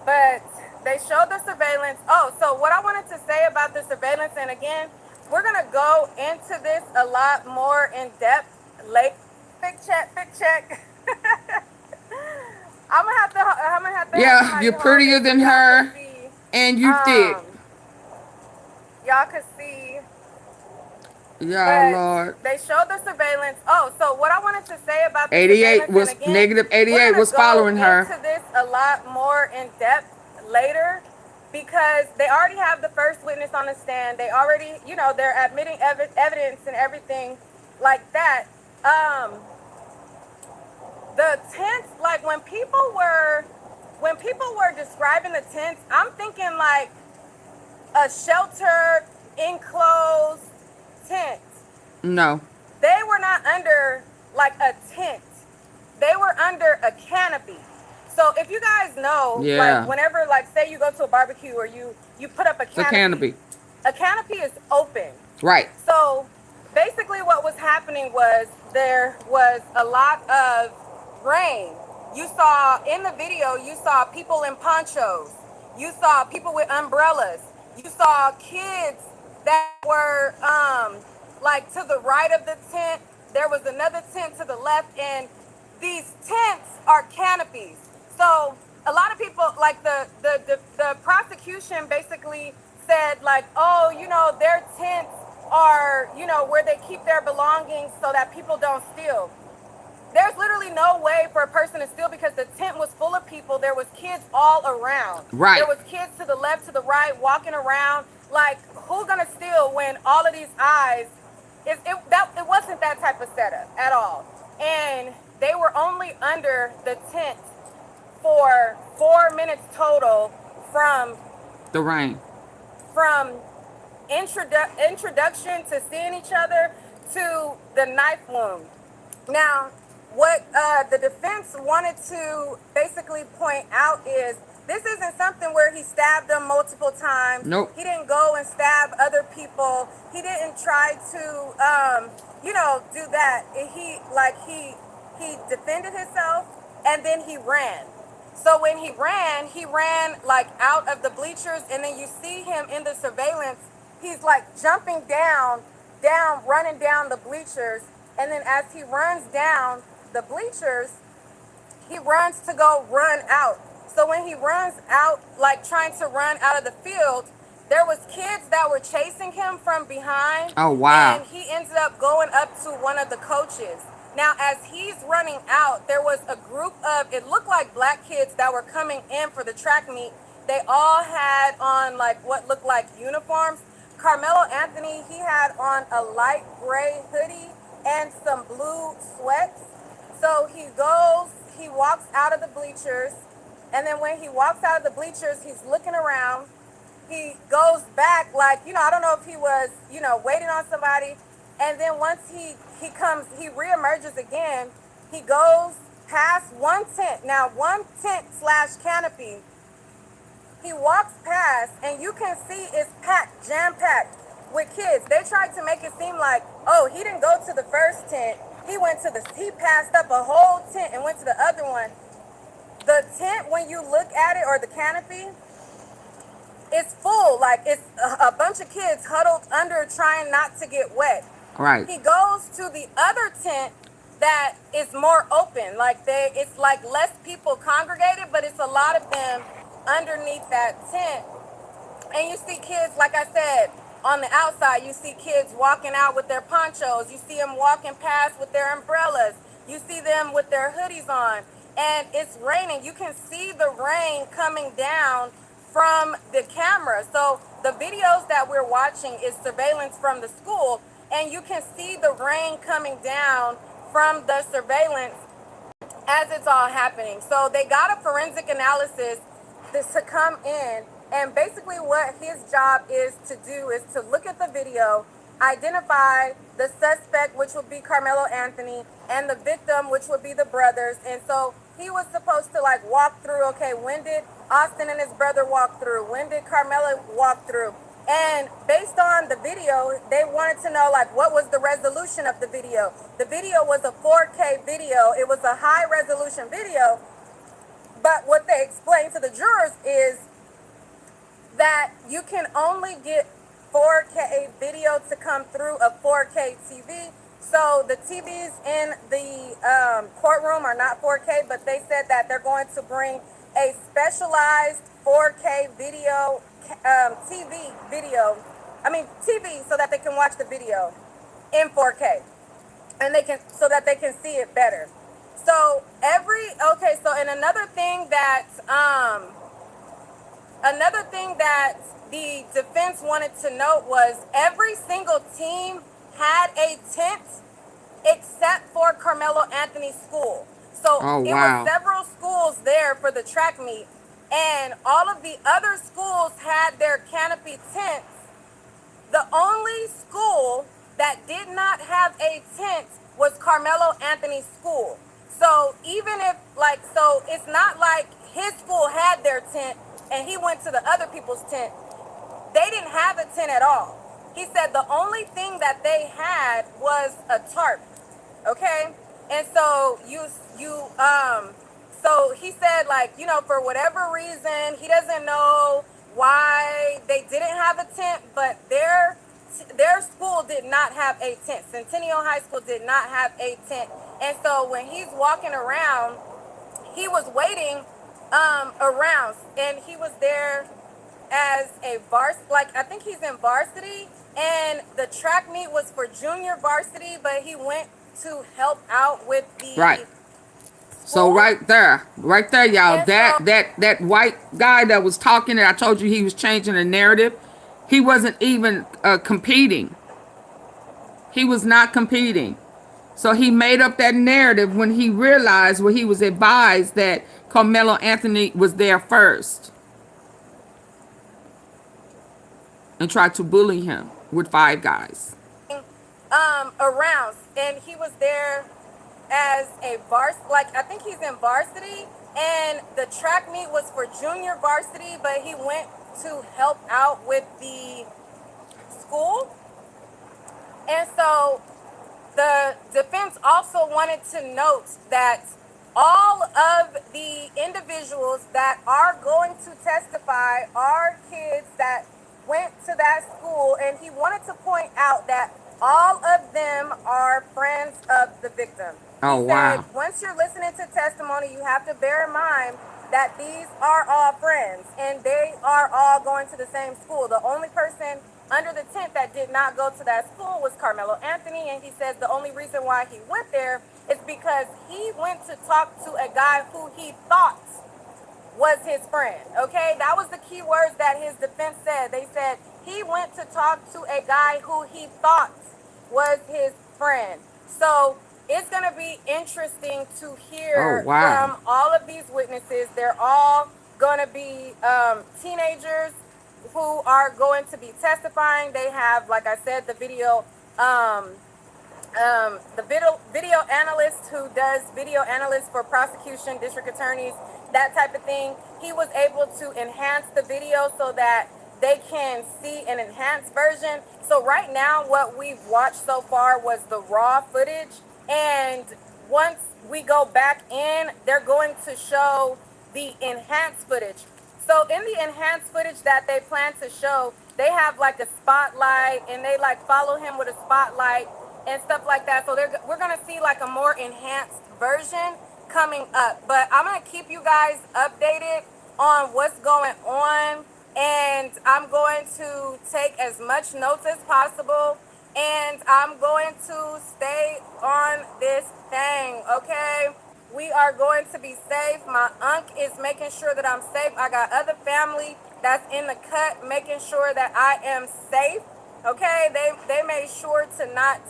But they showed the surveillance. Oh, so what I wanted to say about the surveillance, and again, we're gonna go into this a lot more in depth. Big check, big check. I'm gonna have to. Yeah, you're prettier than her, and you thick. Y'all can see. Yeah, Lord. They showed the surveillance. Oh, so what I wanted to say about the 88 surveillance, was and again, negative. 88 was we're following gonna her. go into this a lot more in depth later, because they already have the first witness on the stand. They already, they're admitting evidence and everything like that. The tents, like when people were describing the tents, I'm thinking like a sheltered, enclosed tent. No. They were not under like a tent. They were under a canopy. So if you guys know, like whenever, like say you go to a barbecue or you put up a canopy. A canopy is open. Right. So basically what was happening was there was a lot of rain. You saw in the video, you saw people in ponchos. You saw people with umbrellas. You saw kids that were like to the right of the tent. There was another tent to the left, and these tents are canopies. So a lot of people, like the prosecution basically said like, oh, their tents are, where they keep their belongings so that people don't steal. There's literally no way for a person to steal because the tent was full of people. There was kids all around. Right. There was kids to the left, to the right, walking around. Like, who's gonna steal when all of these eyes? It wasn't that type of setup at all. And they were only under the tent for 4 minutes total from the rain. From introduction to seeing each other to the knife wound. Now, what the defense wanted to basically point out is this isn't something where he stabbed them multiple times. Nope. He didn't go and stab other people. He didn't try to, do that. He defended himself and then he ran. So when he ran like out of the bleachers, and then you see him in the surveillance. He's like jumping down, running down the bleachers. And then as he runs down the bleachers, he runs to go run out. So when he runs out, like trying to run out of the field, there was kids that were chasing him from behind. Oh, wow. And he ended up going up to one of the coaches. Now, as he's running out, there was a group of, it looked like black kids that were coming in for the track meet. They all had on like what looked like uniforms. Carmelo Anthony, he had on a light gray hoodie and some blue sweats. So he walks out of the bleachers. And then when he walks out of the bleachers, he's looking around. He goes back like, I don't know if he was, waiting on somebody. And then once he reemerges again. He goes past one tent. Now, one tent / canopy. He walks past, and you can see it's packed, jam-packed with kids. They tried to make it seem like, oh, he didn't go to the first tent. He passed up a whole tent and went to the other one. The tent, when you look at it, or the canopy, it's full. Like, it's a bunch of kids huddled under trying not to get wet. Right. He goes to the other tent that is more open. Like it's like less people congregated, but it's a lot of them underneath that tent. And you see kids, like I said, on the outside, you see kids walking out with their ponchos. You see them walking past with their umbrellas. You see them with their hoodies on. And it's raining. You can see the rain coming down from the camera. So the videos that we're watching is surveillance from the school. And you can see the rain coming down from the surveillance as it's all happening. So they got a forensic analysis to come in, and basically what his job is to do is to look at the video, identify the suspect, which would be Carmelo Anthony, and the victim, which would be the brothers. And so he was supposed to like walk through, okay, when did Austin and his brother walk through? When did Carmelo walk through? And based on the video, they wanted to know like what was the resolution of the video. The video was a 4K video. It was a high resolution video. But what they explained to the jurors is that you can only get 4K video to come through a 4K TV. So the TVs in the courtroom are not 4K, but they said that they're going to bring a specialized 4K video, TV, so that they can watch the video in 4K, and so that they can see it better. So and another thing that the defense wanted to note was every single team had a tent except for Carmelo Anthony's school. So it was several schools there for the track meet, and all of the other schools had their canopy tents. The only school that did not have a tent was Carmelo Anthony's school. So even if it's not like his school had their tent and he went to the other people's tent. They didn't have a tent at all. He said the only thing that they had was a tarp. Okay? And so so he said for whatever reason, he doesn't know why they didn't have a tent, but their school did not have a tent. Centennial High School did not have a tent. And so when he's walking around, he was waiting around, and he was there as a I think he's in varsity, and the track meet was for junior varsity, but he went to help out with the right. So right there, y'all, that white guy that was talking, and I told you he was changing the narrative. He wasn't even competing. He was not competing. So he made up that narrative when he realized, when he was advised that Carmelo Anthony was there first, and tried to bully him with 5 guys. Around, and he was there as a I think he's in varsity, and the track meet was for junior varsity, but he went to help out with the school. And so the defense also wanted to note that all of the individuals that are going to testify are kids that went to that school, and he wanted to point out that all of them are friends of the victim. He said, once you're listening to testimony, you have to bear in mind that these are all friends, and they are all going to the same school. The only person under the tent that did not go to that school was Carmelo Anthony, and he says the only reason why he went there is because he went to talk to a guy who he thought was his friend. Okay, that was the key words that his defense said. They said he went to talk to a guy who he thought was his friend. So it's going to be interesting to hear from all of these witnesses. They're all going to be teenagers who are going to be testifying. They have, like I said, the video analyst who does video analyst for prosecution, district attorneys, that type of thing. He was able to enhance the video so that they can see an enhanced version. So right now, what we've watched so far was the raw footage. And once we go back in, they're going to show the enhanced footage. So in the enhanced footage that they plan to show, they have like a spotlight, and they like follow him with a spotlight. and stuff like that. So we're gonna see like a more enhanced version coming up. But I'm gonna keep you guys updated on what's going on, and I'm going to take as much notes as possible, and I'm going to stay on this thing, okay? We are going to be safe. My unc is making sure that I'm safe. I got other family that's in the cut making sure that I am safe. Okay, they made sure to not,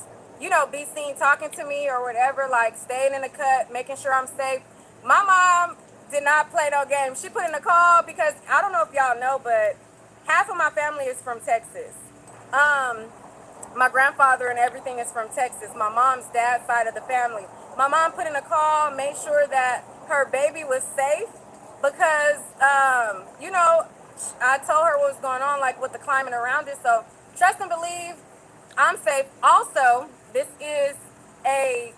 be seen talking to me or whatever, like staying in the cut, making sure I'm safe. My mom did not play no game. She put in a call because I don't know if y'all know, but half of my family is from Texas. My grandfather and everything is from Texas. My mom's dad's side of the family. My mom put in a call, made sure that her baby was safe because, I told her what was going on, like with the climate around it. So trust and believe, I'm safe. Also, this is a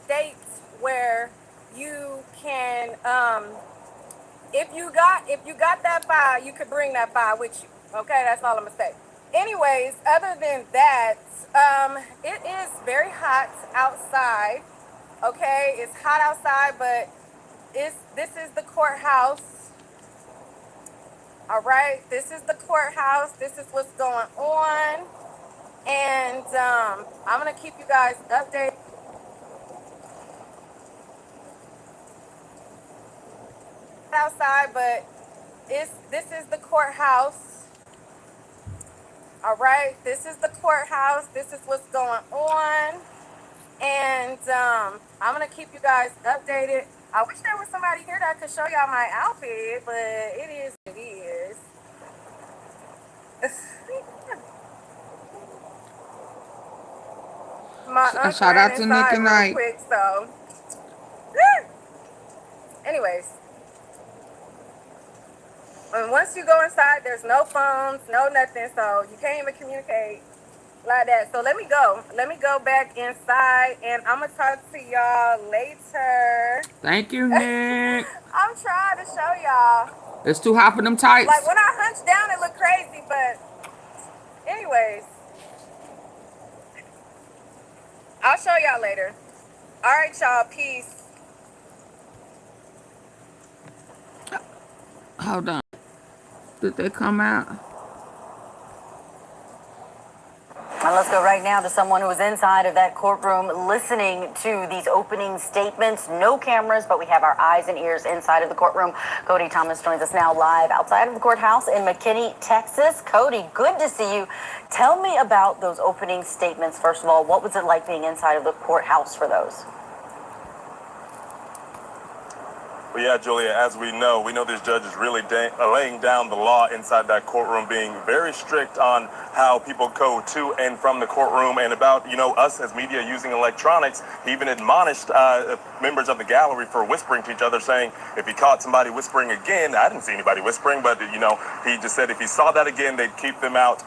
state where you can, if you got that file, you could bring that file with you. Okay, that's all I'm gonna say. Anyways, other than that, it is very hot outside. Okay, it's hot outside, but this is the courthouse. All right, this is the courthouse. This is what's going on, and I'm gonna keep you guys updated outside, but this is the courthouse. All right, this is the courthouse. This is what's going on. And I'm going to keep you guys updated. I wish there was somebody here that could show y'all my outfit, but it is what it is. My uncle Shout ran out to Nick inside and real Knight. quick, so. Anyways. And once you go inside, there's no phones, no nothing, so you can't even communicate like that. So let me go. Let me go back inside, and I'm going to talk to y'all later. Thank you, Nick. I'm trying to show y'all. It's too hot for them tights. Like, when I hunch down, it look crazy, but anyways. I'll show y'all later. All right, y'all. Peace. Hold on. Did they come out? And let's go right now to someone who was inside of that courtroom listening to these opening statements. No cameras, but we have our eyes and ears inside of the courtroom. Cody Thomas joins us now live outside of the courthouse in McKinney, Texas. Cody, good to see you. Tell me about those opening statements. First of all, what was it like being inside of the courthouse for those? Well, yeah, Julia, as we know this judge is really laying down the law inside that courtroom, being very strict on how people go to and from the courtroom and about, us as media using electronics. He even admonished members of the gallery for whispering to each other, saying if he caught somebody whispering again, I didn't see anybody whispering, but, he just said if he saw that again, they'd keep them out,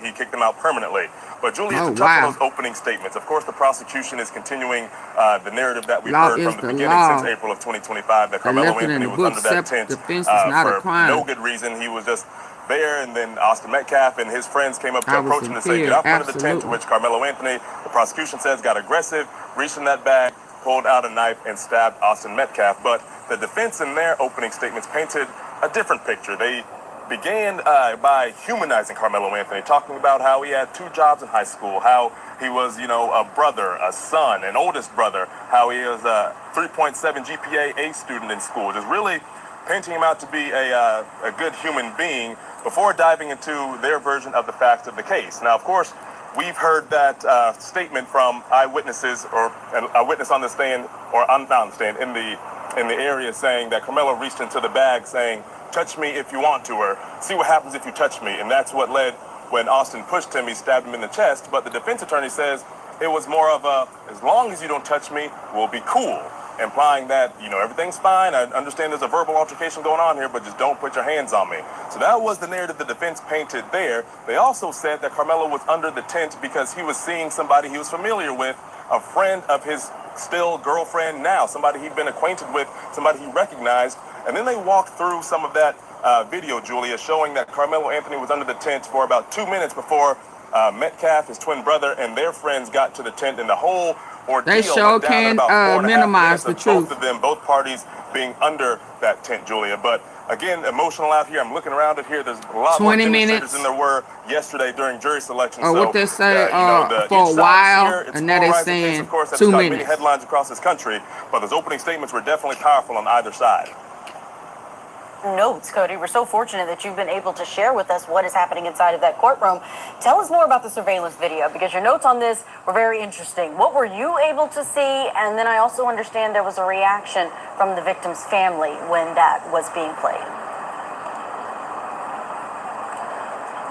he'd kick them out permanently. But Julia, to touch on those opening statements, of course, the prosecution is continuing the narrative that we've heard from the beginning since April of 2025 that Carmelo Anthony was under that tent for no good reason. He was just there, and then Austin Metcalf and his friends came up to approach him to say, get out front of the tent, to which Carmelo Anthony, the prosecution says, got aggressive, reached in that bag, pulled out a knife, and stabbed Austin Metcalf. But the defense in their opening statements painted a different picture. They began by humanizing Carmelo Anthony, talking about how he had 2 jobs in high school, how he was, a brother, a son, an oldest brother, how he was a 3.7 GPA A student in school, just really painting him out to be a good human being before diving into their version of the facts of the case. Now, of course, we've heard that statement from eyewitnesses or a witness on the stand or on the stand in the area saying that Carmelo reached into the bag saying, touch me if you want to, or see what happens if you touch me. And that's what led when Austin pushed him, he stabbed him in the chest. But the defense attorney says it was more of a, as long as you don't touch me, we'll be cool. Implying that, everything's fine. I understand there's a verbal altercation going on here, but just don't put your hands on me. So that was the narrative the defense painted there. They also said that Carmelo was under the tent because he was seeing somebody he was familiar with, a friend of his still girlfriend now, somebody he'd been acquainted with, somebody he recognized. And then they walked through some of that video, Julia, showing that Carmelo Anthony was under the tent for about 2 minutes before Metcalf, his twin brother, and their friends got to the tent, and the whole ordeal They sure went down in can about 4.5 minimize minutes the of truth. both of them, both parties being under that tent, Julia. But again, emotional out here. I'm looking around it here. There's a lot more 20 demonstrators minutes. than there were yesterday during jury selection. Or So, what they say you know, for a each side while, here, it's and now they're polarizing case, saying of course, that 2 has got many minutes. headlines across this country. But those opening statements were definitely powerful on either side. Notes, Cody. We're so fortunate that you've been able to share with us what is happening inside of that courtroom. Tell us more about the surveillance video, because your notes on this were very interesting. What were you able to see? And then I also understand there was a reaction from the victim's family when that was being played.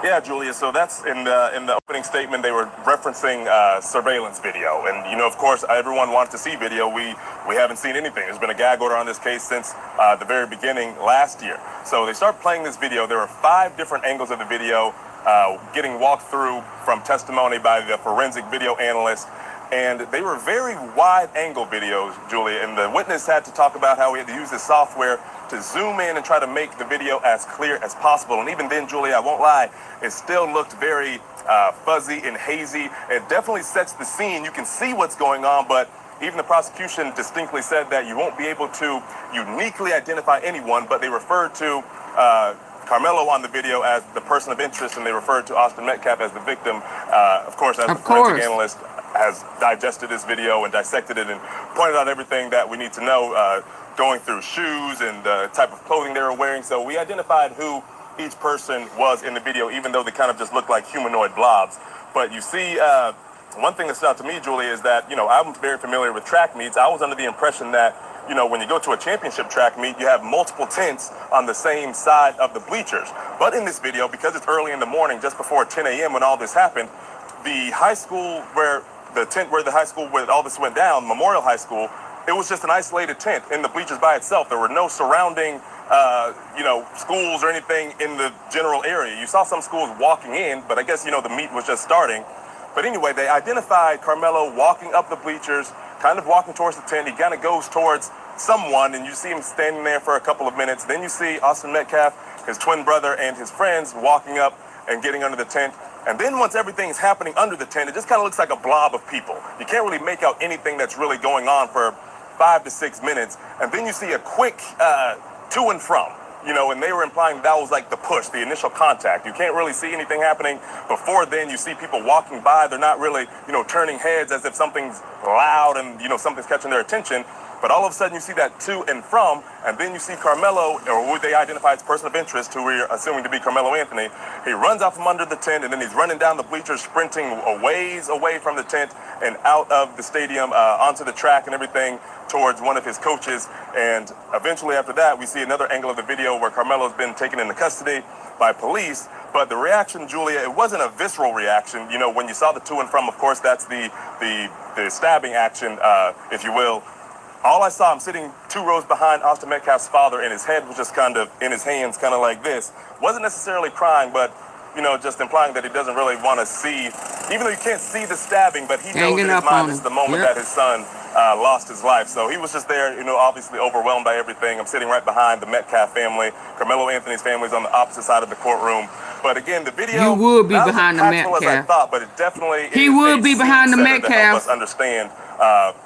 Yeah, Julia. So that's in the opening statement. They were referencing surveillance video, and you know, of course, everyone wanted to see video. We haven't seen anything. There's been a gag order on this case since the very beginning last year. So they start playing this video. There were 5 different angles of the video getting walked through from testimony by the forensic video analyst. And they were very wide-angle videos, Julia, and the witness had to talk about how he had to use this software to zoom in and try to make the video as clear as possible. And even then, Julia, I won't lie, it still looked very fuzzy and hazy. It definitely sets the scene. You can see what's going on, but even the prosecution distinctly said that you won't be able to uniquely identify anyone, but they referred to Carmelo on the video as the person of interest, and they referred to Austin Metcalf as the victim. Of course, as the forensic analyst has digested this video and dissected it and pointed out everything that we need to know, going through shoes and the type of clothing they were wearing. So we identified who each person was in the video, even though they kind of just looked like humanoid blobs. But you see, one thing that stood out to me, Julie, is that, you know, I'm very familiar with track meets. I was under the impression that, you know, when you go to a championship track meet, you have multiple tents on the same side of the bleachers. But in this video, because it's early in the morning, just before 10 a.m. when all this happened, the high school where the tent where the high school where all this went down, Memorial High School, it was just an isolated tent in the bleachers by itself. There were no surrounding, you know, schools or anything in the general area. You saw some schools walking in, but I guess, you know, the meet was just starting. But anyway, they identified Carmelo walking up the bleachers, kind of walking towards the tent. He kind of goes towards someone, and you see him standing there for a couple of minutes. Then you see Austin Metcalf, his twin brother, and his friends walking up and getting under the tent. And then once everything's happening under the tent, it just kind of looks like a blob of people. You can't really make out anything that's really going on for 5 to 6 minutes. And then you see a quick to and from, you know, and they were implying that was like the push, the initial contact. You can't really see anything happening before then. You see people walking by. They're not really, you know, turning heads as if something's loud and, you know, something's catching their attention. But all of a sudden you see that to and from, and then you see Carmelo, or who they identify as person of interest, who we're assuming to be Carmelo Anthony. He runs out from under the tent, and then he's running down the bleachers, sprinting a ways away from the tent and out of the stadium onto the track and everything towards one of his coaches. And eventually after that, we see another angle of the video where Carmelo's been taken into custody by police. But the reaction, Julia, it wasn't a visceral reaction. You know, when you saw the to and from, of course, that's the stabbing action, if you will. All I saw, I'm sitting 2 rows behind Austin Metcalf's father, and his head was just kind of in his hands, kind of like this. Wasn't necessarily crying, but, you know, just implying that he doesn't really want to see, even though you can't see the stabbing, but he knows in his mind this is the moment that his son lost his life. So he was just there, you know, obviously overwhelmed by everything. I'm sitting right behind the Metcalf family. Carmelo Anthony's family is on the opposite side of the courtroom. But again, the video, you would be behind the Metcalf. As I thought, but it definitely he would be behind the Metcalf. To help us understand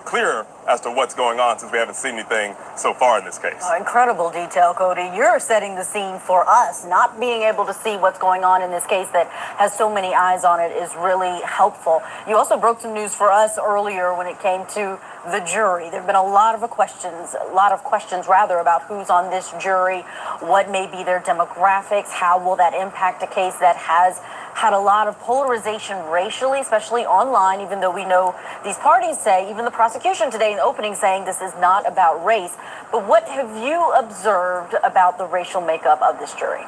clearer as to what's going on, since we haven't seen anything so far in this case. Incredible detail, Cody. You're setting the scene for us. Not being able to see what's going on in this case that has so many eyes on it is really helpful. You also broke some news for us earlier when it came to the jury. There have been a lot of questions about who's on this jury, what may be their demographics, how will that impact a case that has had a lot of polarization racially, especially online, even though we know these parties say, even the prosecution today in the opening saying this is not about race. But what have you observed about the racial makeup of this jury?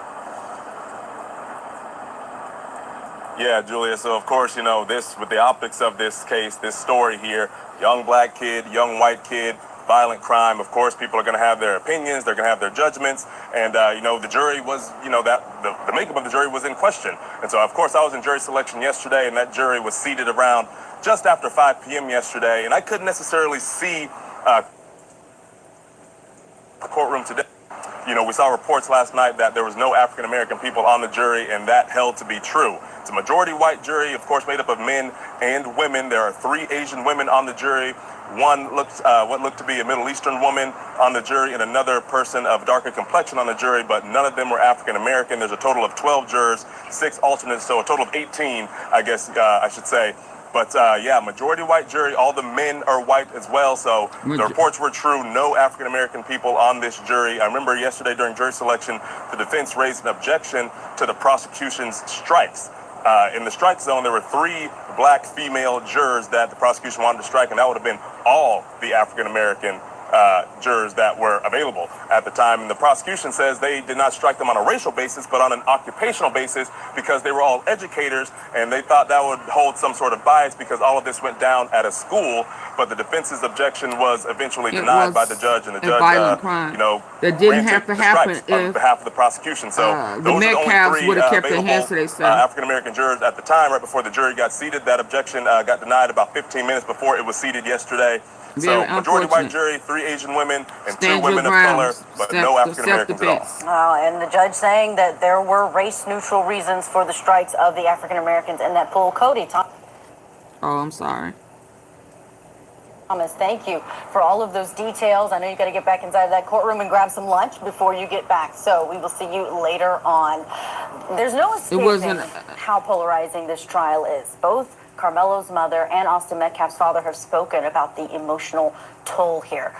Yeah, Julia. So, of course, you know, this, with the optics of this case, this story here, young black kid, young white kid, violent crime. Of course, people are going to have their opinions. They're going to have their judgments. And, you know, the jury was, you know, that the makeup of the jury was in question. And so, of course, I was in jury selection yesterday, and that jury was seated around just after 5 p.m. yesterday. And I couldn't necessarily see the courtroom today. we saw reports last night that there was no African American people on the jury, and that held to be true. It's a majority white jury, of course, made up of men and women. There are 3 Asian women on the jury. One what looked to be a Middle Eastern woman on the jury, and another person of darker complexion on the jury, but none of them were African American. There's a total of 12 jurors, 6 alternates, so a total of 18, I guess I should say. But yeah, majority white jury. All the men are white as well, so the reports were true. No African American people on this jury. I remember yesterday during jury selection, the defense raised an objection to the prosecution's strikes. In the strike zone, there were 3 black female jurors that the prosecution wanted to strike, and that would have been all the African American jurors that were available at the time. And the prosecution says they did not strike them on a racial basis, but on an occupational basis, because they were all educators, and they thought that would hold some sort of bias because all of this went down at a school. But the defense's objection was eventually denied by the judge, and the judge, that didn't have to happen on behalf of the prosecution. So the Metcalfs would have kept their hands to themselves. African American jurors at the time, right before the jury got seated. That objection got denied about 15 minutes before it was seated yesterday. So majority white jury, 3 Asian women, and 2 women of color, but no African Americans at all. And the judge saying that there were race-neutral reasons for the strikes of the African Americans in that pool. Cody, I'm sorry. Thomas, thank you for all of those details. I know you got to get back inside that courtroom and grab some lunch before you get back. So we will see you later on. There's no escaping how polarizing this trial is. Both Carmelo's mother and Austin Metcalf's father have spoken about the emotional toll here.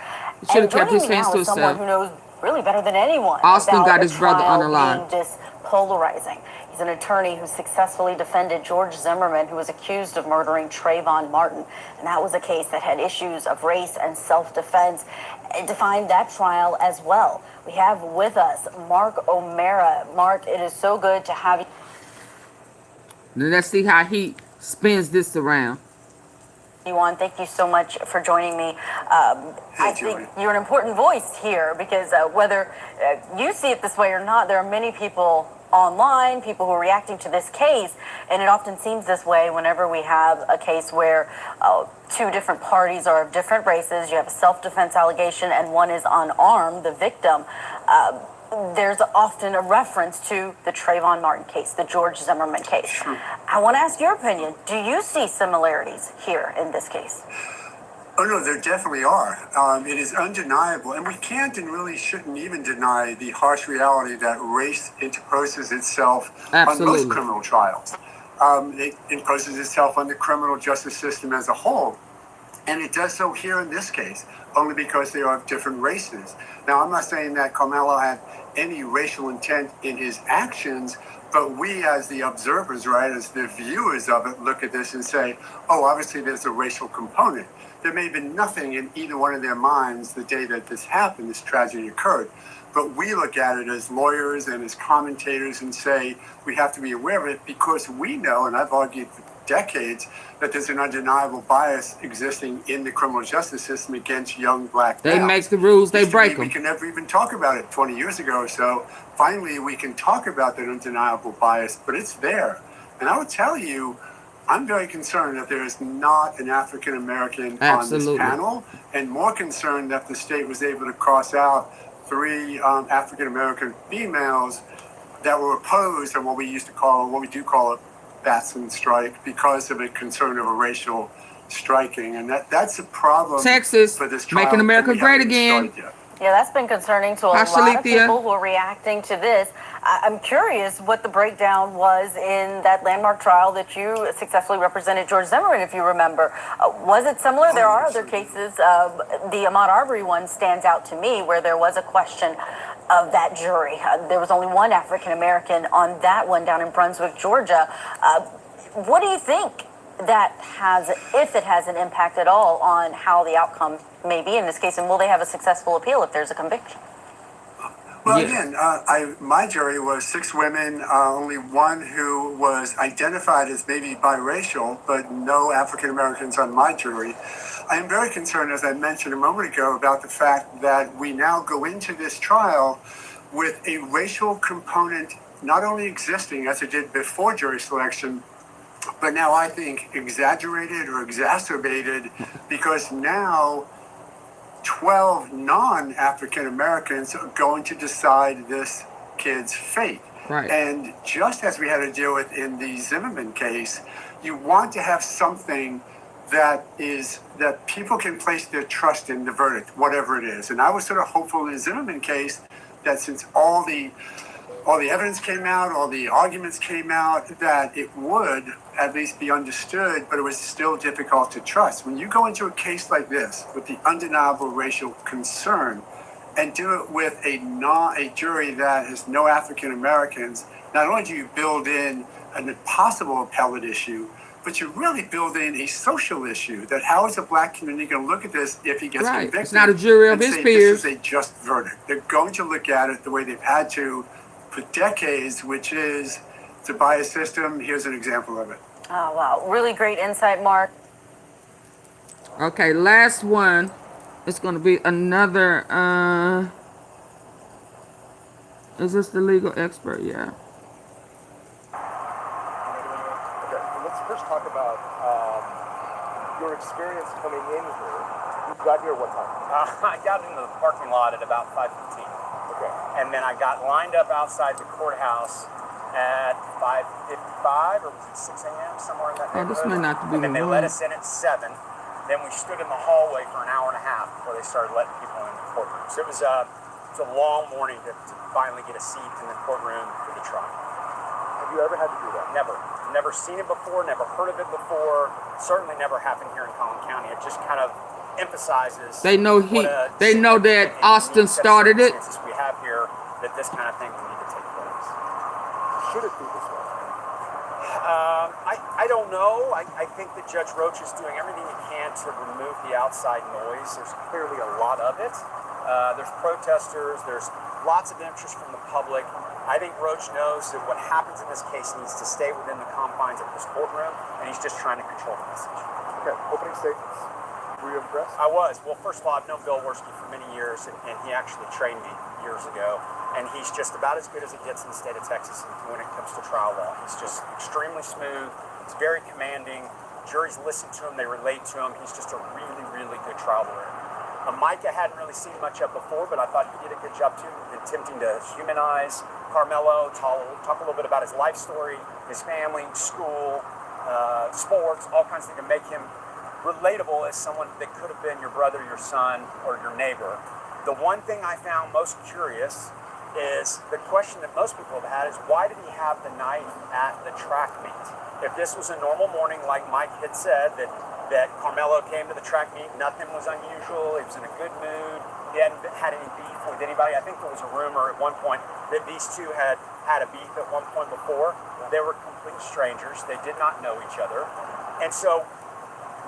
Should have kept his hands to himself. Someone who knows really better than anyone Austin about got his brother on the line. Being polarizing. He's an attorney who successfully defended George Zimmerman, who was accused of murdering Trayvon Martin. And that was a case that had issues of race and self-defense. It defined that trial as well. We have with us Mark O'Mara. Mark, it is so good to have you. Let's see how he spins this around. Thank you so much for joining me. I think you're an important voice here because whether you see it this way or not, there are many people online, people who are reacting to this case, and it often seems this way whenever we have a case where 2 different parties are of different races. You have a self-defense allegation and one is unarmed, the victim. There's often a reference to the Trayvon Martin case, the George Zimmerman case. Sure. I want to ask your opinion. Do you see similarities here in this case? Oh, no, there definitely are. It is undeniable, and we can't and really shouldn't even deny the harsh reality that race interposes itself on most criminal trials. It imposes itself on the criminal justice system as a whole, and it does so here in this case, only because they are of different races. Now, I'm not saying that Carmelo had any racial intent in his actions, but we as the observers, right, as the viewers of it, look at this and say, oh, obviously there's a racial component. There may have been nothing in either one of their minds the day that this happened, this tragedy occurred. But we look at it as lawyers and as commentators and say we have to be aware of it because we know, and I've argued for decades, that there's an undeniable bias existing in the criminal justice system against young black males. They make the rules, they break them. We can never even talk about it 20 years ago or so. Finally, we can talk about that undeniable bias, but it's there. And I would tell you, I'm very concerned that there is not an African American on this panel, and more concerned that the state was able to cross out 3 African American females that were opposed on what we do call a Batson strike because of a concern of a racial striking, and that's a problem. Texas for this trial, making America great again. Yeah, that's been concerning to a lot of people who are reacting to this. I'm curious what the breakdown was in that landmark trial that you successfully represented George Zimmerman, if you remember. Was it similar? There are other cases. The Ahmaud Arbery one stands out to me where there was a question of that jury. There was only one African American on that one down in Brunswick, Georgia. What do you think that has, if it has an impact at all on how the outcome may be in this case, and will they have a successful appeal if there's a conviction? Well, again, my jury was 6 women, only one who was identified as maybe biracial, but no African Americans on my jury. I am very concerned, as I mentioned a moment ago, about the fact that we now go into this trial with a racial component not only existing as it did before jury selection, but now I think exaggerated or exacerbated because now 12 non-African Americans are going to decide this kid's fate. Right. And just as we had to deal with in the Zimmerman case, you want to have something that people can place their trust in the verdict, whatever it is. And I was sort of hopeful in the Zimmerman case that since all the evidence came out, all the arguments came out, that it would at least be understood, but it was still difficult to trust. When you go into a case like this with the undeniable racial concern and do it with a jury that has no African Americans, not only do you build in an impossible appellate issue, but you really build in a social issue that how is the black community going to look at this if he gets convicted? It's not a jury of his peers. This is a just verdict. They're going to look at it the way they've had to for decades, which is to buy a system. Here's an example of it. Oh, wow. Really great insight, Mark. Okay, last one. It's going to be another, is this the legal expert? Yeah. Let's first talk about your experience coming in here. You got here what time? I got into the parking lot at about 5:15. Okay. And then I got lined up outside the courthouse at 5:55, or was it 6 a.m., somewhere in that neighborhood? This may not be and then the they one. let us in at 7. Then we stood in the hallway for an hour and a half before they started letting people in the courtroom. So it was a long morning to finally get a seat in the courtroom for the trial. Have you ever had to do that? Never. Never seen it before, never heard of it before. Certainly never happened here in Collin County. It just kind of emphasizes They know that Austin started it. We have here that this kind of thing will need to take place. Should it be this way? I don't know. I think that Judge Roach is doing everything he can to remove the outside noise. There's clearly a lot of it. There's protesters. There's lots of interest from the public. I think Roach knows that what happens in this case needs to stay within the confines of this courtroom, and he's just trying to control the message. Okay, opening statements. Were you impressed? I was. Well, first of all, I've known Bill Worski for many years, and he actually trained me years ago. And he's just about as good as it gets in the state of Texas when it comes to trial law. He's just extremely smooth. He's very commanding. Juries listen to him. They relate to him. He's just a really, really good trial lawyer. Mike, I hadn't really seen much of before, but I thought he did a good job, too, attempting to humanize Carmelo, talk a little bit about his life story, his family, school, sports, all kinds of things to make him relatable as someone that could have been your brother, your son, or your neighbor. The one thing I found most curious is the question that most people have had is, why did he have the knife at the track meet? If this was a normal morning, like Mike had said, that Carmelo came to the track meet, nothing was unusual, he was in a good mood, he hadn't had any beef with anybody. I think there was a rumor at one point that these two had a beef at one point before. They were complete strangers. They did not know each other. And so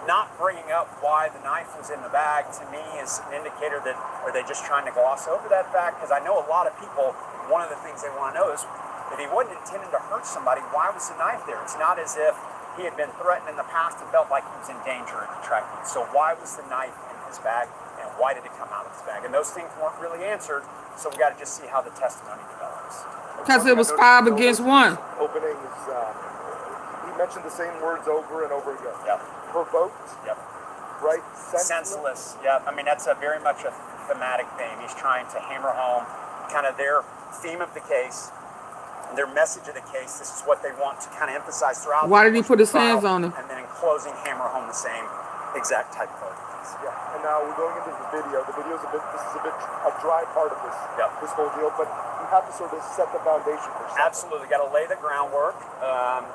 not bringing up why the knife was in the bag, to me, is an indicator that, are they just trying to gloss over that fact? Because I know a lot of people, one of the things they want to know is, if he wasn't intending to hurt somebody, why was the knife there? It's not as if he had been threatened in the past and felt like he was in danger at the track meet. So why was the knife in his bag, and why did it come out of his bag? And those things weren't really answered, so we got to just see how the testimony develops. Because it was 5 against 1. Opening is, he mentioned the same words over and over again. Yep. Provoked. Yep. Right? Senseless. Yep. I mean, that's very much a thematic theme. He's trying to hammer home kind of their theme of the case, their message of the case. This is what they want to kind of emphasize throughout. Why did he put his hands on him? And then in closing, hammer home the same exact type of arguments. Yeah. And now we're going into the video. The video's this is a dry part of this, this whole deal, but you have to sort of set the foundation for something. Absolutely. Got to lay the groundwork,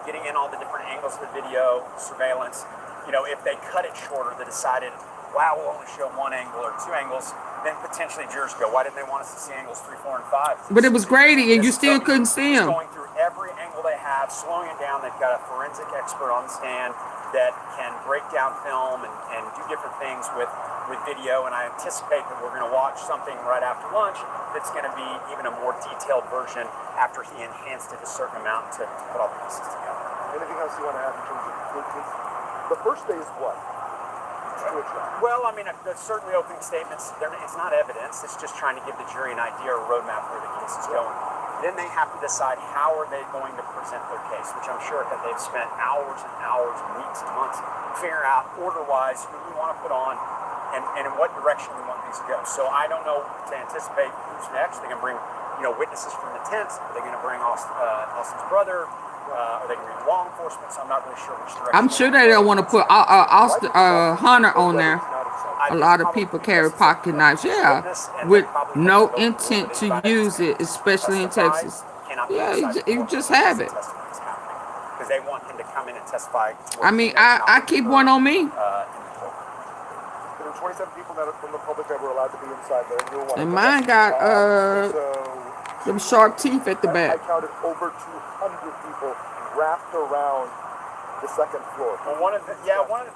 getting in all the different angles of the video, surveillance. You know, if they cut it shorter, they decided, wow, we'll only show one angle or two angles, then potentially jurors go, why didn't they want us to see angles 3, 4, and 5? But it was Grady, and you still couldn't see him. Going through every angle they have, slowing it down. They've got a forensic expert on the stand that can break down film and do different things with video, and I anticipate that we're going to watch something right after lunch that's going to be even a more detailed version after he enhanced it a certain amount to put all the pieces together. Anything else you want to add in terms of the first day is what? Well, I mean, certainly opening statements, it's not evidence. It's just trying to give the jury an idea or a roadmap where the case is going. Then they have to decide how are they going to present their case, which I'm sure that they've spent hours and hours and weeks and months figuring out order-wise who we want to put on, and in what direction we want things to go. So I don't know to anticipate who's next. They're going to bring, witnesses from the tent. Are they going to bring Austin's brother? Are they going to bring law enforcement? So I'm not really sure which direction. I'm sure they don't want to put Austin, Hunter on there. A lot of people carry pocket knives, yeah, with no intent to use it, especially in Texas. Yeah, you just have it. Because they want him to come in and testify. I mean, I keep one on me. There were 27 people from the public that were allowed to be inside there, and you were one. And mine got them sharp teeth at the back. I counted over 200 people wrapped around the second floor. Well, one of the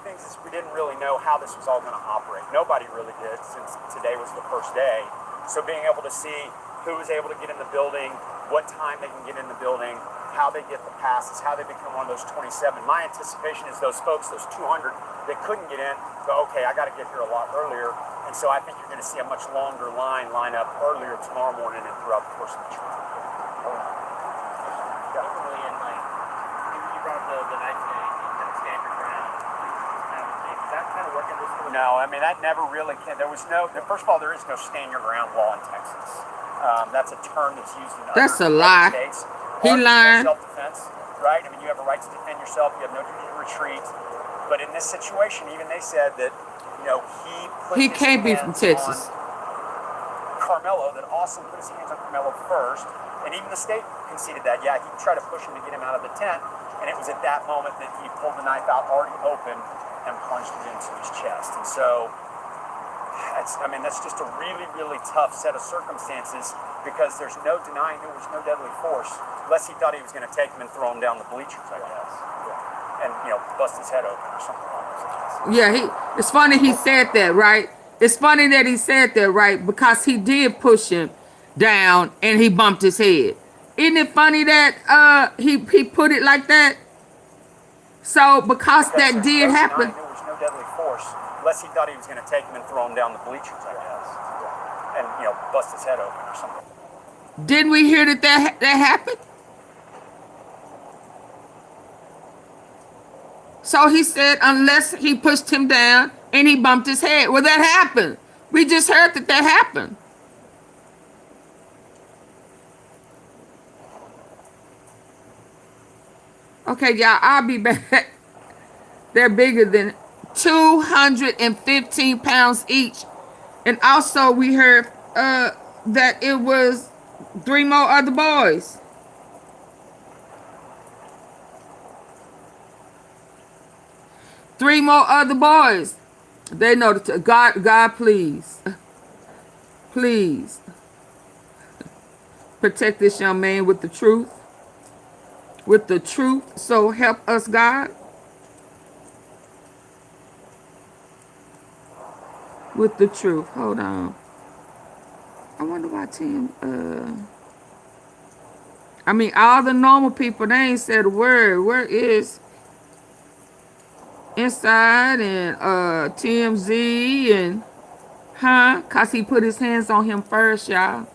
things is we didn't really know how this was all going to operate. Nobody really did, since today was the first day. So being able to see who was able to get in the building, what time they can get in the building, how they get the passes, how they become one of those 27. My anticipation is those folks, those 200 that couldn't get in, go, okay, I got to get here a lot earlier. And so I think you're going to see a much longer line up earlier tomorrow morning and throughout the course of the trial. No, I mean, that never really can. First of all, there is no stand your ground law in Texas. That's a term that's used in That's a other lie. states. He lying. Self-defense, right? I mean, you have a right to defend yourself. You have no duty to retreat. But in this situation, even they said that, he can't be from Texas. Carmelo, that Austin put his hands on Carmelo first, and even the state conceded that. Yeah, he tried to push him to get him out of the tent, and it was at that moment that he pulled the knife out already open and plunged it into his chest. And so, that's just a really, really tough set of circumstances, because there's no denying there was no deadly force, unless he thought he was going to take him and throw him down the bleachers, I guess, and bust his head open or something like that. Yeah, it's funny he said that, right? It's funny that he said that, right? Because he did push him down and he bumped his head. Isn't it funny that he put it like that? So because that did happen. There was no deadly force, unless he thought he was going to take him and throw him down the bleachers, I guess, and bust his head open or something. Didn't we hear that happened? So he said unless he pushed him down and he bumped his head. Well, that happened. We just heard that happened. Okay, y'all, I'll be back. They're bigger than 215 pounds each. And also we heard that it was 3 more other boys. Three more other boys. They know that God, please. Please. Protect this young man with the truth. With the truth. So help us, God. With the truth. Hold on. I wonder why Tim, all the normal people, they ain't said a word. Where is Inside and TMZ and cause he put his hands on him first, y'all.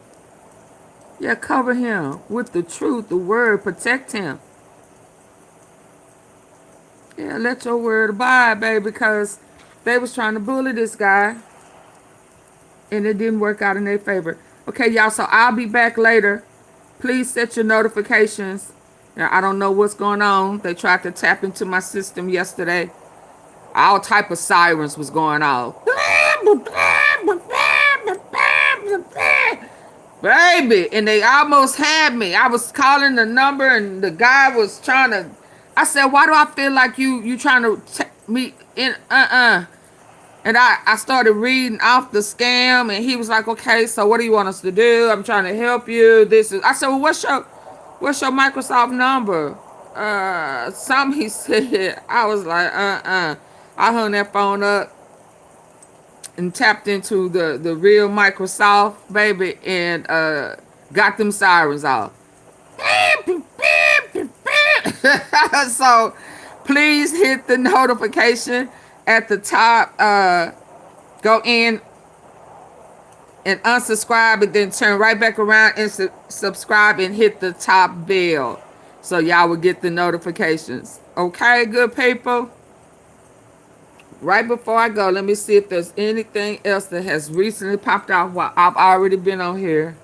Yeah, cover him with the truth, the word, protect him. Yeah, let your word abide, baby, because they was trying to bully this guy and it didn't work out in their favor. Okay, y'all, so I'll be back later. Please set your notifications. Now, I don't know what's going on. They tried to tap into my system yesterday. All type of sirens was going off. Baby, and they almost had me. I was calling the number and the guy was trying to, I said, why do I feel like you trying to take me in? And I started reading off the scam and he was like, okay, so what do you want us to do? I'm trying to help you. I said, well, what's your Microsoft number? Something he said. I was like, I hung that phone up and tapped into the real Microsoft, baby, and got them sirens off. So please hit the notification at the top. Go in and unsubscribe and then turn right back around and subscribe and hit the top bell so y'all will get the notifications. Okay, good people? right before I go, let me see if there's anything else that has recently popped out while I've already been on here.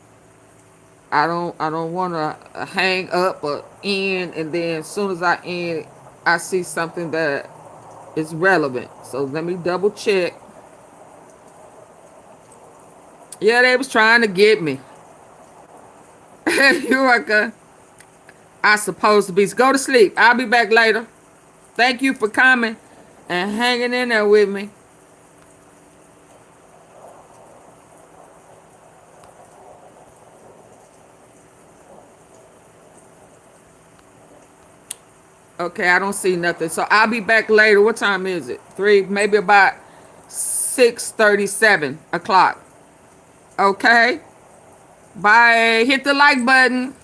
I don't want to hang up or end, and then as soon as I end, I see something that is relevant. So let me double check. Yeah, they was trying to get me. You're welcome. I supposed to be. Go to sleep. I'll be back later. Thank you for coming and hanging in there with me. Okay, I don't see nothing. So I'll be back later. What time is it? 3, maybe about 6:37 o'clock. Okay. Bye. Hit the like button.